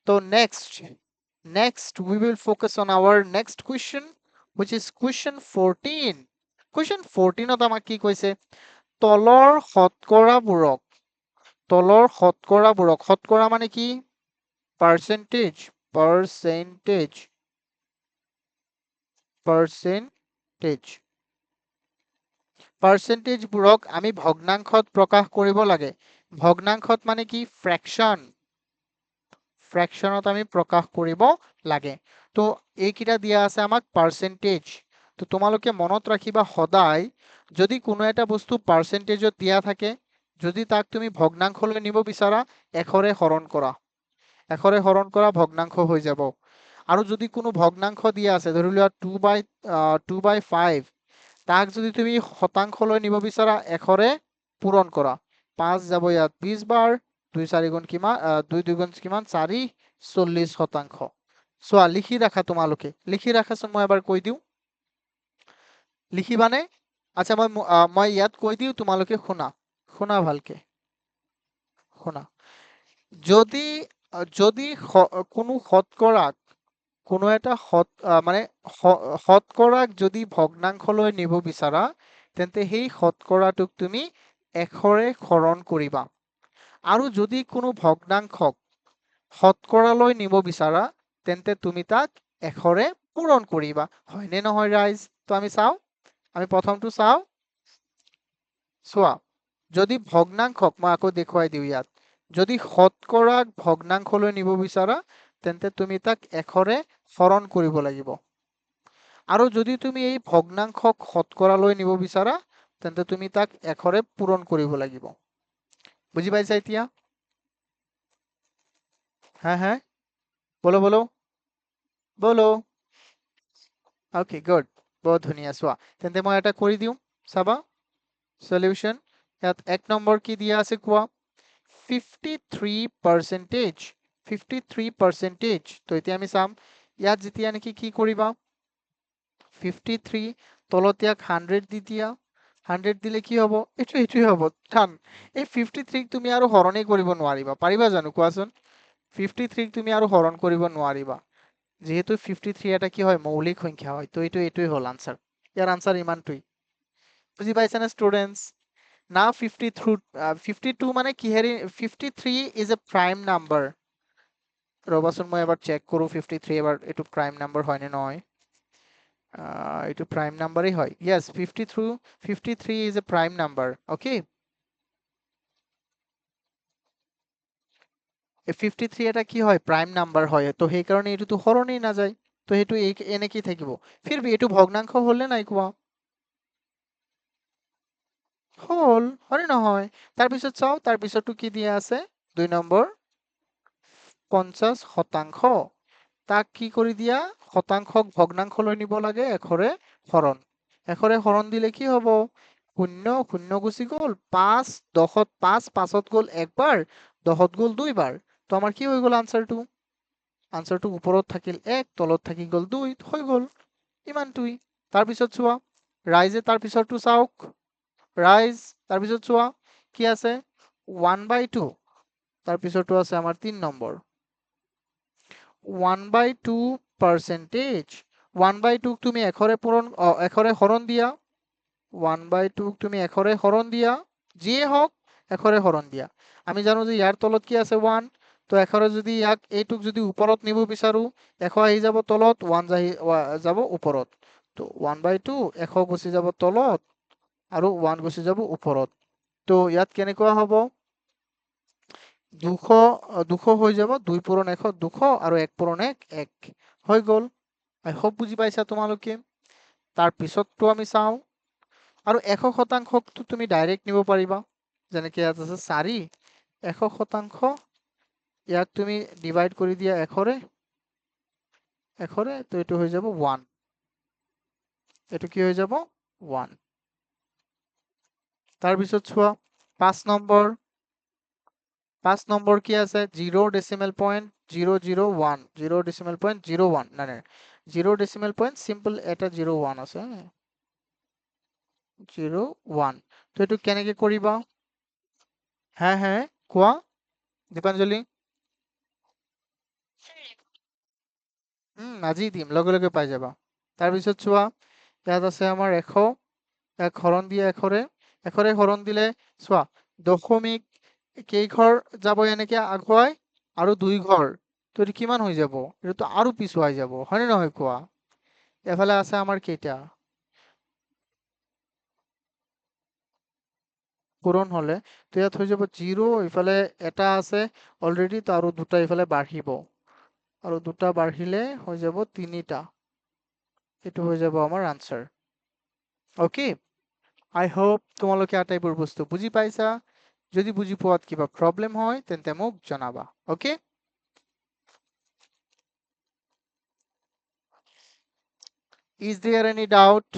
so next we will focus on our next question which is question 14 question 14 ত আমাক কি কৈছে তলৰ শতকৰাবোৰক মানে কি percentage বোৰক আমি ভগ্নাংশত প্ৰকাশ কৰিব লাগে ভগ্নাংশত মানে কি ফ্ৰেকশনত আমি প্ৰকাশ কৰিব লাগে তো এইকিটা দিয়া আছে আমাক পাৰ্সেন্টেজ তো তোমালোকে মনত ৰাখিবা সদায় যদি কোনো এটা বস্তু পাৰ্সেন্টেজত দিয়া থাকে যদি তাক তুমি ভগ্নাংশলৈ নিব বিচাৰা এশৰে হৰণ কৰা ভগ্নাংশ হৈ যাব আৰু যদি কোনো ভগ্নাংশ দিয়া আছে ধৰি লোৱা 2/5 তাক যদি তুমি শতাংশলৈ নিব বিচাৰা এশৰে পূৰণ কৰা 5 যাব ইয়াত 20 বাৰ 2 4 গুণ কিমান 2 2 গুণ কিমান 4 40%। চোৱা লিখি ৰাখা তোমালোকে লিখি ৰাখাচোন মই এবাৰ কৈ দিওঁ লিখিবানে আচ্ছা মই ইয়াত কৈ দিওঁ তোমালোকে শুনা শুনা ভালকে শুনা যদি যদি কোনো শতকৰাক কোনো এটা মানে শতকৰাক যদি ভগ্নাংশলৈ নিব বিচাৰা তেন্তে সেই শতকৰাটোক তুমি এশৰে হৰণ কৰিবা আৰু যদি কোনো ভগ্নাংশক শতকৰালৈ নিব বিচাৰা তেন্তে তুমি তাক এশৰে পূৰণ কৰিবা হয়নে নহয় ৰাইজ তো আমি চাওঁ আমি প্ৰথমটো চাওঁ চোৱা যদি ভগ্নাংশক মই আকৌ দেখুৱাই দিওঁ ইয়াত যদি শতকৰাক ভগ্নাংশলৈ নিব বিচাৰা তেন্তে তুমি তাক এশৰে হৰণ কৰিব লাগিব আৰু যদি তুমি এই ভগ্নাংশক শতকৰালৈ নিব বিচাৰা তেন্তে তুমি তাক এশৰে পূৰণ কৰিব লাগিব বুজি পাইছা এতিয়া হ্যাঁ হ্যাঁ বলো বলো বলো ওকে গুড বহুত ধুনীয়া চোৱা তেন্তে মই এটা কৰি দিওঁ চাবা সলিউশন ইয়াত এক নম্বৰ কি দিয়া আছে কোৱা 53% 53% তো এতিয়া আমি চাম ইয়াত যেতিয়া নেকি কি কৰিবা 53 তলত ইয়াক 100 দি দিয়া 100 দিলে কি হ'ব এইটোৱে হ'ব টান এই 53 তুমি আৰু হৰণে কৰিব নোৱাৰিবা পাৰিবা জানো কোৱাচোন 53 তুমি আৰু হৰণ কৰিব নোৱাৰিবা যেহেতু 53 এটা কি হয় মৌলিক সংখ্যা হয় তো এইটোৱে হ'ল আনসাৰ ইয়াৰ আনসাৰ ইমানটোই বুজি পাইছানে স্টুডেন্টস now 52 মানে কিহেৰি 53 is a prime number ৰবাচোন মই এবাৰ চেক কৰো 53 এবাৰ এইটো প্ৰাইম নাম্বাৰ হয় নে নহয় এইটো প্ৰাইম নাম্বাৰই হয় yes 53 is a prime number okay 53 এটা কি হয় প্ৰাইম নাম্বাৰ হয় তো সেই কাৰণে এইটো হৰণেই না যায় তো সেইটো এনে কি থাকিব ফিৰবি এইটো ভগ্নাংশ হলে নাই কোৱা হল হয়নে নহয় তাৰপিছত চাও তাৰপিছতটো কি দিয়া আছে 2 নম্বৰ 50% তাক কি কৰি দিয়া শতাংশক ভগ্নাংশলৈ নিব লাগে এশৰে হৰণ দিলে কি হ'ব শূন্য শূন্য গুচি গ'ল 5 10ত 5 5ত গ'ল একবাৰ 10ত গ'ল দুইবাৰ তো আমাৰ কি হৈ গ'ল আনসাৰটো ওপৰত থাকিল 1 তলত থাকি গ'ল 2 হৈ গ'ল ইমানটোই তাৰপিছত চোৱা ৰাইজে তাৰপিছতটো চাওক ৰাইজ তাৰপিছত চোৱা কি আছে 1/2 তাৰপিছতটো আছে আমাৰ 3 নম্বৰ 1/2% 1/2 তুমি এশৰে হৰণ দিয়া 1/2 তুমি এশৰে হৰণ দিয়া যিয়ে হওক এশৰে হৰণ দিয়া আমি জানো যে ইয়াৰ তলত কি আছে 1 তো এশৰে যদি ইয়াক এইটোক যদি ওপৰত নিব বিচাৰো এশ আহি যাব তলত 1 যাব ওপৰত তো 1/2 এশ গুচি যাব তলত আৰু 1 গুচি যাব ওপৰত তো ইয়াত কেনেকুৱা হ'ব 200 হৈ যাব 2 পূৰণ 100 200 আৰু 1 পূৰণ 1 1 হৈ গ'ল আই হোপ বুজি পাইছা তোমালোকে তাৰ পিছতটো আমি চাওঁ আৰু 100%টো তুমি ডাইৰেক্ট নিব পাৰিবা যেনেকৈ ইয়াত আছে 4 100% ইয়াক তুমি ডিভাইড কৰি দিয়া এশৰে তো এইটো হৈ যাব 1 এইটো কি হৈ যাব 1 তাৰপিছত চোৱা 5 নম্বৰ কি আছে 0.001 0.01 নাই 0.01 সিম্পল এটা 01 আছে 01 তো এইটো কেনেকৈ কৰিবা হ্যাঁ কোৱা দীপাঞ্জলি আজি দিম লগে লগে পাই যাবা তাৰপিছত চোৱা ইয়াত আছে আমাৰ 100 এক হৰণ দিয়ে এশৰে হৰণ দিলে চোৱা দশমিক কেইঘৰ যাব এনেকে আগুৱাই আৰু 2 ঘৰ তো এইটো কিমান হৈ যাব এইটো আৰু পিছুৱাই যাব হয়নে নহয় কোৱা এফালে আছে আমাৰ কেইটা পূৰণ হলে তো ইয়াত হৈ যাব 0 ইফালে এটা আছে অলৰেডি তো আৰু দুটা ইফালে বাঢ়িব আৰু দুটা বাঢ়িলে হৈ যাব 3টা এইটো হৈ যাব আমাৰ আনসাৰ ওকে আই হোপ তোমালোকে আটাইবোৰ বস্তু বুজি পাইছা যদি বুজি পোৱাত কিবা প্ৰব্লেম হয় তেন্তে মোক জনাবা okay is there any doubt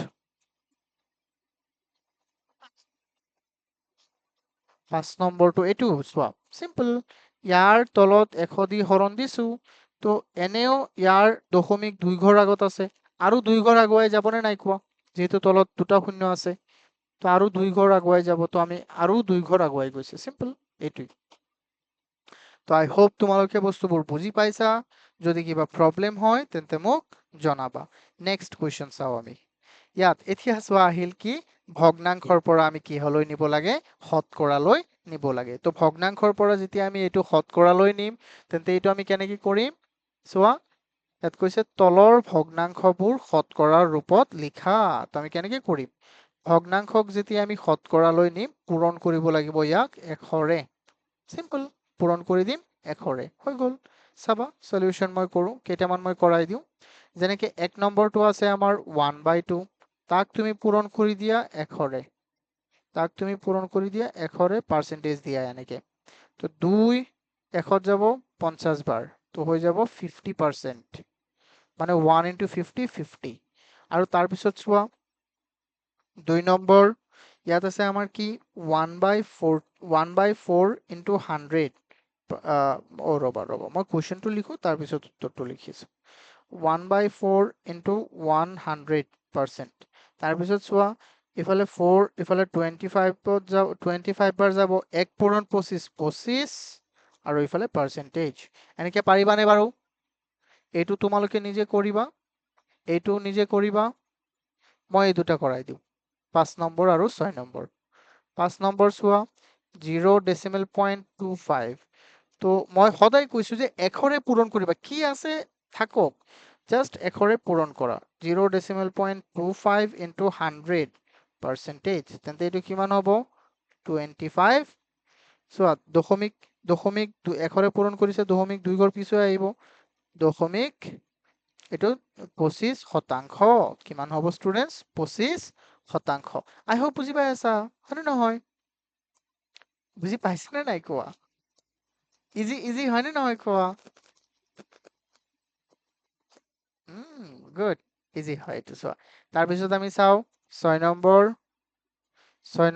5 নম্বৰটো এইটো চোৱা সিম্পল ইয়াৰ তলত 100 দি হৰণ দিছো তো এনেও ইয়াৰ দশমিক 2 ঘৰ আগত আছে আৰু 2 ঘৰ আগুৱাই যাবনে নাই কোৱা যেহেতু তলত দুটা শূন্য আছে তো আৰু 2 ঘৰ আগুৱাই যাব তো আমি আৰু 2 ঘৰ আগুৱাই গৈছে সিম্পল এইটোই তো আই হোপ তোমালোকে বস্তুবোৰ বুজি পাইছা যদি কিবা প্ৰবলেম হয় তেন্তে মোক জনাবা নেক্সট কোৱেশ্চন চাও আমি ইয়াত এতিয়া চোৱা আহিল কি ভগ্নাংশৰ পৰা আমি কিহলৈ নিব লাগে শতকৰালৈ নিব লাগে তো ভগ্নাংশৰ পৰা যেতিয়া আমি এইটো শতকৰালৈ নিম তেন্তে এইটো আমি কেনেকৈ কৰিম চোৱা ইয়াত কৈছে তলৰ ভগ্নাংশবোৰ শতকৰাৰ ৰূপত লিখা তো আমি কেনেকৈ কৰিম ভগ্নাংশক যেতিয়া আমি শতকৰালৈ নিম পূৰণ কৰিব লাগিব ইয়াক 100ৰে সিম্পল পূৰণ কৰি দিম 100ৰে হৈ গ'ল চাবা সলিউশন মই কৰো কেইটামান মই কৰাই দিও যেনেকৈ 1 নম্বৰটো আছে আমাৰ 1/2 তাক তুমি পূৰণ কৰি দিয়া 100ৰে তাক তুমি পূৰণ কৰি দিয়া 100ৰে পাৰ্সেন্টেজ দিয়া এনেকে তো 2 100 যাব 50 বাৰ তো হৈ যাব 50% মানে 1 into 50 50 আৰু তাৰ পিছত চোৱা 2 নম্বৰ ইয়াত আছে আমাৰ কি 1/4 into 100 ৰবা মই কুৱেশ্যনটো লিখো তাৰ পিছত উত্তৰটো লিখিছো 1/4 into 100% তাৰ পিছত চোৱা ইফালে 4 ইফালে 25 বাৰ যাব 1 পূৰণ 25 25 আৰু ইফালে পাৰ্সেন্টেজ এনেকে পাৰিবানে বাৰু এইটো তোমালোকে নিজে কৰিবা এইটো নিজে কৰিবা মই এই দুটা কৰাই দিওঁ 5 নম্বৰ আৰু 6 নম্বৰ 5 নম্বৰ চোৱা 0.25 তো মই সদায় কৈছো যে 100ৰে পূৰণ কৰিবা কি আছে থাকক জাস্ট 100ৰে পূৰণ কৰা 0.25 into 100 পাৰ্সেন্টেজ তেন্তে এইটো কিমান হ'ব 25 চোৱা দশমিক 100ৰে পূৰণ কৰিছে দশমিক 2 ঘৰ পিছুৱাই আহিব দশমিক এইটো 25% কিমান হ'ব ষ্টুডেন্টস 25% আই হোপ বুজি পাই আছা হয়নে নহয় বুজি পাইছনে নাই কোৱা ইজি ইজি হয়নে নহয় কোৱা গুড ইজি হয় এইটো চোৱা তাৰপিছত আমি চাওঁ 6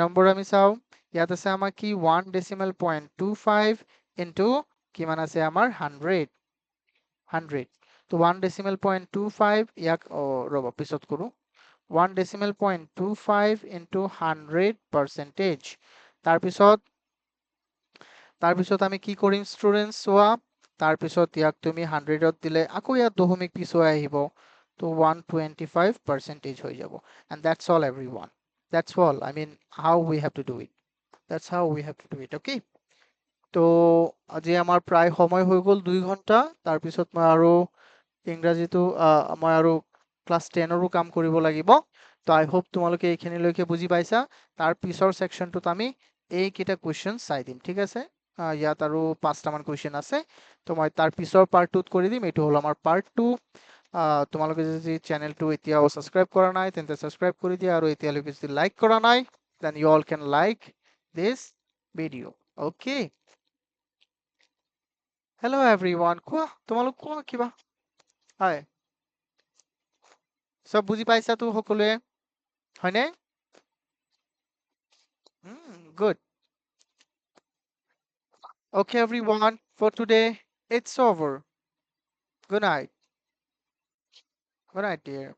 নম্বৰ আমি চাওঁ ইয়াত আছে আমাৰ কি 1.25 into কিমান আছে আমাৰ 100 তো 1.25 ইয়াক ৰ'ব পিছত কৰো 1.25 into 100% তাৰপিছত আমি কি কৰিম ষ্টুডেন্টস চোৱা তাৰপিছত ইয়াক তুমি 100ত দিলে আকৌ ইয়াত দশমিক পিছুৱাই আহিব তো 125% হৈ যাব and that's all everyone that's all I mean how we have to do it that's how we have to do it okay তো আজি আমাৰ প্ৰায় সময় হৈ গ'ল 2 ঘন্টা তাৰপিছত মই আৰু ইংৰাজীটো মই আৰু ক্লাছ 10ৰো কাম কৰিব লাগিব তো আই হোপ তোমালোকে এইখিনিলৈকে বুজি পাইছা তাৰ পিছৰ সেকশনটোত আমি এইকেইটা কুৱেশ্যন চাই দিম ঠিক আছে ইয়াত আৰু 5টামান কুৱেশ্যন আছে তো মই তাৰ পিছৰ পাৰ্টটোত কৰি দিম এইটো হ'ল আমাৰ পাৰ্ট 2 তোমালোকে যদি চেনেলটো এতিয়াও সাবস্ক্ৰাইব কৰা নাই তেন্তে সাবস্ক্ৰাইব কৰি দিয়া আৰু এতিয়ালৈকে যদি লাইক কৰা নাই then you all can like this video okay hello everyone কোৱা তোমালোক কোৱা কিবা হয় সব বুজি পাইছাতো সকলোৱে হয়নে good okay everyone for today it's over good night dear